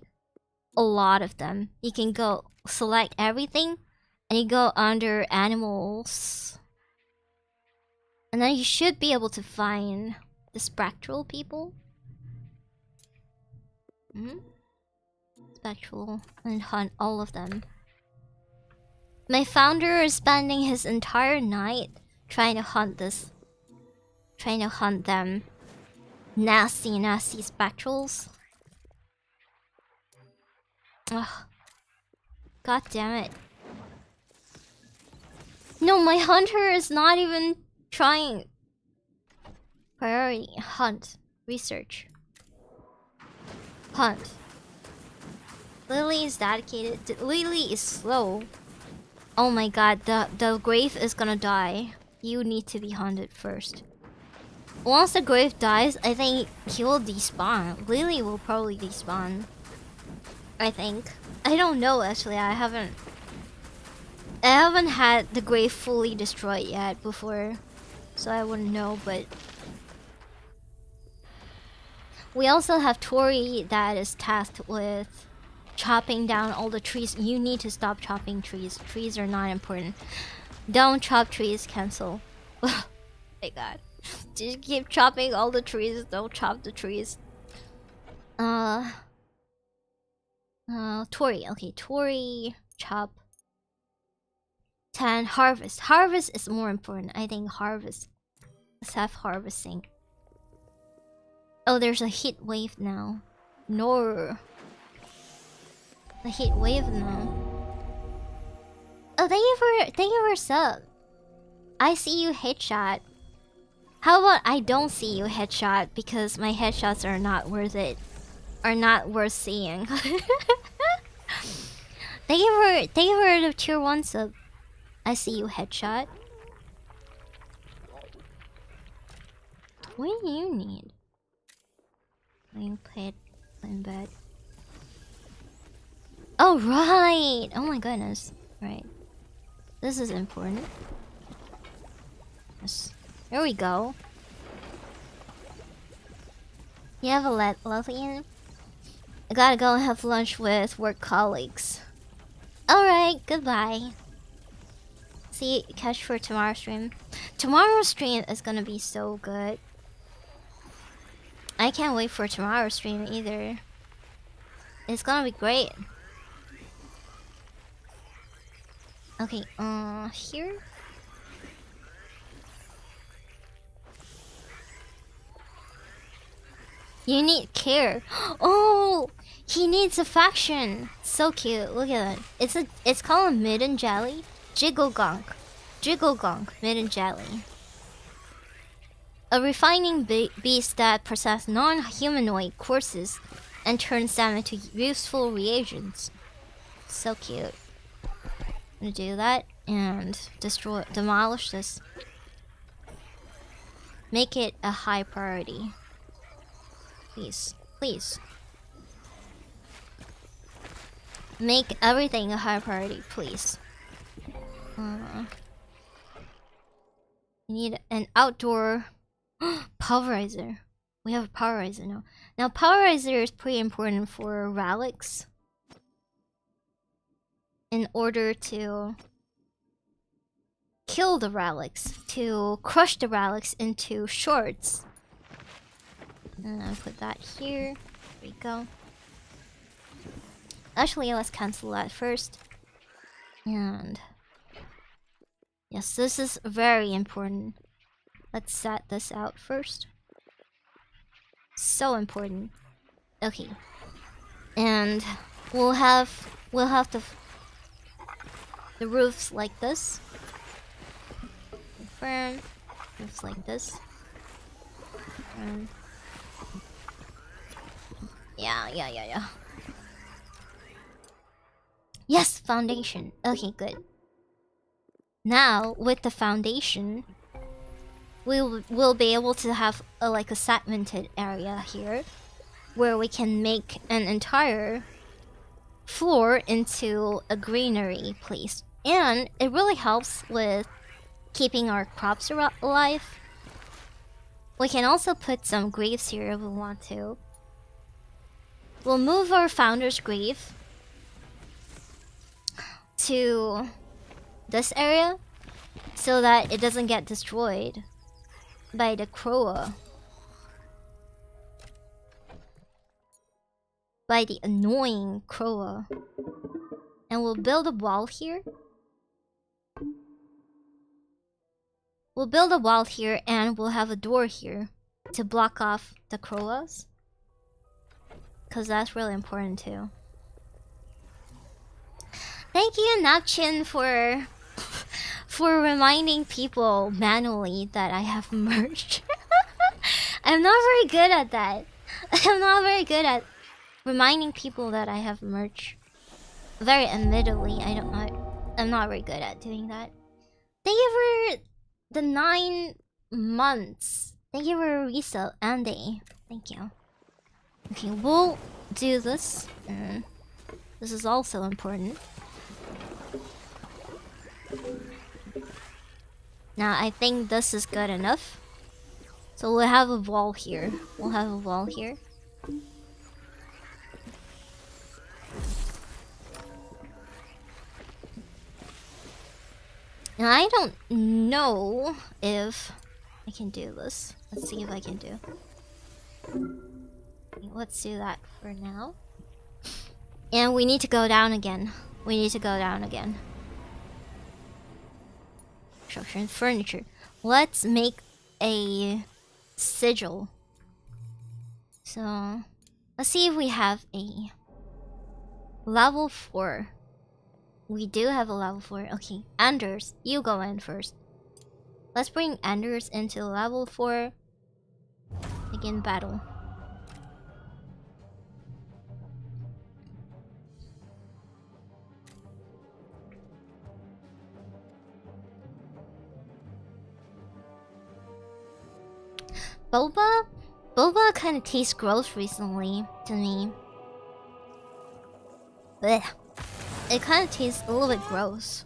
a lot of them. You can go select everything and you go under animals. And then you should be able to find the spectral people. Spectral, and hunt all of them. My founder is spending his entire night trying to hunt this. Trying to hunt them. Nasty, nasty spectrals. Ugh. God damn it. No, my hunter is not even trying. Priority. Hunt. Research. Hunt. Lily is dedicated. Lily is slow. Oh my god, the grave is gonna die. You need to be hunted first. Once the grave dies, I think he will despawn. Lily will probably despawn. I think. I don't know actually. I haven't had the grave fully destroyed yet before, so I wouldn't know. But we also have Tori that is tasked with chopping down all the trees. You need to stop chopping trees. Trees are not important. Don't chop trees. Cancel. Oh my god. Just keep chopping all the trees. Don't chop the trees. Tori. Okay, Tori. Chop. 10. Harvest. Harvest is more important. I think harvest. Let's have harvesting. Oh, there's a heat wave now. No. The heat wave now. Oh, thank you for sub. I see you headshot. How about I don't see you headshot because my headshots are not worth it. Are not worth seeing. Thank you for the tier 1 sub. I see you headshot. What do you need? Playing pet, playing bed. Oh right! Oh my goodness. Right. This is important. Yes. There we go. You have a Lothian? I gotta go and have lunch with work colleagues. Alright, goodbye. See, catch for tomorrow's stream. Tomorrow's stream is gonna be so good. I can't wait for tomorrow's stream either. It's gonna be great. Okay, here? You need care. Oh, he needs a faction. So cute. Look at that. It's called a midden jelly. Jigglegonk. Jigglegonk midden jelly. A refining beast that processes non-humanoid courses and turns them into useful reagents. So cute. I'm gonna do that and demolish this. Make it a high priority. Please, please. Make everything a high priority, please. We need an outdoor pulverizer. We have a pulverizer now. Now, pulverizer is pretty important for relics. In order to kill the relics, to crush the relics into shards. And I'll put that here. There we go. Actually, let's cancel that first. And yes, this is very important. Let's set this out first. So important. Okay. And we'll have the roofs like this. Confirm. Roofs like this. Confirm. Yeah. Yes, foundation. Okay, good. Now, with the foundation, we'll be able to have like a segmented area here, where we can make an entire floor into a greenery place, and it really helps with keeping our crops alive. We can also put some graves here if we want to. We'll move our founder's grave to this area so that it doesn't get destroyed by the Croa. By the annoying Croa. And we'll build a wall here. We'll build a wall here and we'll have a door here to block off the Croas. Because that's really important too. Thank you, Napchin, for reminding people manually that I have merch. I'm not very good at that. I'm not very good at reminding people that I have merch. Very admittedly, I'm not very good at doing that. Thank you for the 9 months. Thank you for resale, Andy. Thank you. Okay, we'll do this. This is also important. Now, I think this is good enough. So we'll have a wall here. We'll have a wall here. And I don't know if I can do this. Let's see if I can do. Let's do that for now. And we need to go down again. We need to go down again. Structure and furniture. Let's make a sigil. So let's see if we have a level 4. We do have a level 4. Okay, Anders, you go in first. Let's bring Anders into level 4. Begin battle. Boba? Boba kind of tastes gross recently to me. Blech. It kind of tastes a little bit gross.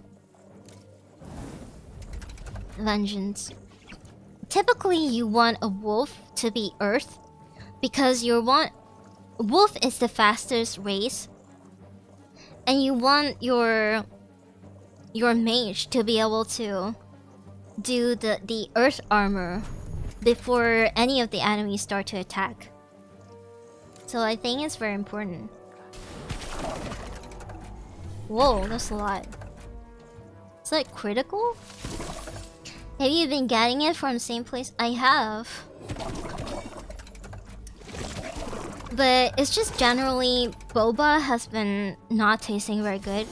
Vengeance. Typically, you want a wolf to be Earth because wolf is the fastest race, and you want your mage to be able to do the Earth armor before any of the enemies start to attack. So I think it's very important. Whoa, that's a lot. It's like critical? Have you been getting it from the same place? I have. But it's just generally boba has been not tasting very good.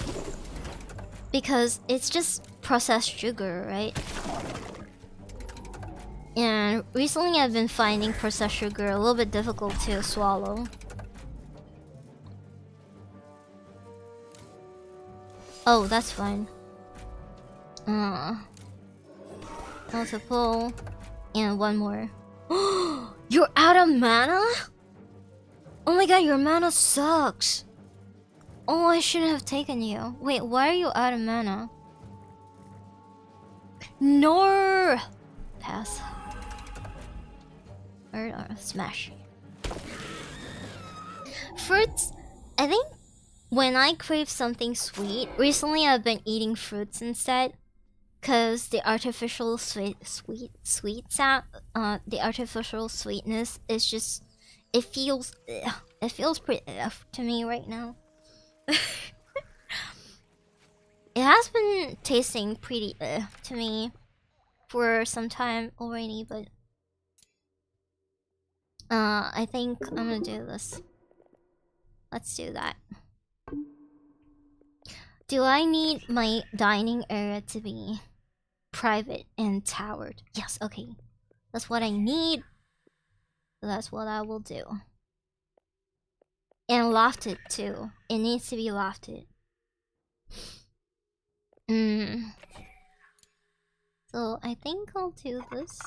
Because it's just processed sugar, right? And recently I've been finding processed sugar a little bit difficult to swallow. Oh, that's fine. Multiple. And one more. You're out of mana? Oh my god, your mana sucks. Oh, I shouldn't have taken you. Wait, why are you out of mana? No! pass. Or smash. Fruits, I think when I crave something sweet, recently I've been eating fruits instead. Cause the artificial sweet sound, the artificial sweetness is just, it feels pretty to me right now. It has been tasting pretty to me for some time already, but I think I'm gonna do this. Let's do that. Do I need my dining area to be private and towered? Yes, okay. That's what I need. That's what I will do. And lofted too. It needs to be lofted. So I think I'll do this.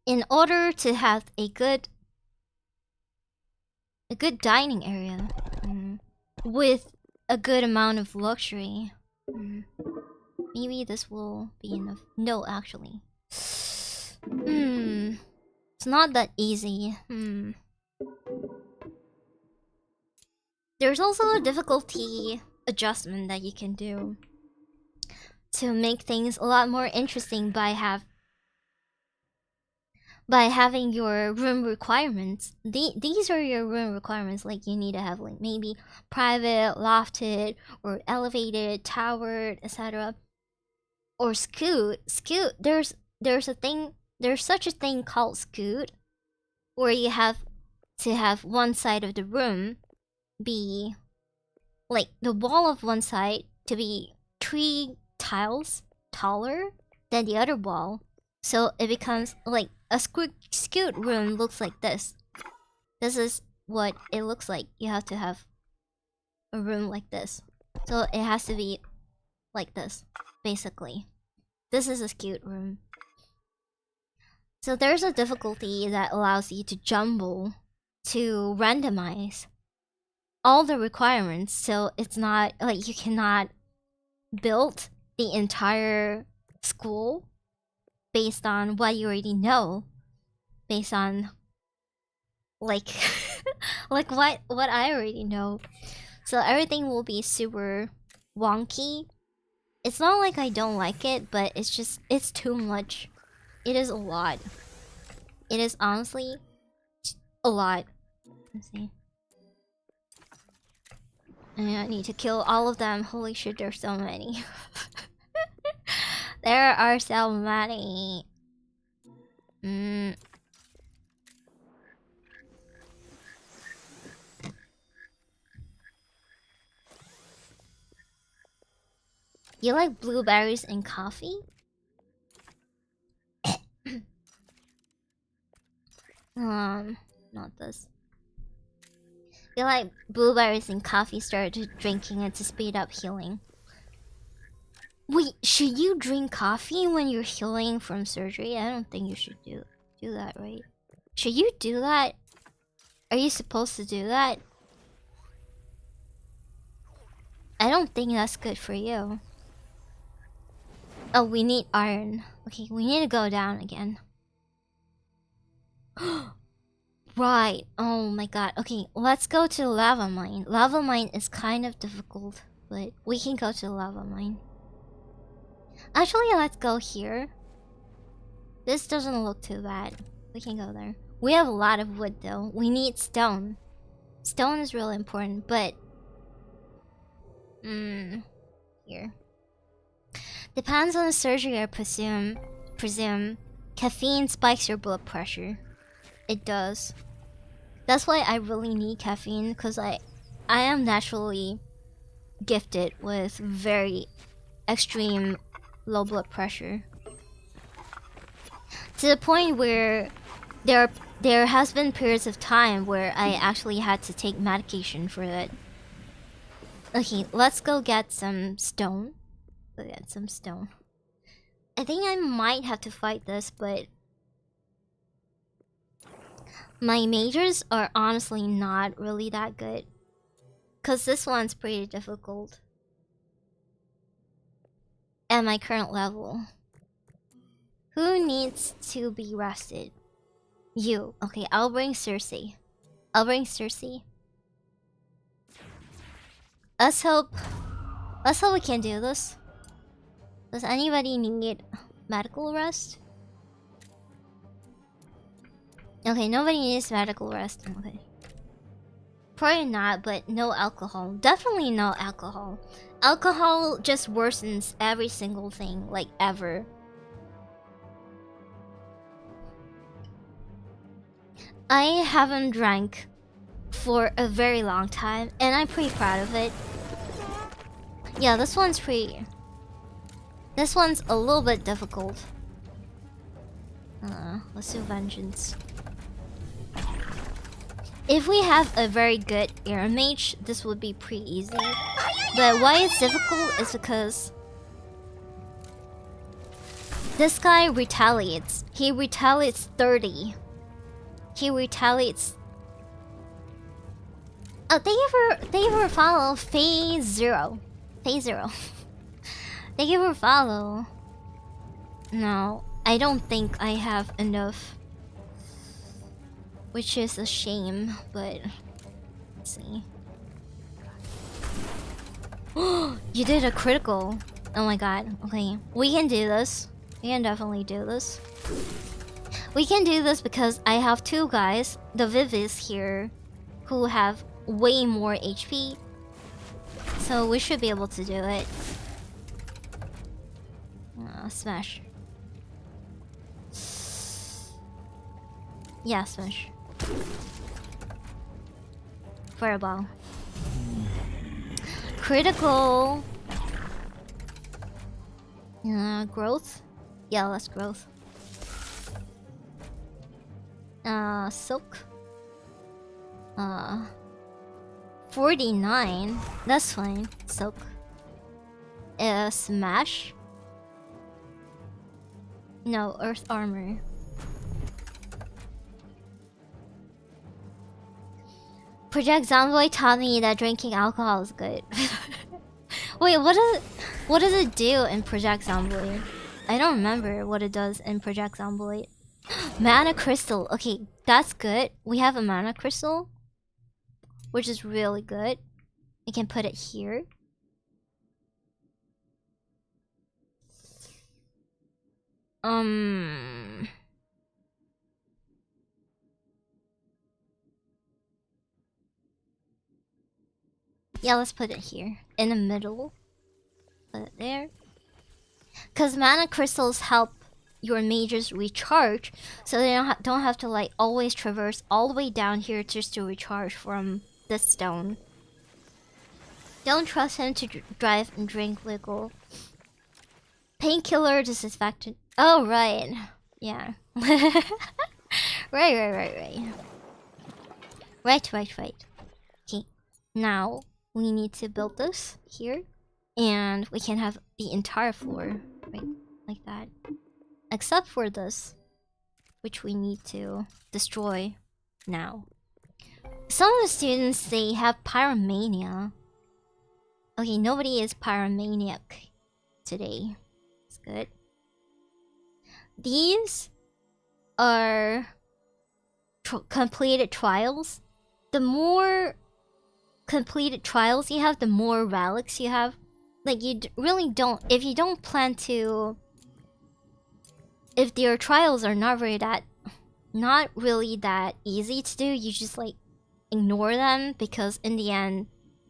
In order to have a good dining area with a good amount of luxury, maybe this will be enough. No, actually, it's not that easy. There's also a difficulty adjustment that you can do to make things a lot more interesting by having your room requirements. These are your room requirements. Like, you need to have like maybe private, lofted, or elevated, towered, etc. Or scoot. There's such a thing called scoot, where you have to have one side of the room be like the wall of one side to be 3 tiles taller than the other wall, so it becomes like a scoot room looks like this. This is what it looks like. You have to have a room like this, so it has to be like this, basically. This is a scoot room. So there's a difficulty that allows you to jumble, to randomize all the requirements, so it's not like you cannot build the entire school based on what you already know, based on like like what I already know. So everything will be super wonky. It's not like I don't like it, but it's just, it's too much. It is a lot. It is honestly a lot. Let's see. I need to kill all of them. Holy shit, there's so many. There are so many. You like blueberries in coffee? Not this. You like blueberries in coffee, started drinking it to speed up healing. Wait, should you drink coffee when you're healing from surgery? I don't think you should do that, right? Should you do that? Are you supposed to do that? I don't think that's good for you. Oh, we need iron. Okay, we need to go down again. Right. Oh my god. Okay, let's go to the lava mine. Lava mine is kind of difficult, but we can go to the lava mine. Actually, let's go here. This doesn't look too bad. We can go there. We have a lot of wood though. We need stone. Stone is really important, but here. Depends on the surgery, I presume. Caffeine spikes your blood pressure. It does. That's why I really need caffeine, because I am naturally gifted with very extreme low blood pressure. To the point where there has been periods of time where I actually had to take medication for it. Okay, let's go get some stone. Go get some stone. I think I might have to fight this, but My majors are honestly not really that good. Cause this one's pretty difficult. At my current level. Who needs to be rested? You. Okay, I'll bring Cersei. I'll bring Cersei. Let's hope we can do this. Does anybody need medical rest? Okay, nobody needs medical rest. Okay. Probably not, but no alcohol. Definitely no alcohol. Alcohol just worsens every single thing, like ever. I haven't drank for a very long time, and I'm pretty proud of it. Yeah, this one's pretty... This one's a little bit difficult. Let's do vengeance. If we have a very good air mage, this would be pretty easy. But why it's difficult is because this guy retaliates. He retaliates 30. He retaliates. Oh, thank you for follow. Phase 0. Phase 0. Thank you for follow. No, I don't think I have enough. Which is a shame, but let's see. You did a critical. Oh my god. Okay, we can do this. We can definitely do this. We can do this because I have two guys, the Vivis here, who have way more HP. So we should be able to do it. Smash. Yeah, smash. Fireball. Critical. Growth? Yeah, let's growth. Silk. 49. That's fine. Silk. Smash. No, earth armor. Project Zomboid taught me that drinking alcohol is good. Wait, what does it do in Project Zomboid? I don't remember what it does in Project Zomboid. Mana crystal. Okay, that's good. We have a mana crystal, which is really good. We can put it here. Yeah, let's put it here in the middle. Put it there. Cause mana crystals help your mages recharge, so they don't have to like always traverse all the way down here just to recharge from this stone. Don't trust him to drive and drink liquor. Painkiller disaffected. Oh right, yeah. Right. Okay, now we need to build this here, and we can have the entire floor, right, like that. Except for this, which we need to destroy now. Some of the students, they have pyromania. Okay, nobody is pyromaniac today. It's good. These are completed trials. The more completed trials you have, the more relics you have. Like, you really don't... If you don't plan to... If your trials are not really that easy to do, you just like ignore them, because in the end,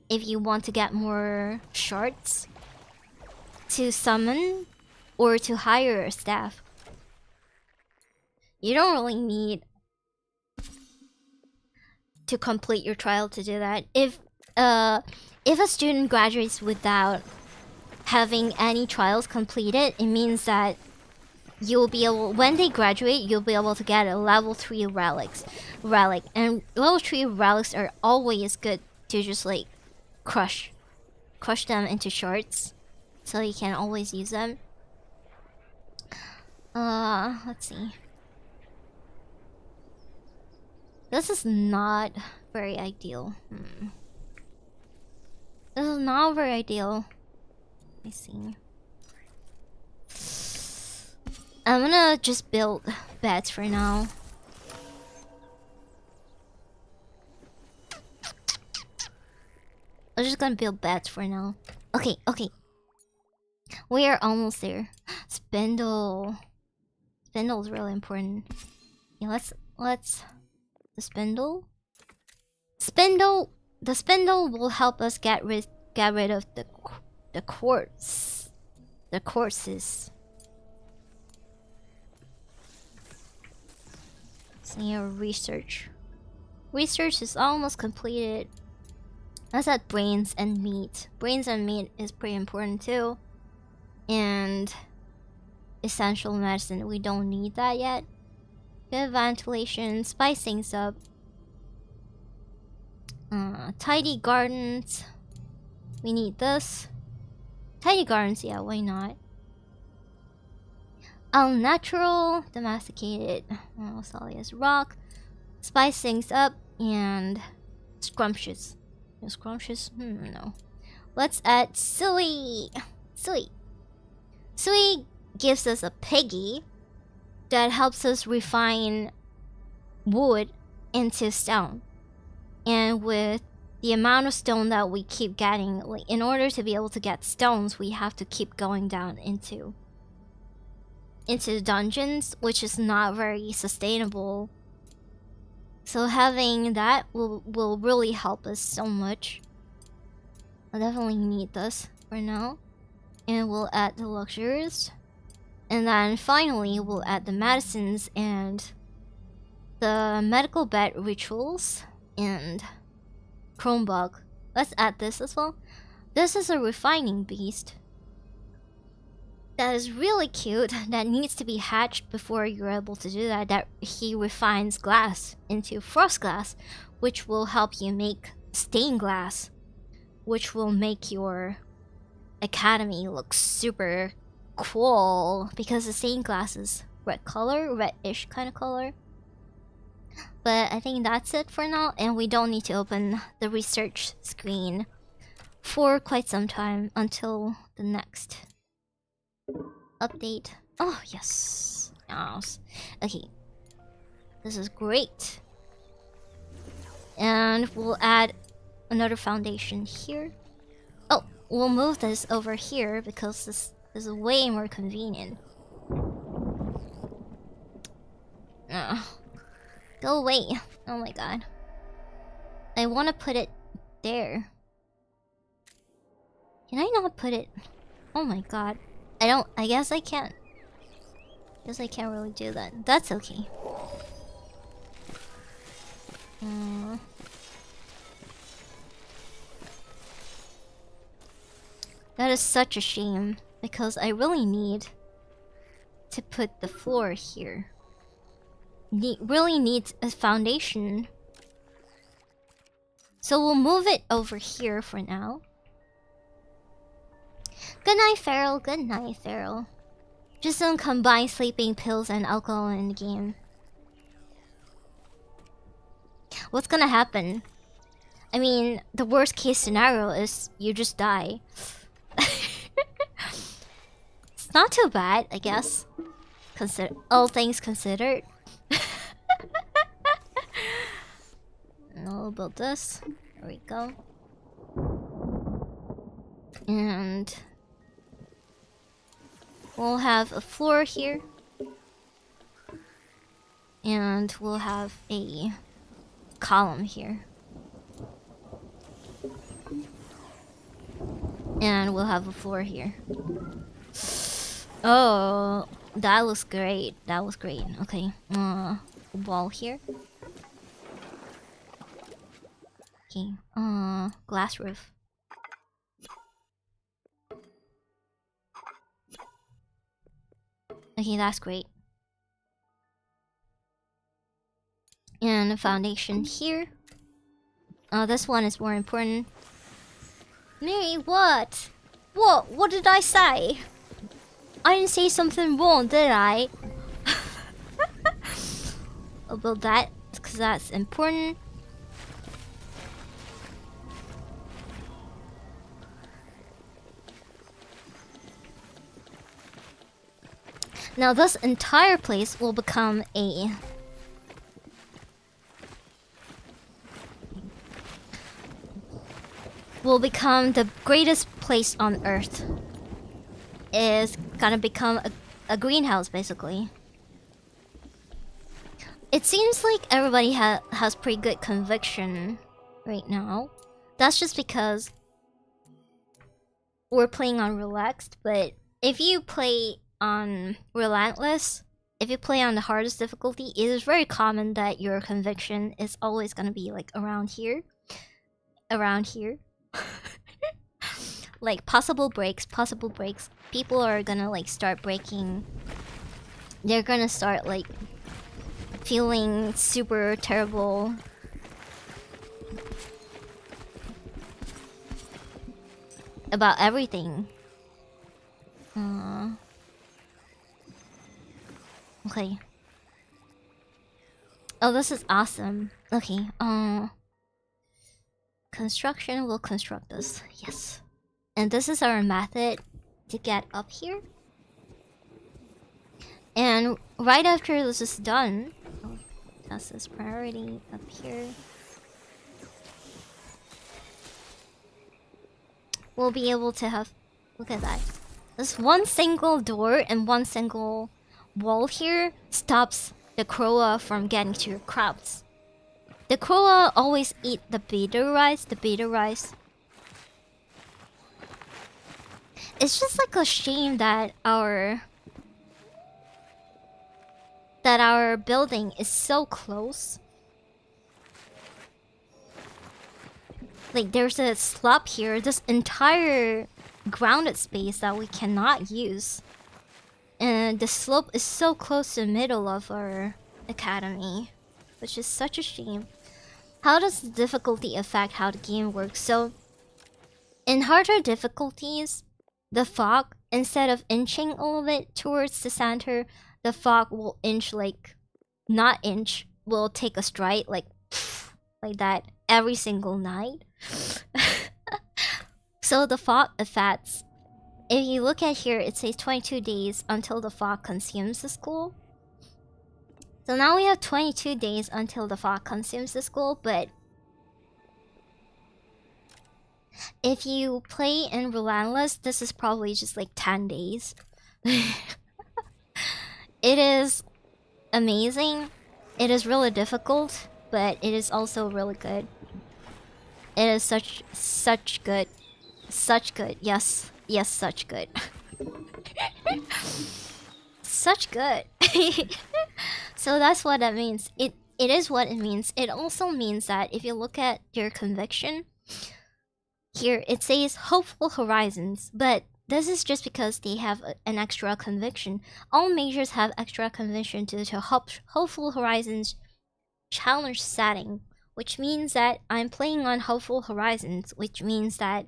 if you want to get more shards to summon or to hire a staff, you don't really need to complete your trial to do that. If a student graduates without having any trials completed, it means that you'll be able, when they graduate, you'll be able to get a level 3 relic. And level 3 relics are always good to just like crush them into shards, so you can always use them. Let's see. This is not very ideal. This is not very ideal. Let me see. I'm gonna just build beds for now. I'm just gonna build beds for now. Okay, okay. We are almost there. Spindle. Spindle is really important. Yeah, let's the spindle. Spindle. The spindle will help us get rid of the quartz. The quartzes. So here, research. Research is almost completed. Let's add brains and meat. Brains and meat is pretty important too. And essential medicine, we don't need that yet. Good ventilation, spice things up. Tidy gardens. We need this. Tidy gardens, yeah, why not? All natural, domesticated, Salia's rock. Spice things up and scrumptious. No scrumptious? No. Let's add silly. Silly. Silly gives us a piggy that helps us refine wood into stone. And with the amount of stone that we keep getting, like in order to be able to get stones, we have to keep going down into the dungeons, which is not very sustainable. So having that will really help us so much. I definitely need this for now. And we'll add the luxuries. And then finally we'll add the medicines and the medical bed rituals and Chromebug. Let's add this as well. This is a refining beast. That is really cute. That needs to be hatched before you're able to do that. That he refines glass into frost glass, which will help you make stained glass, which will make your academy look super cool because the stained glass is red color, reddish kind of color. But I think that's it for now, and we don't need to open the research screen for quite some time until the next update. Oh, yes. Yes. Okay. This is great. And we'll add another foundation here. Oh, we'll move this over here because this is way more convenient. Go away. Oh my god. I want to put it there. Can I not put it? Oh my god. I guess I can't. Guess I can't really do that. That's okay. That is such a shame because I really need to put the floor here. Really needs a foundation. So we'll move it over here for now. Good night, Feral. Good night, Feral. Just don't combine sleeping pills and alcohol in the game. What's gonna happen? I mean, the worst case scenario is you just die. It's not too bad, I guess. All things considered. I'll build this. There we go. And we'll have a floor here. And we'll have a column here. And we'll have a floor here. Oh, that looks great. That was great. Okay. Wall here. Okay. Glass roof. Okay, that's great. And a foundation here. This one is more important. Mary, what? What did I say? I didn't say something wrong, did I? I'll build that because that's important. Now this entire place will become a the greatest place on Earth. Is gonna become a greenhouse, basically. It seems like everybody has pretty good conviction right now. That's just because we're playing on relaxed, but if you play on relentless, if you play on the hardest difficulty, it is very common that your conviction is always gonna be like around here. Like possible breaks. People are gonna like start breaking. They're gonna start like feeling super terrible. About everything. Okay. Oh, this is awesome. Okay, construction will construct this. Yes. And this is our method to get up here. And right after this is done, that's this priority up here. We'll be able to have, look at that. This one single door and one single wall here stops the Croa from getting to your crowds. The Croa always eat the beta rice. It's just like a shame that our building is so close. Like there's a slope here, this entire grounded space that we cannot use. And the slope is so close to the middle of our academy, which is such a shame. How does the difficulty affect how the game works? So, in harder difficulties, the fog, instead of inching a little bit towards the center, the fog will inch like, not inch, will take a stride like that every single night. So the fog affects. If you look at here, it says 22 days until the fog consumes the school. So now we have 22 days until the fog consumes the school, but if you play in relentless, this is probably just like 10 days. It is amazing. It is really difficult, but it is also really good. It is such good. Such good. Yes, such good. Such good. So that's what that means. It is what it means. It also means that if you look at your conviction, here it says hopeful horizons, but this is just because they have an extra conviction. All majors have extra conviction due to hopeful horizons challenge setting, which means that I'm playing on hopeful horizons, which means that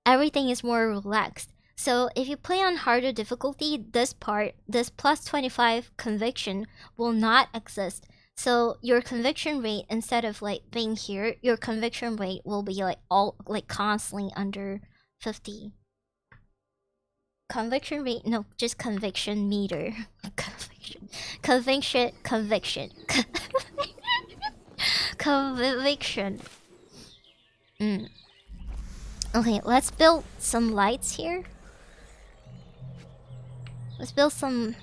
everything is more relaxed. So if you play on harder difficulty, this plus 25 conviction will not exist. So your conviction rate, instead of like being here, your conviction rate will be like constantly under 50. Conviction rate, no, just conviction meter. Conviction. Conviction. Okay, let's build some lights here. Let's build some.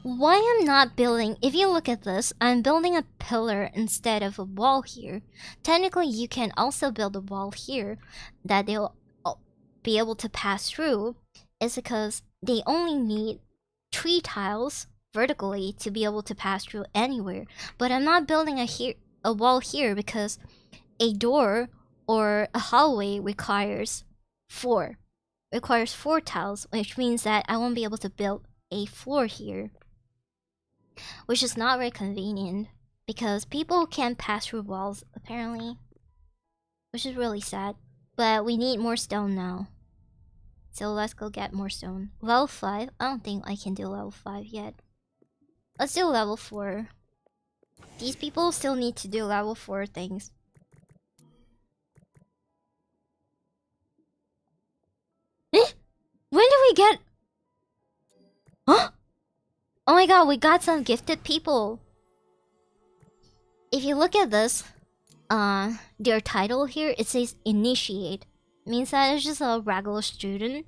Why I'm not building, if you look at this, I'm building a pillar instead of a wall here. Technically, you can also build a wall here that they'll be able to pass through. It's because they only need 3 tiles vertically to be able to pass through anywhere. But I'm not building a wall here because a door or a hallway requires 4 tiles, which means that I won't be able to build a floor here, which is not very convenient because people can't pass through walls apparently, which is really sad. But we need more stone now. So let's go get more stone. Level 5. I don't think I can do level 5 yet. Let's do level 4. These people still need to do level 4 things. Eh? When do we get... Huh? Oh my god, we got some gifted people. If you look at this, their title here, it says initiate. Means that it's just a regular student.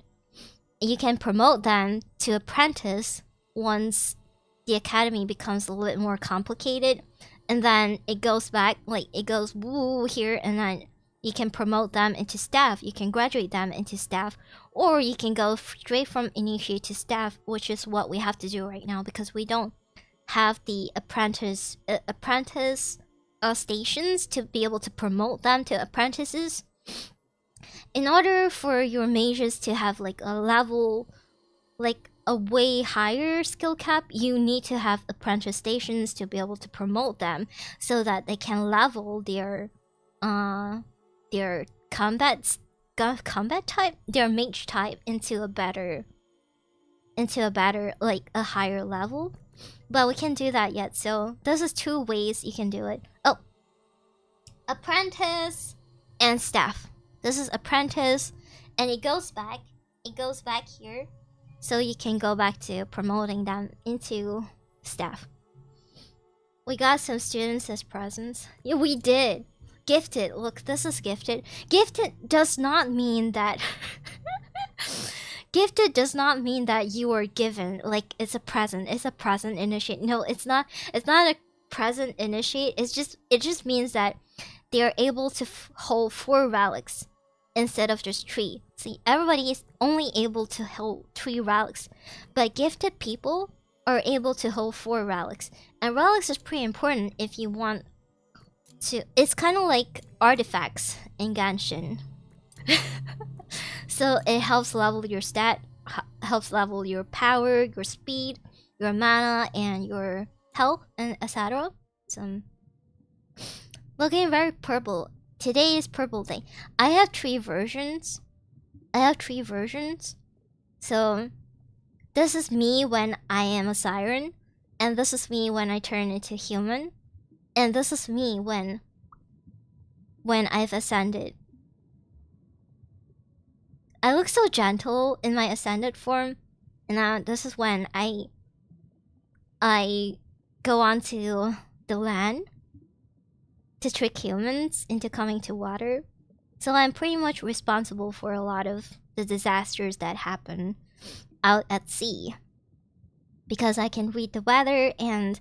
You can promote them to apprentice once the academy becomes a little bit more complicated, and then it goes back, like it goes woo here, and then you can promote them into staff. You can graduate them into staff, or you can go straight from initiate to staff, which is what we have to do right now because we don't have the apprentice stations to be able to promote them to apprentices. In order for your mages to have like a level, like a way higher skill cap, you need to have apprentice stations to be able to promote them so that they can level their combat type, their mage type into a better, like a higher level. But we can't do that yet, so this is 2 ways you can do it. Oh, apprentice and staff. This is apprentice, and it goes back here, so you can go back to promoting them into staff. We got some students as presents. Yeah, we did. Gifted. Look, this is gifted. Gifted does not mean that... Gifted does not mean that you are given, like it's a present. It's a present initiate. No, it's not a present initiate. It just means that they are able to hold 4 relics instead of just 3. See, everybody is only able to hold 3 relics, but gifted people are able to hold 4 relics. And relics is pretty important if you want to... It's kind of like artifacts in Genshin. So it helps level your stat, helps level your power, your speed, your mana, and your health, and etc. So, looking very purple. Today is purple day. I have 3 versions. So, this is me when I am a siren, and this is me when I turn into human, and this is me when I've ascended. I look so gentle in my ascended form, and now this is when I go onto the land to trick humans into coming to water. So I'm pretty much responsible for a lot of the disasters that happen out at sea. Because I can read the weather, and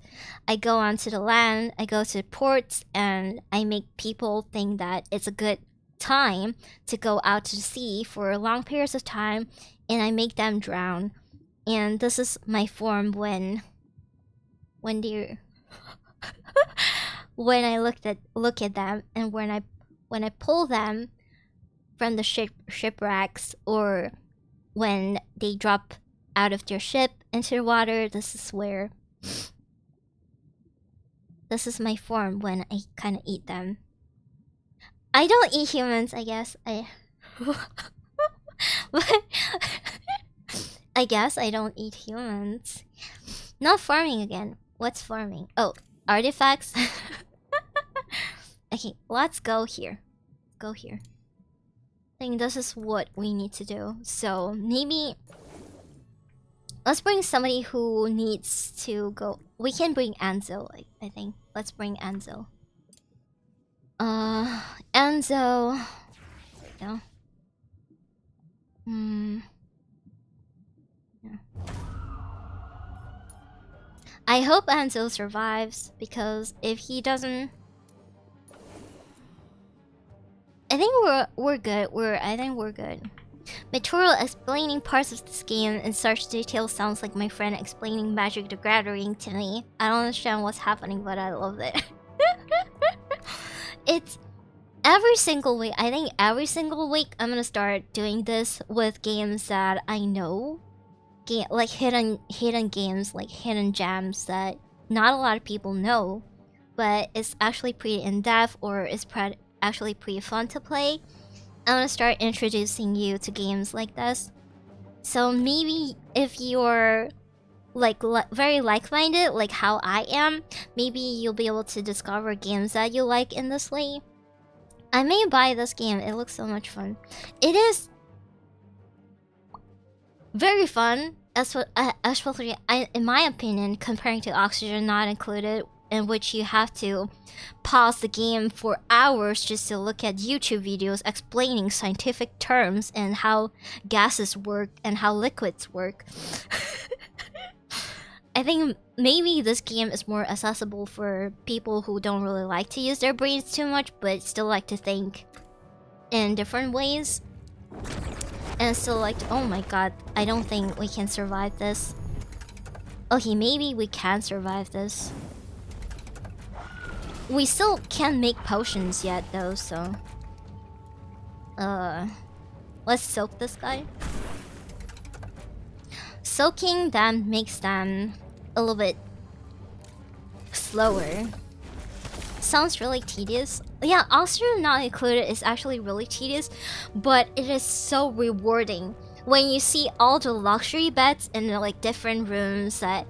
I go onto the land, I go to ports, and I make people think that it's a good time to go out to sea for long periods of time, and I make them drown. And this is my form when they're when I look at them, and when I pull them from the shipwrecks, or when they drop out of their ship into the water. This is my form when I kind of eat them. I don't eat humans, I guess. I guess I don't eat humans. Not farming again. What's farming? Oh, artifacts. Okay, let's go here. Go here. I think this is what we need to do. So maybe let's bring somebody who needs to go. We can bring Anzo, I think. Let's bring Anzo. Anzo. No. Yeah. I hope Anzo survives, because if he doesn't, I think we're good. I think we're good. Tutorial explaining parts of this game in such detail sounds like my friend explaining Magic the Gathering to me. I don't understand what's happening, but I love it. It's every single week. I think every single week I'm gonna start doing this with games that I know, like hidden games, like hidden gems that not a lot of people know, but it's actually pretty in depth, or it's actually pretty fun to play. I'm gonna start introducing you to games like this. So maybe if you're like very like-minded, like how I am, maybe you'll be able to discover games that you like in this way. I may buy this game. It looks so much fun. It is very fun, especially in my opinion, comparing to Oxygen Not Included, in which you have to pause the game for hours just to look at YouTube videos explaining scientific terms and how gases work and how liquids work. I think maybe this game is more accessible for people who don't really like to use their brains too much, but still like to think in different ways. And still like, oh my god, I don't think we can survive this. Okay, maybe we can survive this. We still can't make potions yet though, so... let's soak this guy. Soaking them makes them a little bit slower. Sounds really tedious. Yeah, Oxygen Not Included is actually really tedious, but it is so rewarding when you see all the luxury beds in like different rooms that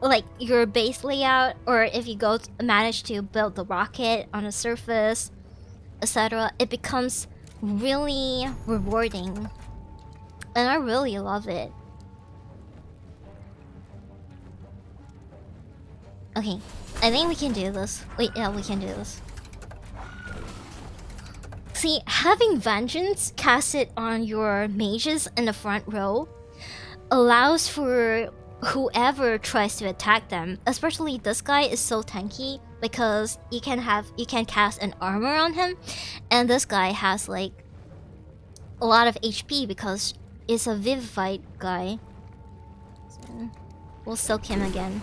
like your base layout, or if you manage to build the rocket on a surface, etc. It becomes really rewarding, and I really love it. Okay, I think we can do this. Wait, yeah, we can do this. See, having Vengeance casted on your mages in the front row allows for whoever tries to attack them, especially this guy is so tanky because you can cast an armor on him, and this guy has like a lot of HP because it's a vivified guy. So we'll soak him again.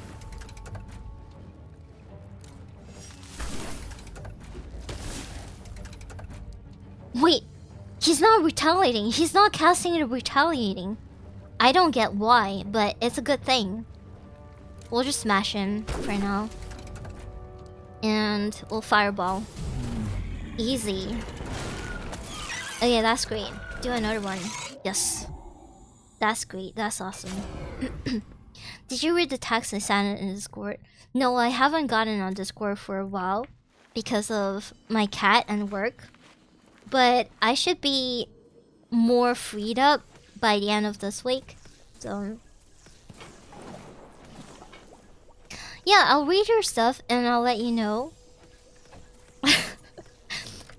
Wait, he's not retaliating. He's not casting and retaliating. I don't get why, but it's a good thing. We'll just smash him for now. And we'll fireball. Easy. Okay, that's great. Do another one. Yes. That's great. That's awesome. Did you read the text I sent in Discord? No, I haven't gotten on Discord for a while because of my cat and work. But I should be more freed up by the end of this week. So yeah, I'll read your stuff and I'll let you know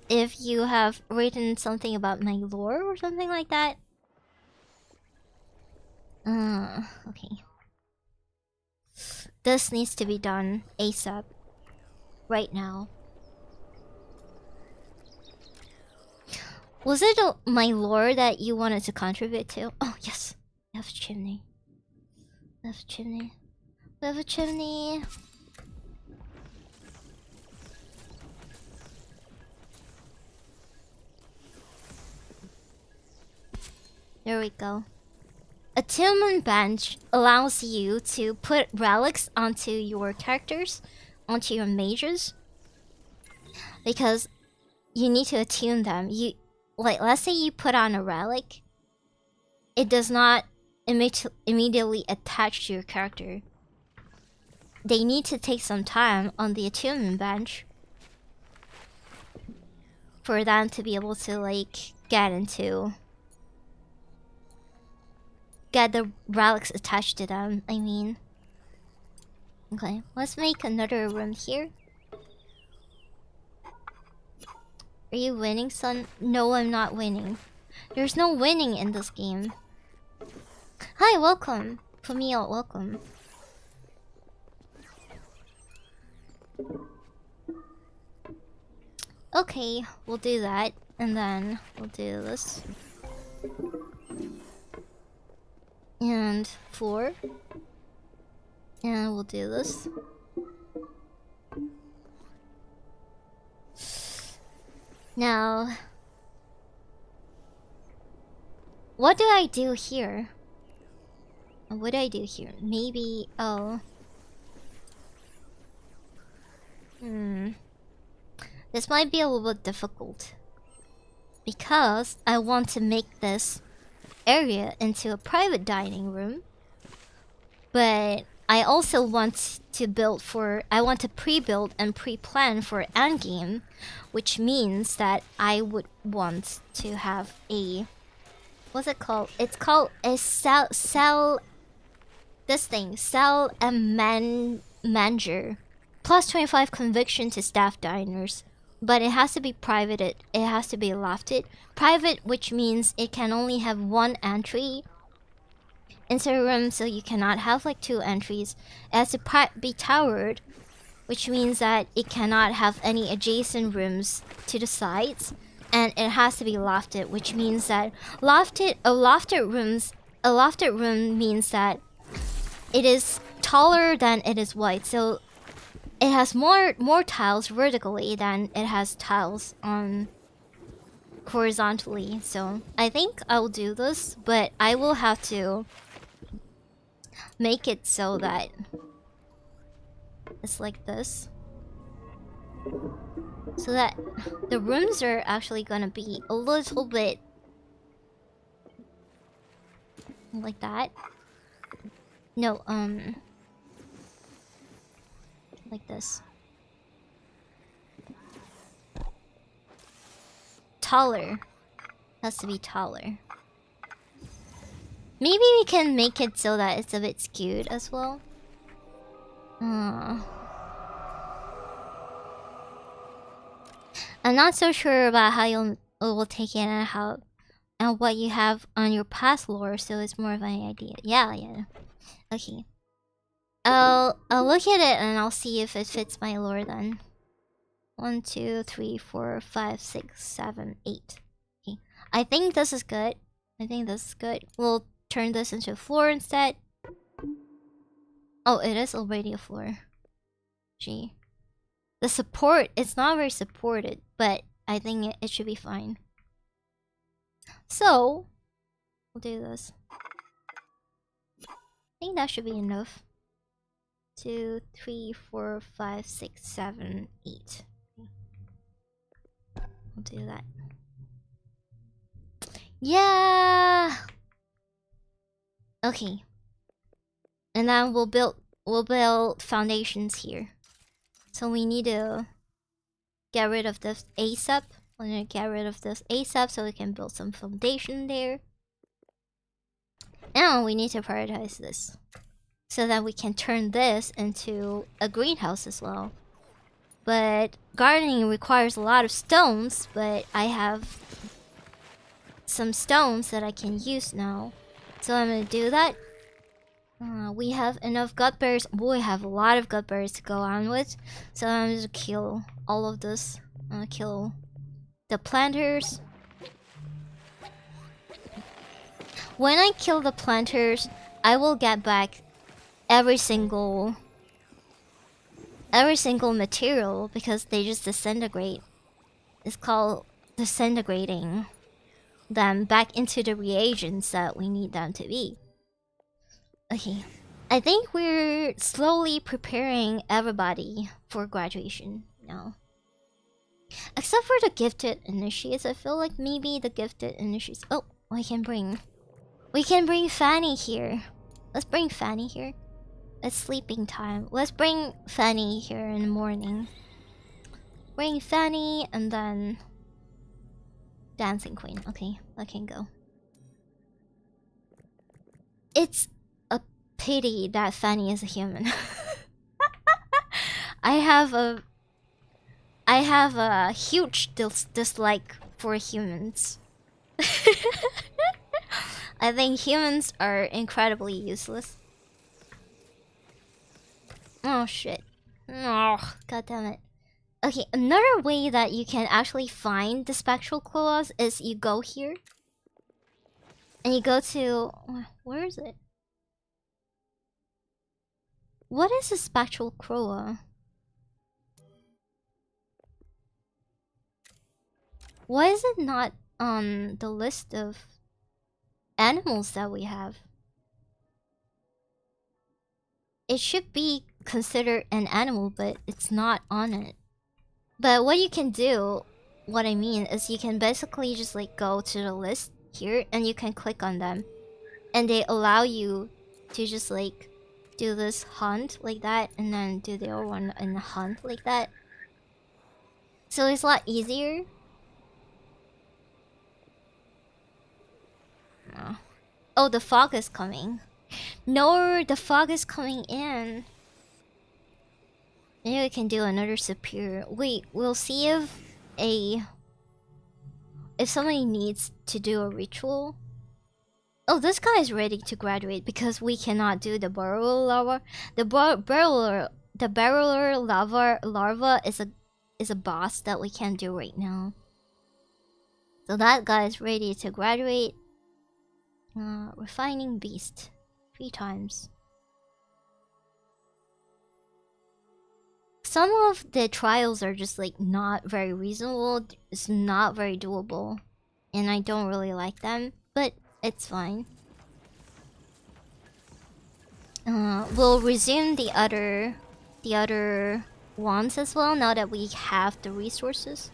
if you have written something about my lore or something like that. Okay. This needs to be done ASAP. Right now. Was it my lore that you wanted to contribute to? Oh, yes. We have a chimney. We have a chimney. We have a chimney. There we go. Attunement bench allows you to put relics onto your characters, onto your mages, because you need to attune them. Like, let's say you put on a relic, it does not immediately attach to your character. They need to take some time on the attunement bench for them to be able to, like, get the relics attached to them, I mean. Okay, let's make another room here. Are you winning, son? No, I'm not winning. There's no winning in this game. Hi, welcome. Camille, welcome. Okay, we'll do that. And then we'll do this. And 4. And we'll do this. Now, what do I do here? What do I do here? Maybe, oh. This might be a little bit difficult. Because I want to make this area into a private dining room. But I also want to pre-build and pre-plan for endgame, which means that I would want to have a, what's it called? It's called a cell and manager. Plus 25 conviction to staff diners. But it has to be private, it has to be lofted. Private, which means it can only have one entry into a room, so you cannot have like 2 entries. It has to be towered, which means that it cannot have any adjacent rooms to the sides. And it has to be lofted, which means that a lofted room means that it is taller than it is wide. So it has more tiles vertically than it has tiles on horizontally. So I think I'll do this, but I will have to make it so that it's like this, so that the rooms are actually gonna be a little bit like that. No, like this. Taller. Has to be taller. Maybe we can make it so that it's a bit skewed as well. I'm not so sure about how you will take it and what you have on your past lore, so it's more of an idea. Yeah. Okay. I'll look at it and I'll see if it fits my lore then. 1, 2, 3, 4, 5, 6, 7, 8. Okay. I think this is good. We'll turn this into a floor instead. Oh, it is already a floor. Gee. The support, it's not very supported, but I think it should be fine. So, we'll do this. I think that should be enough. 2, 3, 4, 5, 6, 7, 8. We'll do that. Yeah. Okay. And then we'll build foundations here. So we need to get rid of this ASAP. I'm gonna get rid of this ASAP so we can build some foundation there. Now we need to prioritize this, so that we can turn this into a greenhouse as well. But gardening requires a lot of stones, but I have some stones that I can use now. So I'm gonna do that. We have enough gut berries. We have a lot of gut berries to go on with. So I'm gonna kill all of this. Kill the planters. When I kill the planters, I will get back every single material because they just disintegrate. It's called disintegrating them back into the reagents that we need them to be. Okay, I think we're slowly preparing everybody for graduation now. Except for the gifted initiates. I feel like maybe the gifted initiates. Oh, we can bring Fanny here. Let's bring Fanny here. It's sleeping time. Let's bring Fanny here in the morning. Bring Fanny and then Dancing Queen. Okay, that can go. It's a pity that Fanny is a human. I have a huge dislike for humans. I think humans are incredibly useless. Oh shit. Oh, god damn it. Okay, another way that you can actually find the spectral claws is you go here. And you go to... where is it? What is a spectral croa? Why is it not on the list of animals that we have? It should be considered an animal, but it's not on it. But what you can do, what I mean is you can basically just like go to the list here, and you can click on them, and they allow you to just like do this hunt like that, and then do the other one and hunt like that. So it's a lot easier. Oh, the fog is coming. No, the fog is coming in. Maybe we can do another superior. Wait, we'll see if somebody needs to do a ritual. Oh, this guy is ready to graduate because we cannot do the barrel lava. The barrel lava larva is a boss that we can't do right now. So that guy is ready to graduate. Refining beast 3 times. Some of the trials are just like not very reasonable. It's not very doable, and I don't really like them, but it's fine. We'll resume the other ones as well now that we have the resources.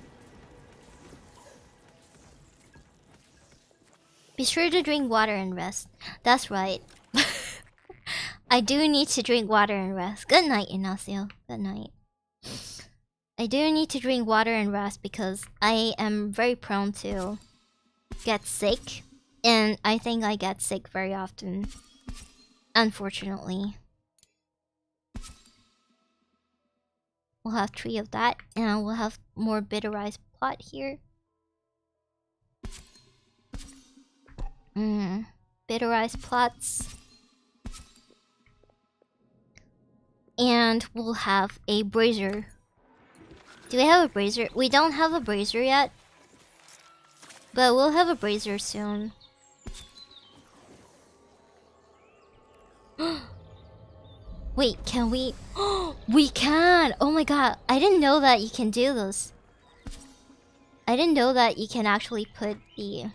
Be sure to drink water and rest. That's right. I do need to drink water and rest. Good night, Ignacio. Good night. I do need to drink water and rest because I am very prone to get sick. And I think I get sick very often. Unfortunately. We'll have 3 of that. And we'll have more bitterized plot here. Bitterized plots. And we'll have a brazier. Do we have a brazier? We don't have a brazier yet. But we'll have a brazier soon. Wait, can we? We can! Oh my god, I didn't know that you can do this. I didn't know that you can actually put the...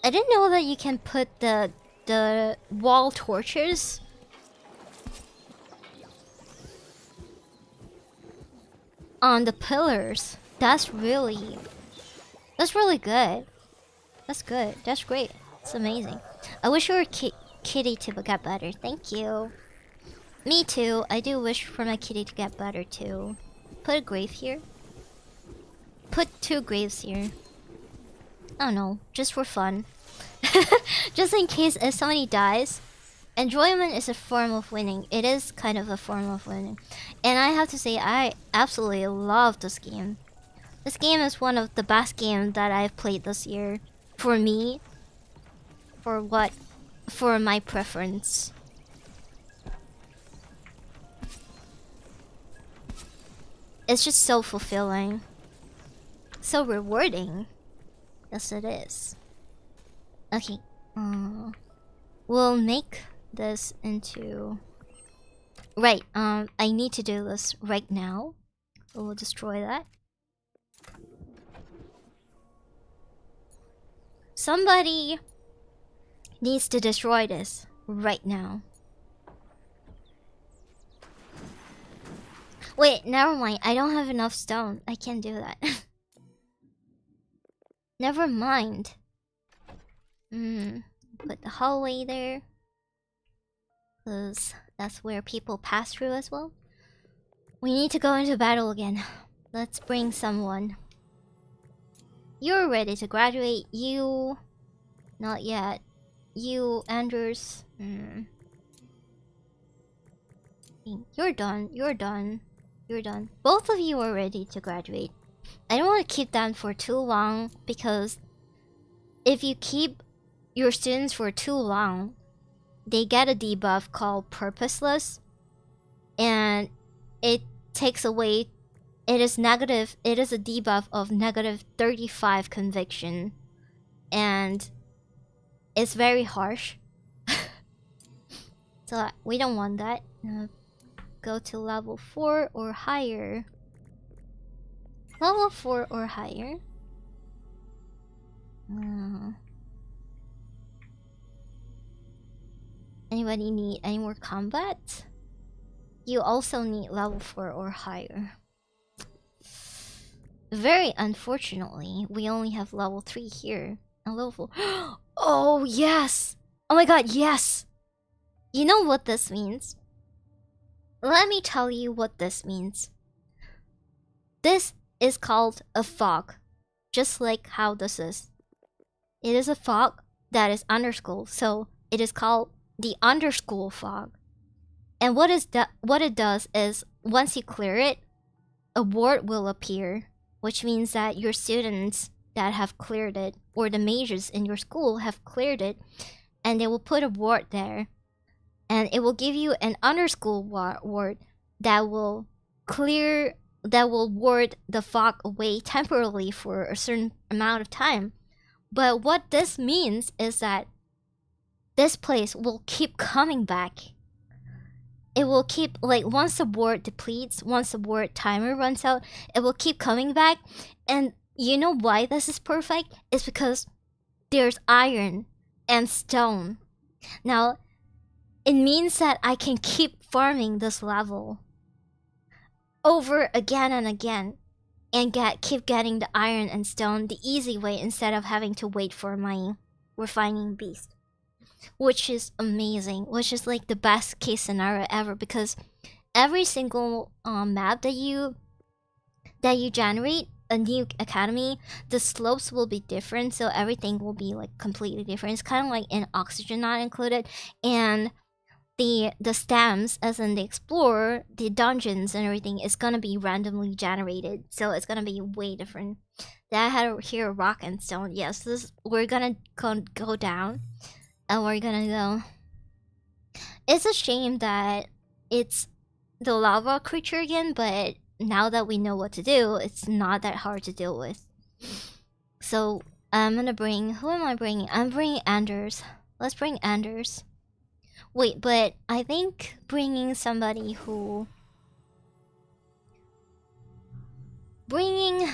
I didn't know that you can put the wall torches on the pillars. That's really good. That's good. That's great. It's amazing. I wish your kitty to get better. Thank you. Me too. I do wish for my kitty to get better too. Put a grave here. Put 2 graves here. I don't know, just for fun. Just in case if somebody dies. Enjoyment is a form of winning. It is kind of a form of winning. And I have to say, I absolutely love this game. This game is one of the best games that I've played this year. For me. For my preference. It's just so fulfilling. So rewarding. Yes, it is. Okay. We'll make this into... Right, I need to do this right now. We'll destroy that. Somebody needs to destroy this right now. Wait, never mind. I don't have enough stone. I can't do that. Never mind. Put the hallway there. Because that's where people pass through as well. We need to go into battle again. Let's bring someone. You're ready to graduate. You... Not yet. You, Anders. You're done. You're done. You're done. Both of you are ready to graduate. I don't want to keep them for too long because if you keep your students for too long, they get a debuff called purposeless, and it takes away. It is negative. It is a debuff of negative 35 conviction, and it's very harsh. So we don't want that. Go to level 4 or higher. Level 4 or higher. Anybody need any more combat? You also need level 4 or higher. very unfortunately, we only have level 3 here. And level 4. Oh, yes! Oh my god, yes! You know what this means? Let me tell you what this means. This is called a fog. Just like how this is. It is a fog that is underschool, so it is called the underschool fog. And what it does is, once you clear it, a ward will appear, which means that your students that have cleared it, or the majors in your school have cleared it, and they will put a ward there, and it will give you an underschool ward that will ward the fog away temporarily for a certain amount of time. But what this means is that this place will keep coming back. It will keep, like, once the ward depletes, once the ward timer runs out, it will keep coming back. And you know why this is perfect? It's because there's iron and stone. Now, it means that I can keep farming this level over again and again, and keep getting the iron and stone the easy way instead of having to wait for my refining beast, which is amazing, which is like the best case scenario ever, because every single map that you generate a new academy, the slopes will be different, so everything will be like completely different. It's kind of like in Oxygen Not Included, and the stems, as in the explorer, the dungeons and everything, is gonna be randomly generated, so it's gonna be way different. Then I had here rock and stone. Yes, we're gonna go down, and we're gonna go. It's a shame that it's the lava creature again, but now that we know what to do, it's not that hard to deal with. So I'm gonna bring. Who am I bringing? I'm bringing Anders. Let's bring Anders. Wait, but I think bringing somebody who... Bringing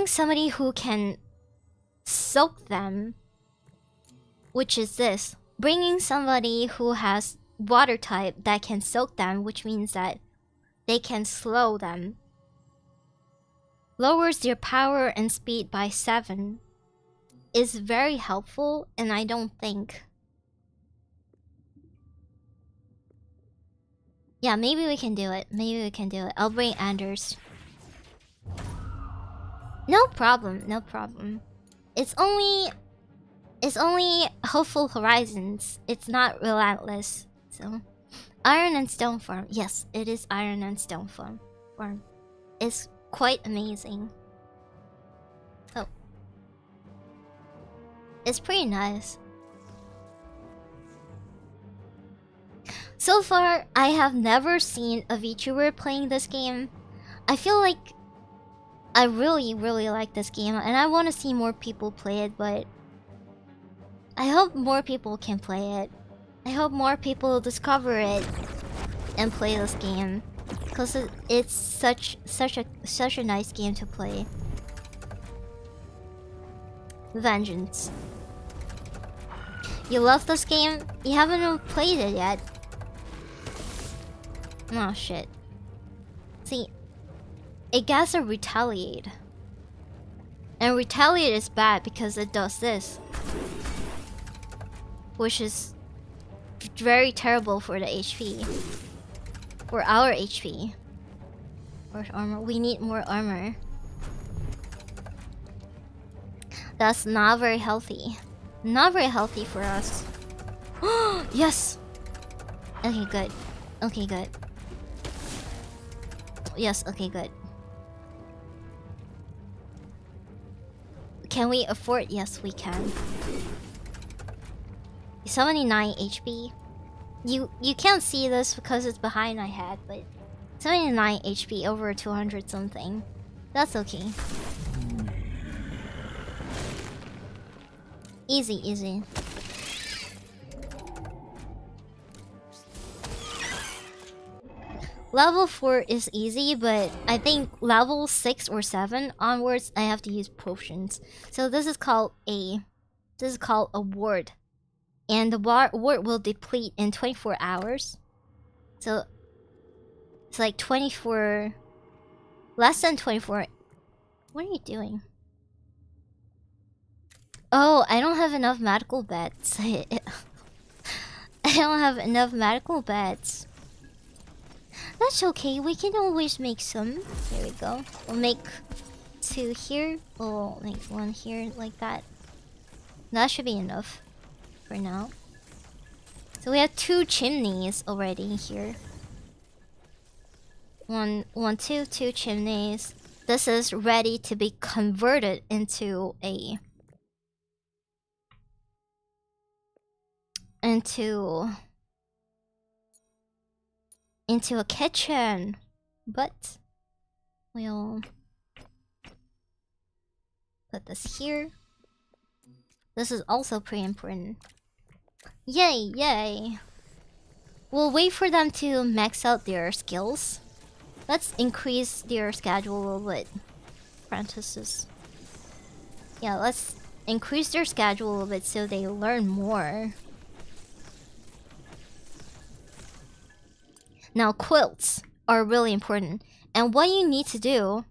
somebody who can soak them, which is this. Bringing somebody who has water type that can soak them, which means that they can slow them. Lowers their power and speed by 7. Is very helpful, and I don't think... Yeah, maybe we can do it. Maybe we can do it. I'll bring Anders. No problem, no problem. It's only Hopeful Horizons. It's not relentless. So, Iron and Stone Farm. Yes, it is Iron and Stone Farm. It's quite amazing. Oh. It's pretty nice. So far, I have never seen a VTuber playing this game. I feel like I really like this game, and I want to see more people play it, but I hope more people can play it. I hope more people discover it and play this game, because it's such a nice game to play. Vengeance. You love this game? You haven't played it yet. Oh shit. See, it gets a retaliate. And retaliate is bad because it does this, which is very terrible for the HP. For our HP. Or armor. We need more armor. That's not very healthy. Not very healthy for us. Yes! Okay, good. Okay, good. Yes, okay, good. Can we afford? Yes, we can. 79 HP. You can't see this because it's behind my head, but 79 HP over 200 something. That's okay. Easy, easy. Level 4 is easy, but I think level 6 or 7 onwards, I have to use potions. So this is called a ward. And the ward will deplete in 24 hours. So It's like 24. Less than 24. What are you doing? Oh, I don't have enough medical beds. I don't have enough medical beds. That's okay, we can always make some. There we go. We'll make 2 here. We'll make 1 here, like that. That should be enough for now. So we have 2 chimneys already here. One, 2 chimneys. This is ready to be converted into a into a kitchen, but we'll put this here. This is also pretty important. Yay, yay. We'll wait for them to max out their skills. Let's increase their schedule a little bit. Apprentices. Yeah, let's increase their schedule a little bit so they learn more. Now, quilts are really important. And what you need to do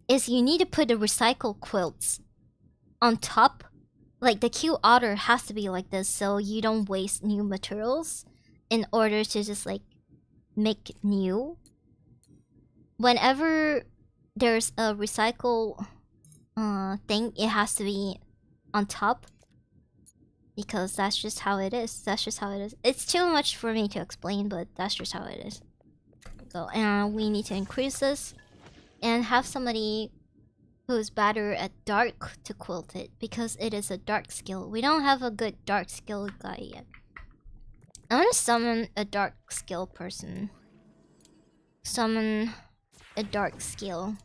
is you need to put the recycled quilts on top. Like, the Q order has to be like this so you don't waste new materials in order to just, like, make new. Whenever there's a recycle thing, it has to be on top. Because that's just how it is. That's just how it is. It's too much for me to explain, but that's just how it is. So, and we need to increase this. And have somebody who's better at dark to quilt it. Because it is a dark skill. We don't have a good dark skill guy yet. I want to summon a dark skill person. Summon a dark skill.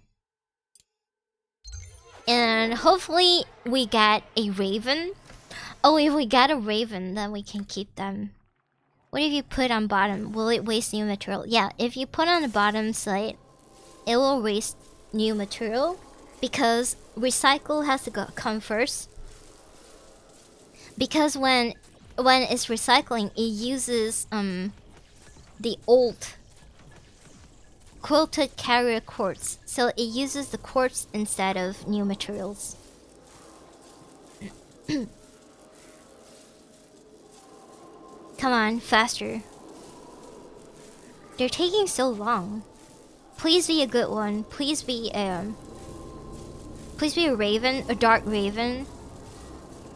And hopefully we get a raven. Oh, if we get a raven, then we can keep them. What if you put on bottom? Will it waste new material? Yeah, if you put on the bottom side, it will waste new material. Because recycle has to come first. Because when it's recycling, it uses the old quilted carrier quartz. So it uses the quartz instead of new materials. Come on, faster. They're taking so long. Please be a good one. Please be a raven, a dark raven.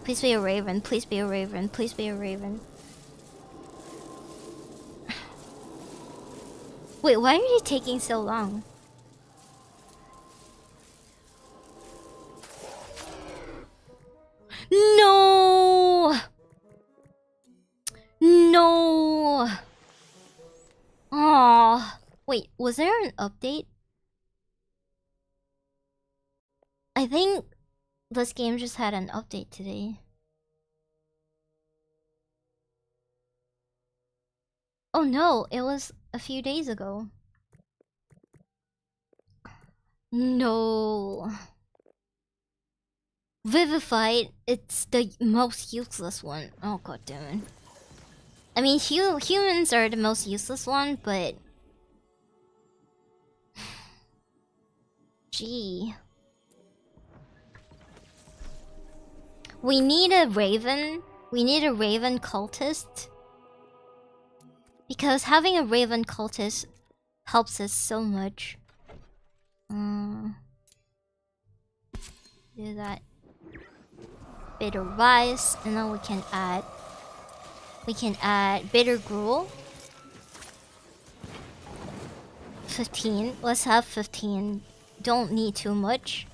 Please be a raven. Please be a raven. Please be a raven. Wait, why are you taking so long? No! No! Aww. Wait, was there an update? I think this game just had an update today. Oh no, it was a few days ago. No. Vivified, it's the most useless one. Oh god damn it. I mean, humans are the most useless one, but... Gee. We need a raven. We need a raven cultist. Because having a raven cultist helps us so much. Do that. Bitter rice, and then we can add bitter gruel. 15. Let's have 15. Don't need too much.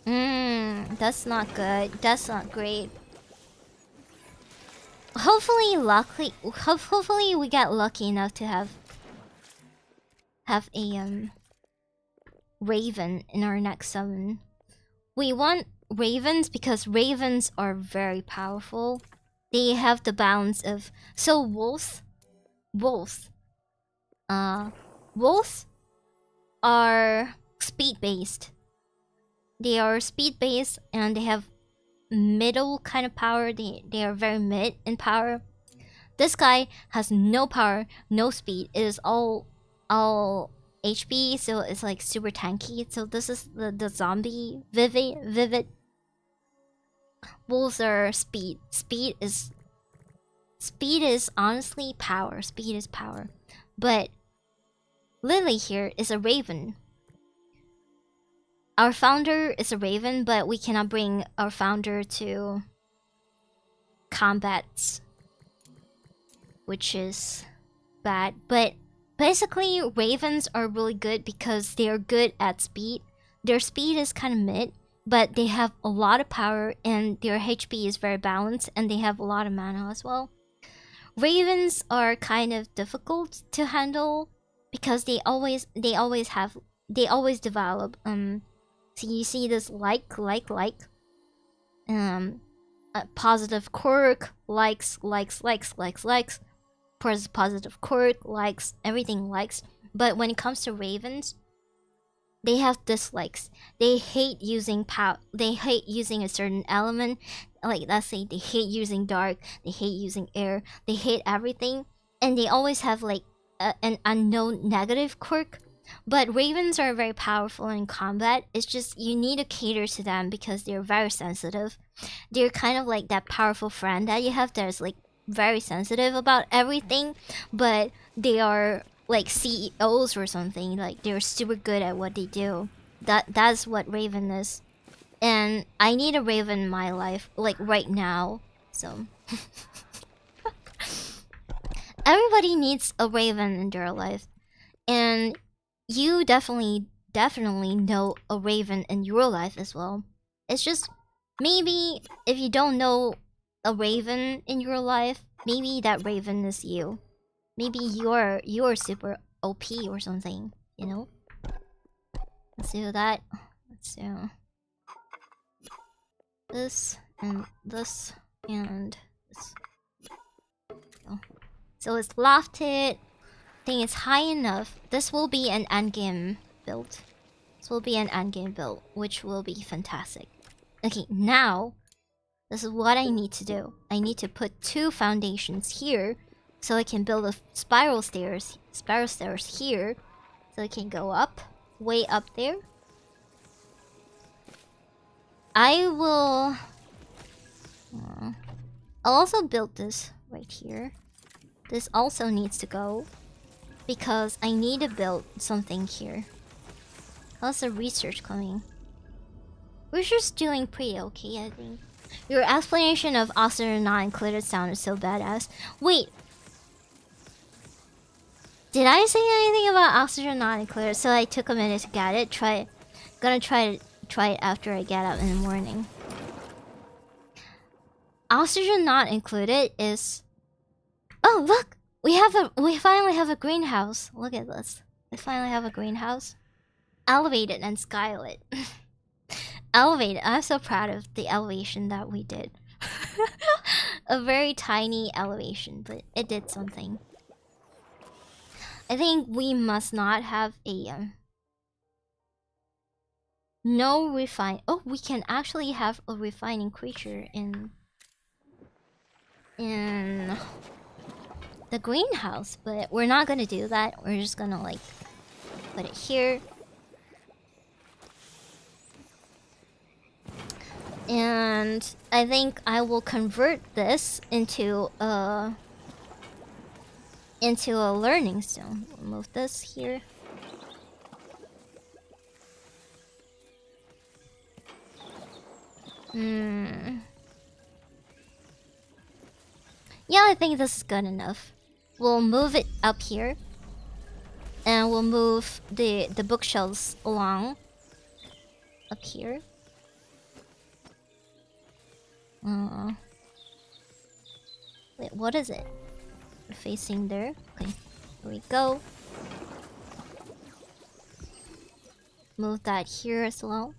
That's not good. That's not great. Hopefully we get lucky enough to have a raven in our next summon. We want ravens because ravens are very powerful. They have the balance of wolves are speed based. They are speed based and they have middle kind of power. They are very mid in power. This guy has no power, no speed. It is all HP, so it's like super tanky. So this is the zombie vivid. Wolves are speed. Speed is honestly power. Speed is power. But Lily here is a raven. Our founder is a raven, but we cannot bring our founder to combats, which is bad. But basically, ravens are really good because they are good at speed. Their speed is kind of mid, but they have a lot of power and their HP is very balanced, and they have a lot of mana as well. Ravens are kind of difficult to handle because they always develop. So you see this positive quirk, likes, positive quirk, likes, everything likes. But when it comes to ravens, they have dislikes. They hate using they hate using a certain element. Like, let's say they hate using dark, they hate using air, they hate everything, and they always have like an unknown negative quirk. But ravens are very powerful in combat. It's just you need to cater to them because they're very sensitive. They're kind of like that powerful friend that you have that's like very sensitive about everything, but they are like CEOs or something. Like, they're super good at what they do. That's what raven is. And I need a raven in my life, like right now. So everybody needs a raven in their life. And you definitely know a raven in your life as well. It's just, maybe if you don't know a raven in your life, maybe that raven is you. Maybe you're super OP or something, you know? Let's do that. Let's do this and this and this. So it's lofted. I think it's high enough. This will be an endgame build. Which will be fantastic. Okay, now this is what I need to do. I need to put 2 foundations here, so I can build a spiral stairs here, so it can go up, way up there. I will. I'll also build this right here. This also needs to go, because I need to build something here. How's the research coming? We're just doing pretty okay, I think. Your explanation of oxygen not included sounded so badass. Wait, did I say anything about oxygen not included? So I took a minute to get it. Gonna try it after I get up in the morning. Oxygen not included is. Oh look, we finally have a greenhouse. Look at this. We finally have a greenhouse. Elevated and skylit. Elevated. I'm so proud of the elevation that we did. A very tiny elevation, but it did something. I think we must not have a no refine. Oh, we can actually have a refining creature in the greenhouse, but we're not gonna do that. We're just gonna like put it here. And I think I will convert this into a learning stone. We'll move this here. Yeah, I think this is good enough. We'll move it up here, and we'll move the bookshelves along up here. Wait, what is it? We're facing there. Okay, here we go. Move that here as well.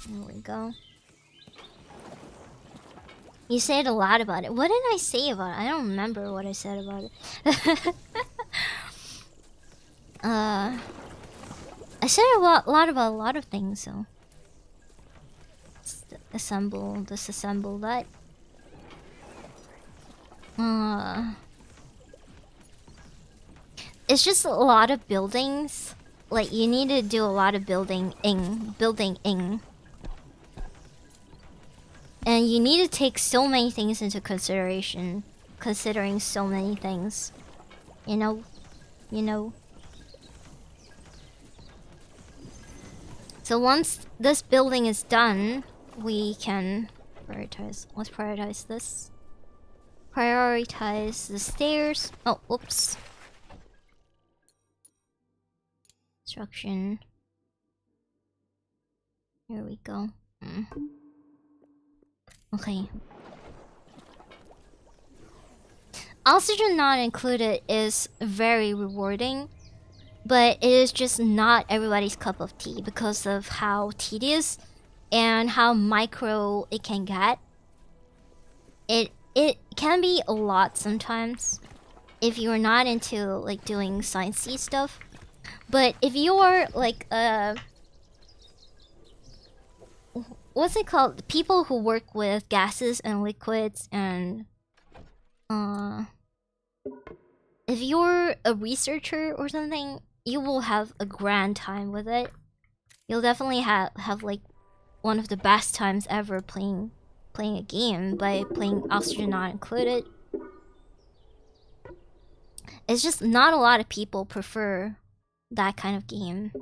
There we go. You said a lot about it. What did I say about it? I don't remember what I said about it. I said a lot about a lot of things, so. Let's assemble, disassemble that. It's just a lot of buildings. Like, you need to do a lot of building. And you need to take so many things into consideration. Considering so many things. You know. So once this building is done, we can prioritize. Let's prioritize this. Prioritize the stairs. Oh, whoops. Construction. Here we go. Okay. Oxygen not included is very rewarding, but it is just not everybody's cup of tea because of how tedious and how micro it can get. It can be a lot sometimes if you're not into like doing sciencey stuff. But if you're like what's it called? People who work with gases and liquids and if you're a researcher or something, you will have a grand time with it. You'll definitely have like one of the best times ever playing a game by playing Oxygen Not Included. It's just not a lot of people prefer that kind of game.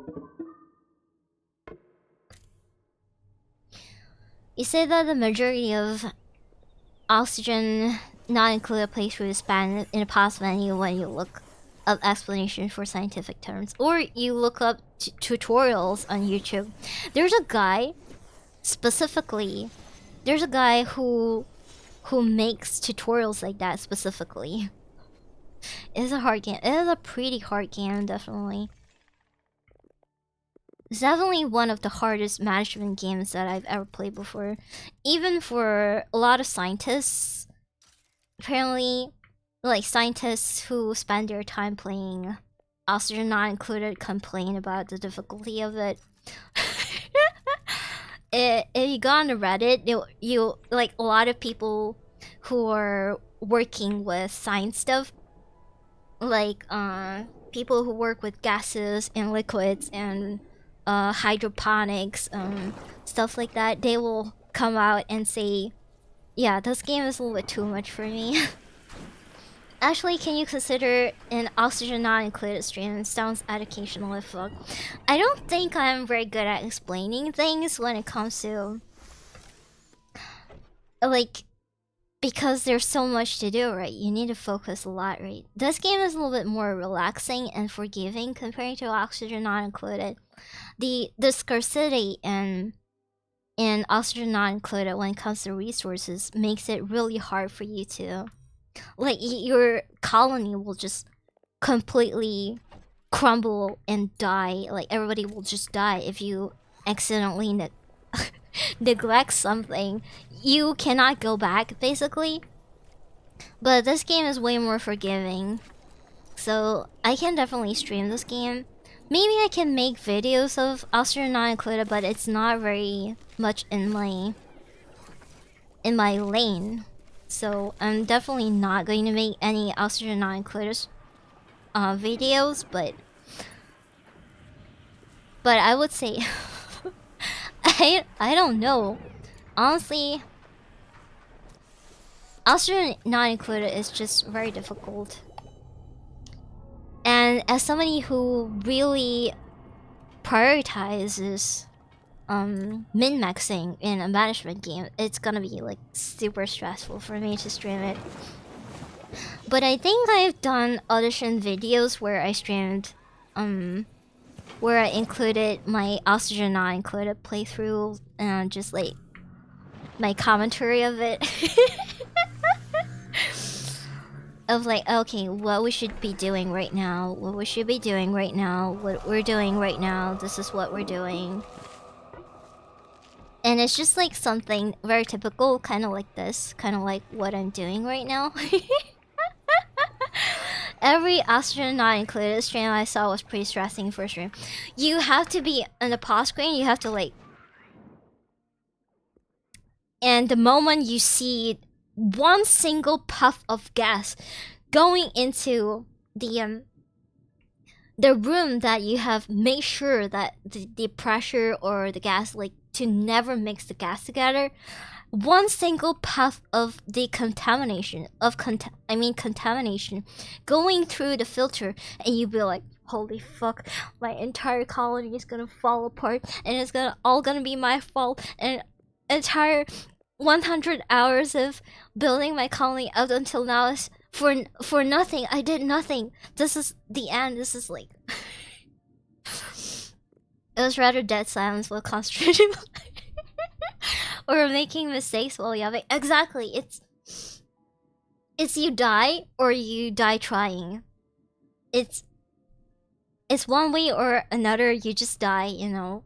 You say that the majority of Oxygen Not Included playthrough is banned in a pause menu when you look up explanation for scientific terms, or you look up tutorials on YouTube. There's a guy specifically. There's a guy who makes tutorials like that specifically. It's a hard game. It is a pretty hard game, definitely. It's definitely one of the hardest management games that I've ever played before. Even for a lot of scientists. Apparently, like scientists who spend their time playing Oxygen Not Included complain about the difficulty of it. If you go on the Reddit, you like a lot of people who are working with science stuff, like people who work with gases and liquids and hydroponics, stuff like that. They will come out and say, "Yeah, this game is a little bit too much for me." Actually, can you consider an Oxygen Not Included stream? It sounds educational as fuck. I don't think I'm very good at explaining things when it comes to like, because there's so much to do, right? You need to focus a lot, right? This game is a little bit more relaxing and forgiving compared to Oxygen Not Included. The scarcity in Oxygen Not Included when it comes to resources makes it really hard for you to, like, your colony will just completely crumble and die. Like, everybody will just die if you accidentally neglect something. You cannot go back, basically. But this game is way more forgiving, so I can definitely stream this game. Maybe I can make videos of Oxygen Not Included, but it's not very much in my lane. So I'm definitely not going to make any Oxygen Not Included videos, but I would say I don't know. Honestly, Oxygen Not Included is just very difficult. And as somebody who really prioritizes min-maxing in a management game, it's gonna be like super stressful for me to stream it. But I think I've done audition videos where I streamed where I included my Oxygen Not Included playthrough and just like my commentary of it. Of like, okay, what we should be doing right now, what we should be doing right now, what we're doing right now, this is what we're doing. And it's just like something very typical, kind of like this, kind of like what I'm doing right now. Every Oxygen Not Included stream I saw was pretty stressing for stream. You have to be on the pause screen, you have to like... And the moment you see one single puff of gas going into the room that you have made sure that the pressure or the gas, like, to never mix the gas together. One single puff of the contamination going through the filter, and you'd be like, holy fuck, my entire colony is gonna fall apart, and it's all gonna be my fault, and entire 100 hours of building my colony up until now is for nothing. I did nothing. This is the end. This is like it was rather dead silence while concentrating or making mistakes while yapping. Exactly. It's you die or you die trying. It's one way or another. You just die, you know.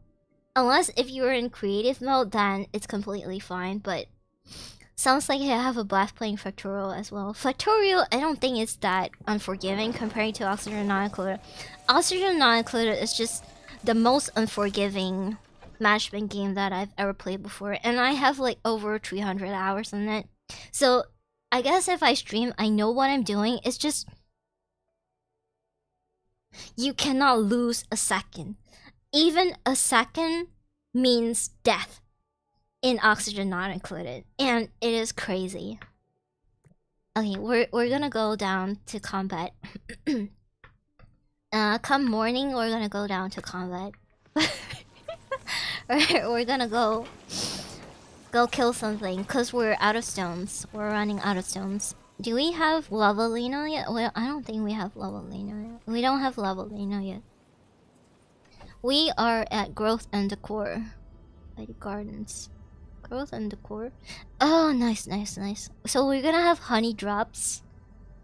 Unless if you're in creative mode, then it's completely fine. But sounds like I have a blast playing Factorial as well. Factorial, I don't think it's that unforgiving compared to Oxygen Not Included. Oxygen Not Included is just the most unforgiving management game that I've ever played before. And I have like over 300 hours in it. So I guess if I stream, I know what I'm doing. It's just you cannot lose a second. Even a second means death in Oxygen Not Included, and it is crazy. Okay, we're gonna go down to combat. Come morning, we're gonna go down to combat. We're gonna go kill something, cause we're out of stones. We're running out of stones. Do we have Lavalino yet? Well, I don't think we have Lavalino yet. We don't have Lavalino yet. We are at Growth and Decor by the gardens. Growth and Decor. Oh, nice, nice, nice. So we're gonna have honey drops.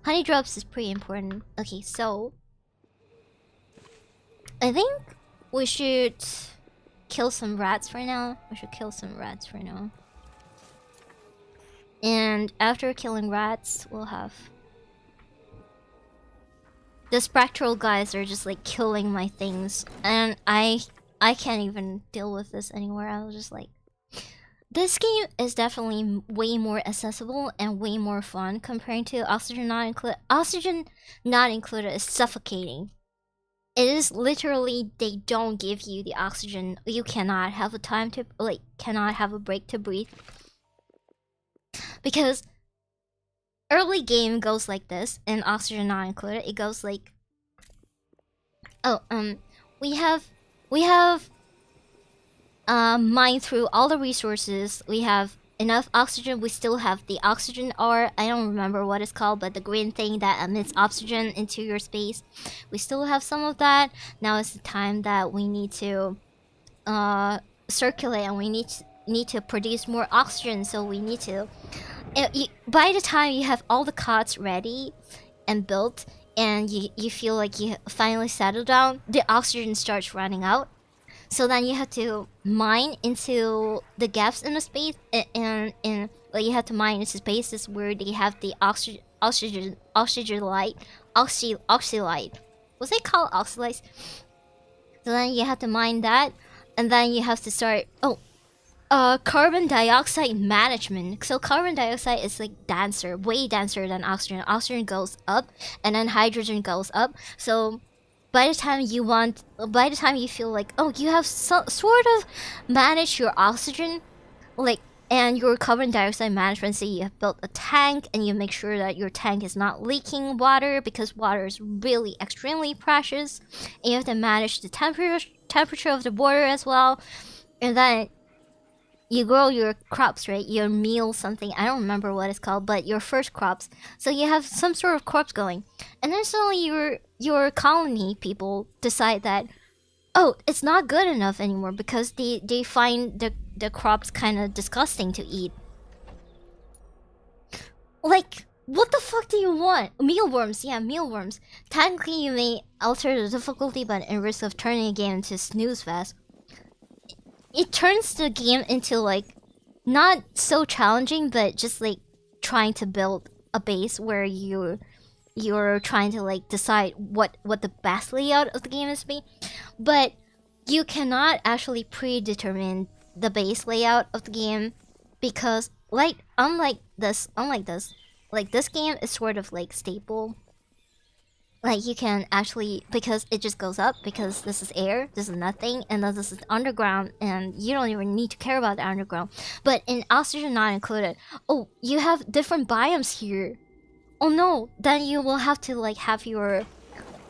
Honey drops is pretty important. Okay, so I think we should kill some rats for now. And after killing rats, we'll have... The spectral guys are just like killing my things, and I can't even deal with this anymore. I was just like, this game is definitely way more accessible and way more fun compared to Oxygen Not Included. Oxygen Not Included is suffocating. It is literally, they don't give you the oxygen. You cannot have a time to, like, cannot have a break to breathe. Because early game goes like this, and Oxygen Not Included. It goes like, oh, we have mined through all the resources. We have enough oxygen. We still have the oxygen ore. I don't remember what it's called, but the green thing that emits oxygen into your space. We still have some of that. Now is the time that we need to circulate, and we need to produce more oxygen. So we need to... by the time you have all the cots ready and built, and you feel like you finally settle down, the oxygen starts running out. So then you have to mine into the gaps in the space, and like you have to mine into spaces where they have the oxygen light. Was it called oxylight? So then you have to mine that, and then you have to start carbon dioxide management. So carbon dioxide is like way denser than oxygen. Oxygen goes up, and then hydrogen goes up. So by the time you feel like, oh, you have sort of managed your oxygen, like, and your carbon dioxide management, so you have built a tank, and you make sure that your tank is not leaking water, because water is really extremely precious, and you have to manage the temperature of the water as well, and then you grow your crops, right? Your meal something, I don't remember what it's called, but your first crops. So you have some sort of crops going. And then suddenly your colony people decide that, oh, it's not good enough anymore, because they find the crops kind of disgusting to eat. Like, what the fuck do you want? Mealworms, yeah, mealworms. Technically you may alter the difficulty, but in risk of turning a game into snooze fest. It turns the game into, like, not so challenging, but just like trying to build a base where you're trying to like decide what the best layout of the game is to be. But you cannot actually predetermine the base layout of the game, because like unlike this, like this game is sort of like stable. Like you can actually, because it just goes up, because this is air, this is nothing, and then this is underground, and you don't even need to care about the underground. But in oxygen not included, oh, you have different biomes here. Oh no, then you will have to like have your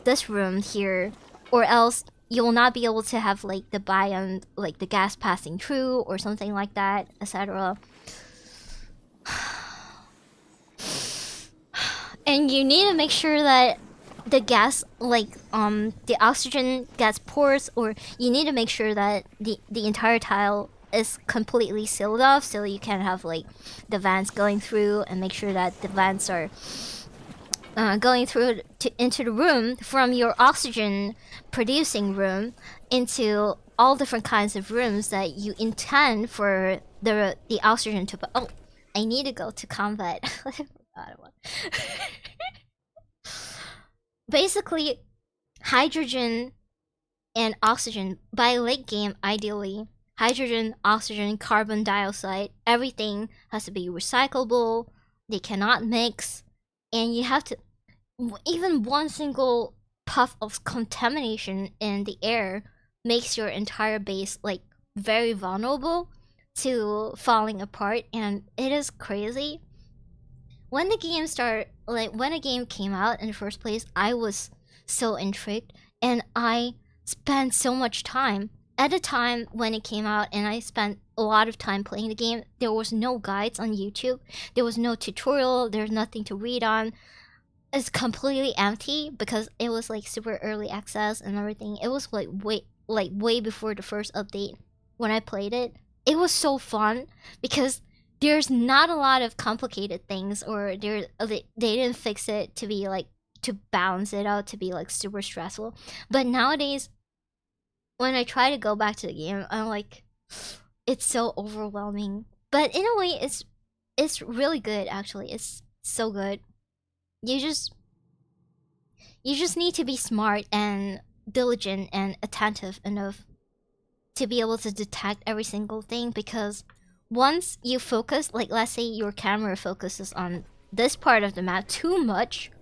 this room here, or else you will not be able to have like the biome, like the gas passing through or something like that, etc. And you need to make sure that the gas, like the oxygen gas pores, or you need to make sure that the entire tile is completely sealed off, so you can have like the vents going through, and make sure that the vents are going through into the room from your oxygen producing room into all different kinds of rooms that you intend for the oxygen to. Oh, I need to go to combat. I forgot about. Basically, hydrogen and oxygen by late game, ideally, hydrogen, oxygen, carbon dioxide, everything has to be recyclable. They cannot mix, and you have to. Even one single puff of contamination in the air makes your entire base like very vulnerable to falling apart, and it is crazy. When the game when a game came out in the first place, I was so intrigued, and I spent so much time. At the time when it came out, and I spent a lot of time playing the game, there was no guides on YouTube, there was no tutorial, there's nothing to read on. It's completely empty because it was like super early access and everything. It was like way before the first update when I played it. It was so fun because there's not a lot of complicated things, or they didn't fix it to be like, to balance it out to be like super stressful. But nowadays, when I try to go back to the game, I'm like, it's so overwhelming. But in a way, it's really good actually. It's so good. You just need to be smart and diligent and attentive enough to be able to detect every single thing, because once you focus, like let's say your camera focuses on this part of the map too much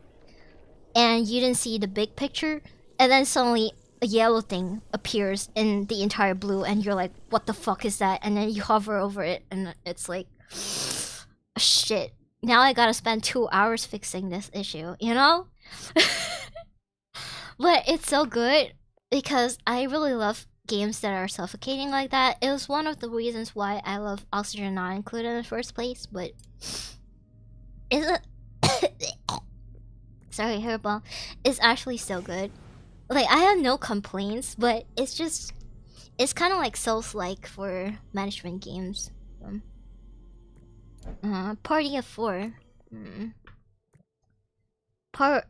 and you didn't see the big picture, and then suddenly a yellow thing appears in the entire blue and you're like, what the fuck is that? And then you hover over it and it's like, shit, now I gotta spend 2 hours fixing this issue, you know? But it's so good because I really love games that are suffocating like that. It was one of the reasons why I love Oxygen Not Included in the first place, but it's sorry, hairball. It's actually so good. Like, I have no complaints, but it's just, it's kind of like Souls-like for management games. Party of 4.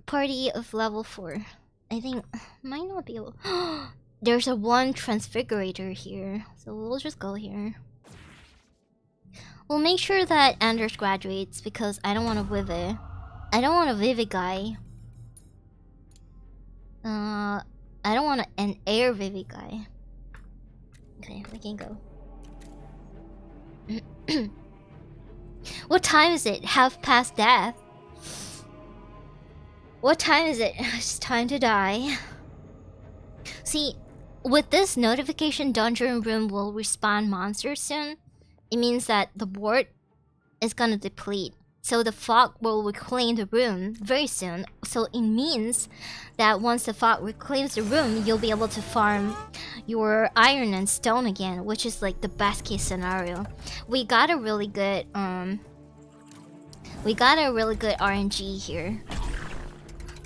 Party of level 4. I think might not be able. There's a 1 transfigurator here, so we'll just go here. We'll make sure that Anders graduates because I don't want a Vivid. I don't want a Vivid guy. I don't want an air Vivid guy. Okay, we can go. What time is it? Half past death. What time is it? It's time to die. See, with this notification, dungeon room will respawn monsters soon. It means that the board is gonna deplete. So the fog will reclaim the room very soon. So it means that once the fog reclaims the room, you'll be able to farm your iron and stone again, which is like the best case scenario. We got a really good RNG here.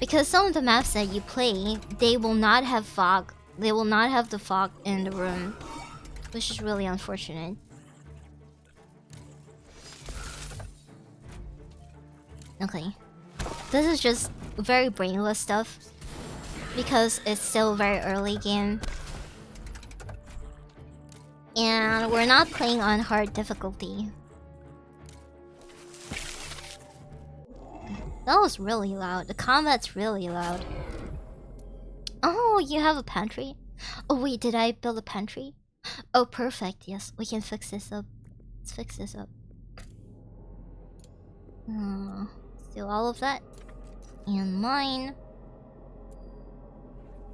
Because some of the maps that you play, they will not have fog. They will not have the fog in the room, which is really unfortunate. Okay, this is just very brainless stuff because it's still very early game, and we're not playing on hard difficulty. That was really loud. The combat's really loud. Oh, you have a pantry? Oh wait, did I build a pantry? Oh, perfect. Yes, we can fix this up. Let's fix this up. Steal all of that. And mine.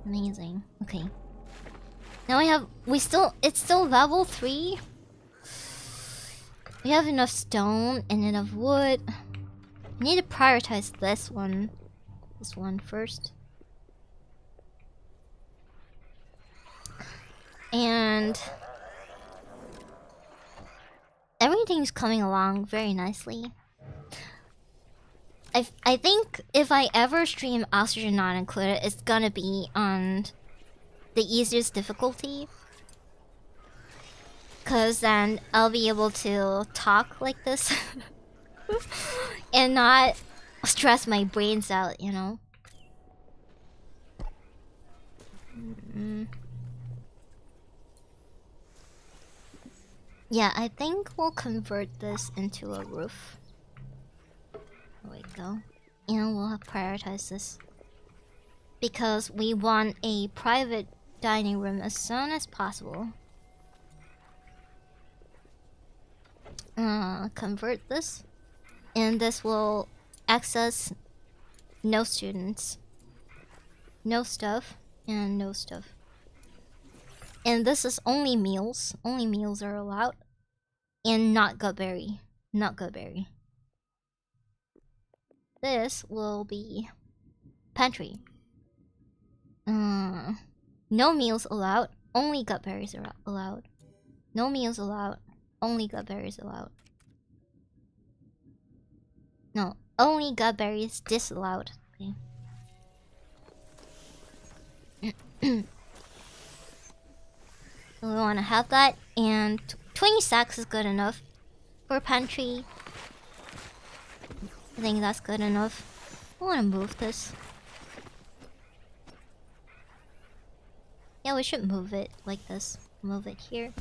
Amazing. Okay. Now it's still level 3. We have enough stone and enough wood. I need to prioritize this one. This one first. And everything's coming along very nicely. I think if I ever stream Oxygen Not Included, it's gonna be on the easiest difficulty. Cause then I'll be able to talk like this. And not stress my brains out, you know? Yeah, I think we'll convert this into a roof. There we go. And we'll prioritize this. Because we want a private dining room as soon as possible. Convert this. And this will access no students. No stuff. And no stuff. And this is only meals. Only meals are allowed. And not gutberry. Not gutberry. This will be pantry. No meals allowed. Only gutberries are allowed. No meals allowed. Only gutberries allowed. No, only gutberries disallowed. Okay. So we want to have that, and 20 sacks is good enough for pantry. I think that's good enough. I want to move this. Yeah, we should move it like this. Move it here.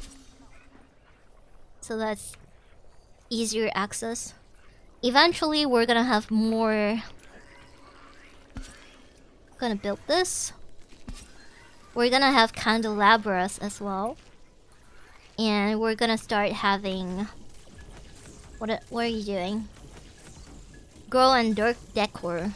So that's easier access. Eventually, we're gonna have more. Gonna build this. We're gonna have candelabras as well. And we're gonna start having... What are you doing? Grow and dirt decor.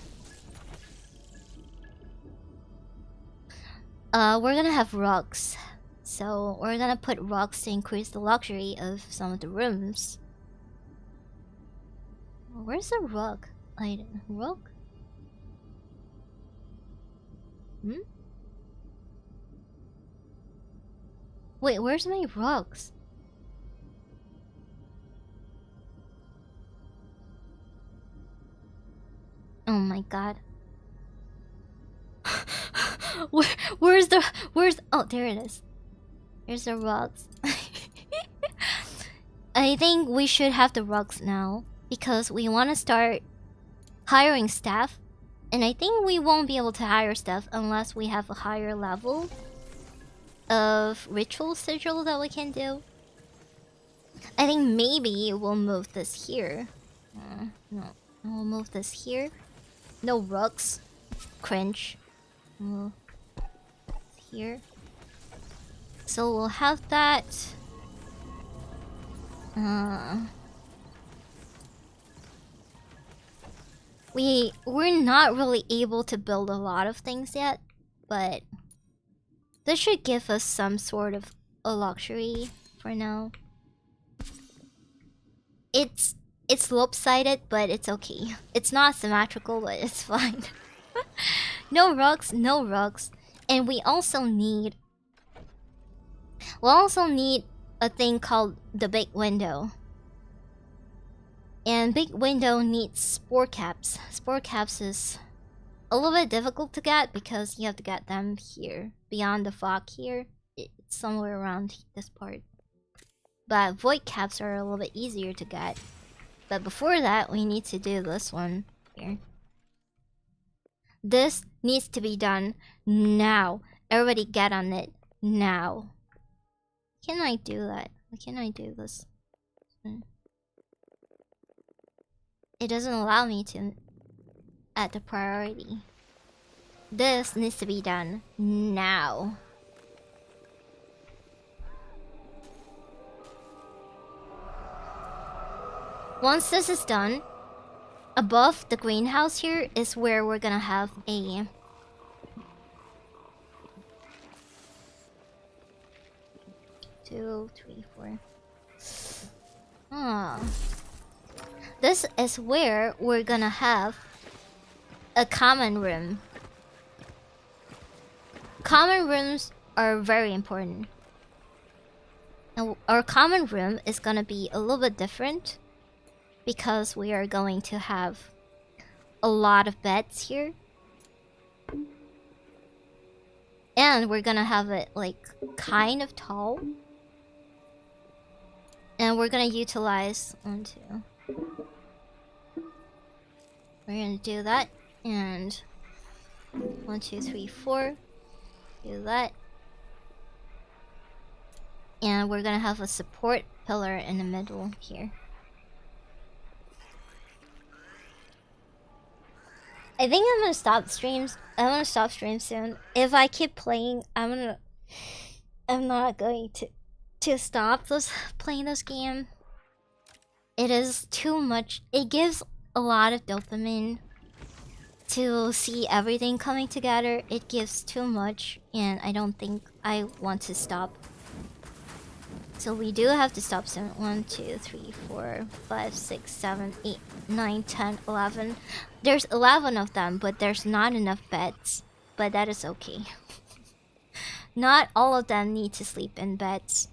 We're gonna have rugs. So we're gonna put rugs to increase the luxury of some of the rooms. Where's the rug item? Rug? Wait, where's my rugs? Oh my god. Where's oh, there it is. Here's the rugs. I think we should have the rugs now because we want to start hiring staff, and I think we won't be able to hire staff unless we have a higher level of ritual sigil that we can do. I think maybe we'll move this here. No, we'll move this here. No rugs. Cringe. Here. So we'll have that. We're not really able to build a lot of things yet, but this should give us some sort of a luxury for now. It's lopsided, but it's okay. It's not symmetrical, but it's fine. No rugs, no rugs. And we also need a thing called the big window. And big window needs spore caps. Spore caps is a little bit difficult to get because you have to get them here. Beyond the fog here. It's somewhere around this part. But void caps are a little bit easier to get. But before that, we need to do this one here. This needs to be done now. Everybody get on it now. Can I do that? Can I do this? It doesn't allow me to add the priority. This needs to be done now. Once this is done, above the greenhouse here is where we're gonna have a 2, 3, 4. This is where we're gonna have a common room. Common rooms are very important. Now, our common room is gonna be a little bit different because we are going to have a lot of beds here. And we're gonna have it like kind of tall. And we're gonna utilize 1, 2. We're gonna do that. And 1, 2, 3, 4. Do that. And we're gonna have a support pillar in the middle here. I think I'm gonna stop streams. I'm gonna stop streams soon. If I keep playing, I'm not going to stop playing this game. It is too much. It gives a lot of dopamine to see everything coming together. It gives too much, and I don't think I want to stop. So we do have to stop soon. 1, 2, 3, 4, 5, 6, 7, 8, 9, 10, 11. There's 11 of them, but there's not enough beds. But that is okay. Not all of them need to sleep in beds.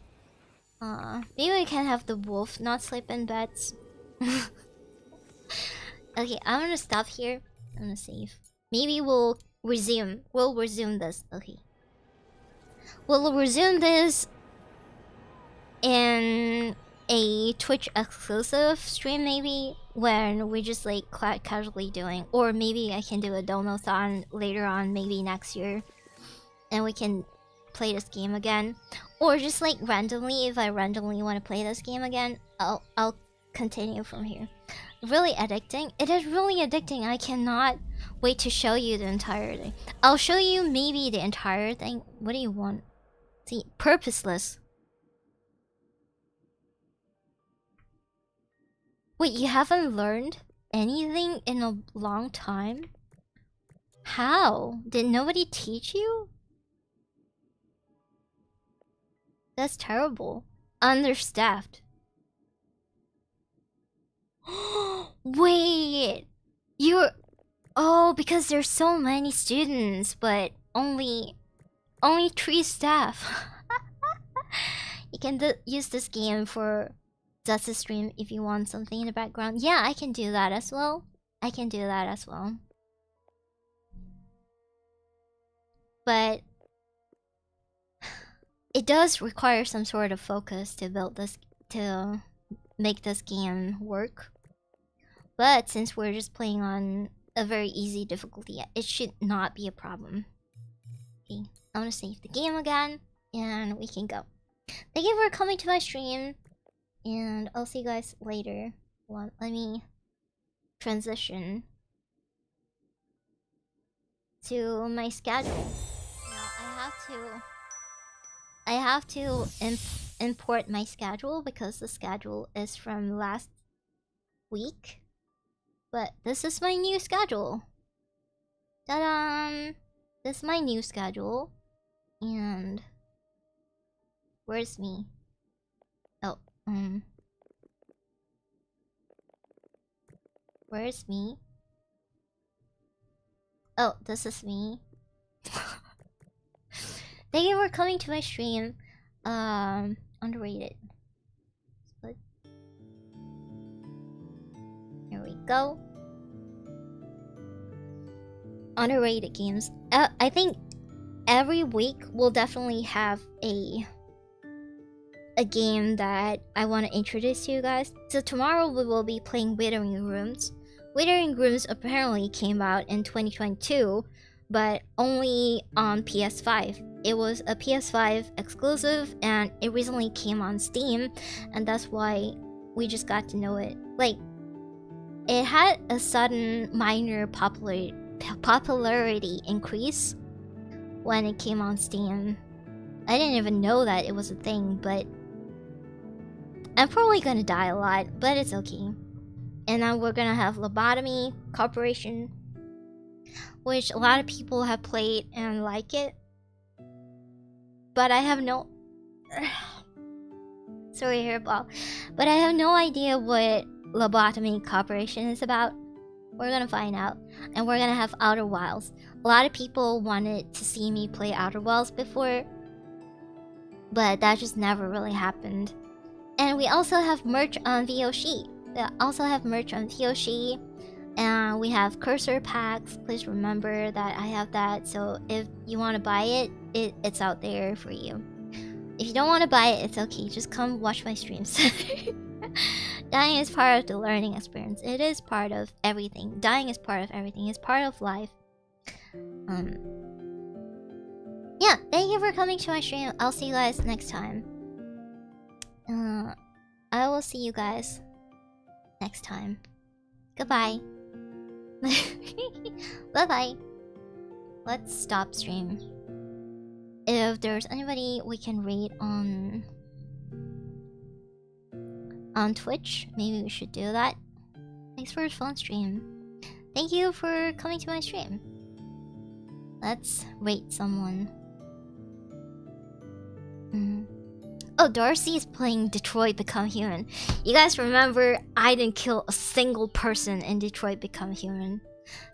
Maybe we can have the wolf not sleep in beds. Okay, I'm gonna stop here. I'm gonna save. Maybe we'll resume. We'll resume this. Okay. We'll resume this in a Twitch exclusive stream, maybe, when we just like casually doing, or maybe I can do a donathon later on, maybe next year, and we can play this game again, or just like randomly, if I randomly want to play this game again, I'll continue from here. Really addicting. It is really addicting. I cannot wait to show you the entire thing. I'll show you maybe the entire thing. What do you want? See, purposeless. Wait, you haven't learned anything in a long time? How? Did nobody teach you? That's terrible. Understaffed. Wait, you're... Oh, because there's so many students, but only 3 staff. You can use this game for just a stream if you want something in the background. Yeah, I can do that as well. I can do that as well. But it does require some sort of focus to build this, to make this game work. But since we're just playing on a very easy difficulty, it should not be a problem. Okay, I'm gonna save the game again, and we can go. Thank you for coming to my stream, and I'll see you guys later. Let me transition to my schedule. Now I have to import my schedule because the schedule is from last week. But this is my new schedule. Ta-da! This is my new schedule. And where's me? Oh, where's me? Oh, this is me. Thank you for coming to my stream. Underrated. But here we go. Underrated games. I think every week we'll definitely have a game that I want to introduce to you guys. So tomorrow we will be playing Withering Rooms. Withering Rooms apparently came out in 2022, but only on PS5. It was a PS5 exclusive, and it recently came on Steam, and that's why we just got to know it. Like, it had a sudden minor popularity increase when it came on Steam. I didn't even know that it was a thing, but I'm probably gonna die a lot, but it's okay. And then we're gonna have Lobotomy Corporation, which a lot of people have played and like it. But I have no... Sorry, Hairball. But I have no idea what Lobotomy Corporation is about. We're gonna find out. And we're gonna have Outer Wilds. A lot of people wanted to see me play Outer Wilds before, but that just never really happened. And we also have merch on VOC. And we have cursor packs. Please remember that I have that. So if you want to buy it, it's out there for you. If you don't want to buy it, it's okay. Just come watch my streams. Dying is part of the learning experience. It is part of everything. Dying is part of everything. It's part of life. Yeah, thank you for coming to my stream. I'll see you guys next time. I will see you guys next time. Goodbye. Bye bye. Let's stop stream. If there's anybody we can read on Twitch, maybe we should do that. Thanks for a fun stream. Thank you for coming to my stream. Let's rate someone. Oh, Darcy is playing Detroit Become Human. You guys remember I didn't kill a single person in Detroit Become Human.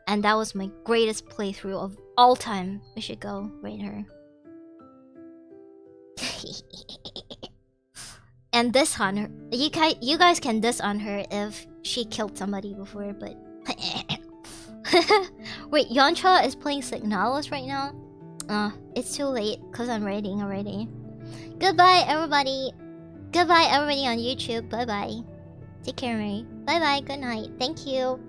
And that was my greatest playthrough of all time. We should go rate her. And diss on her. You guys can diss on her if she killed somebody before, but... Wait, Yoncha is playing Signalis right now? It's too late, because I'm raiding already. Goodbye, everybody. Goodbye, everybody on YouTube. Bye-bye. Take care, Mary. Bye-bye. Good night. Thank you.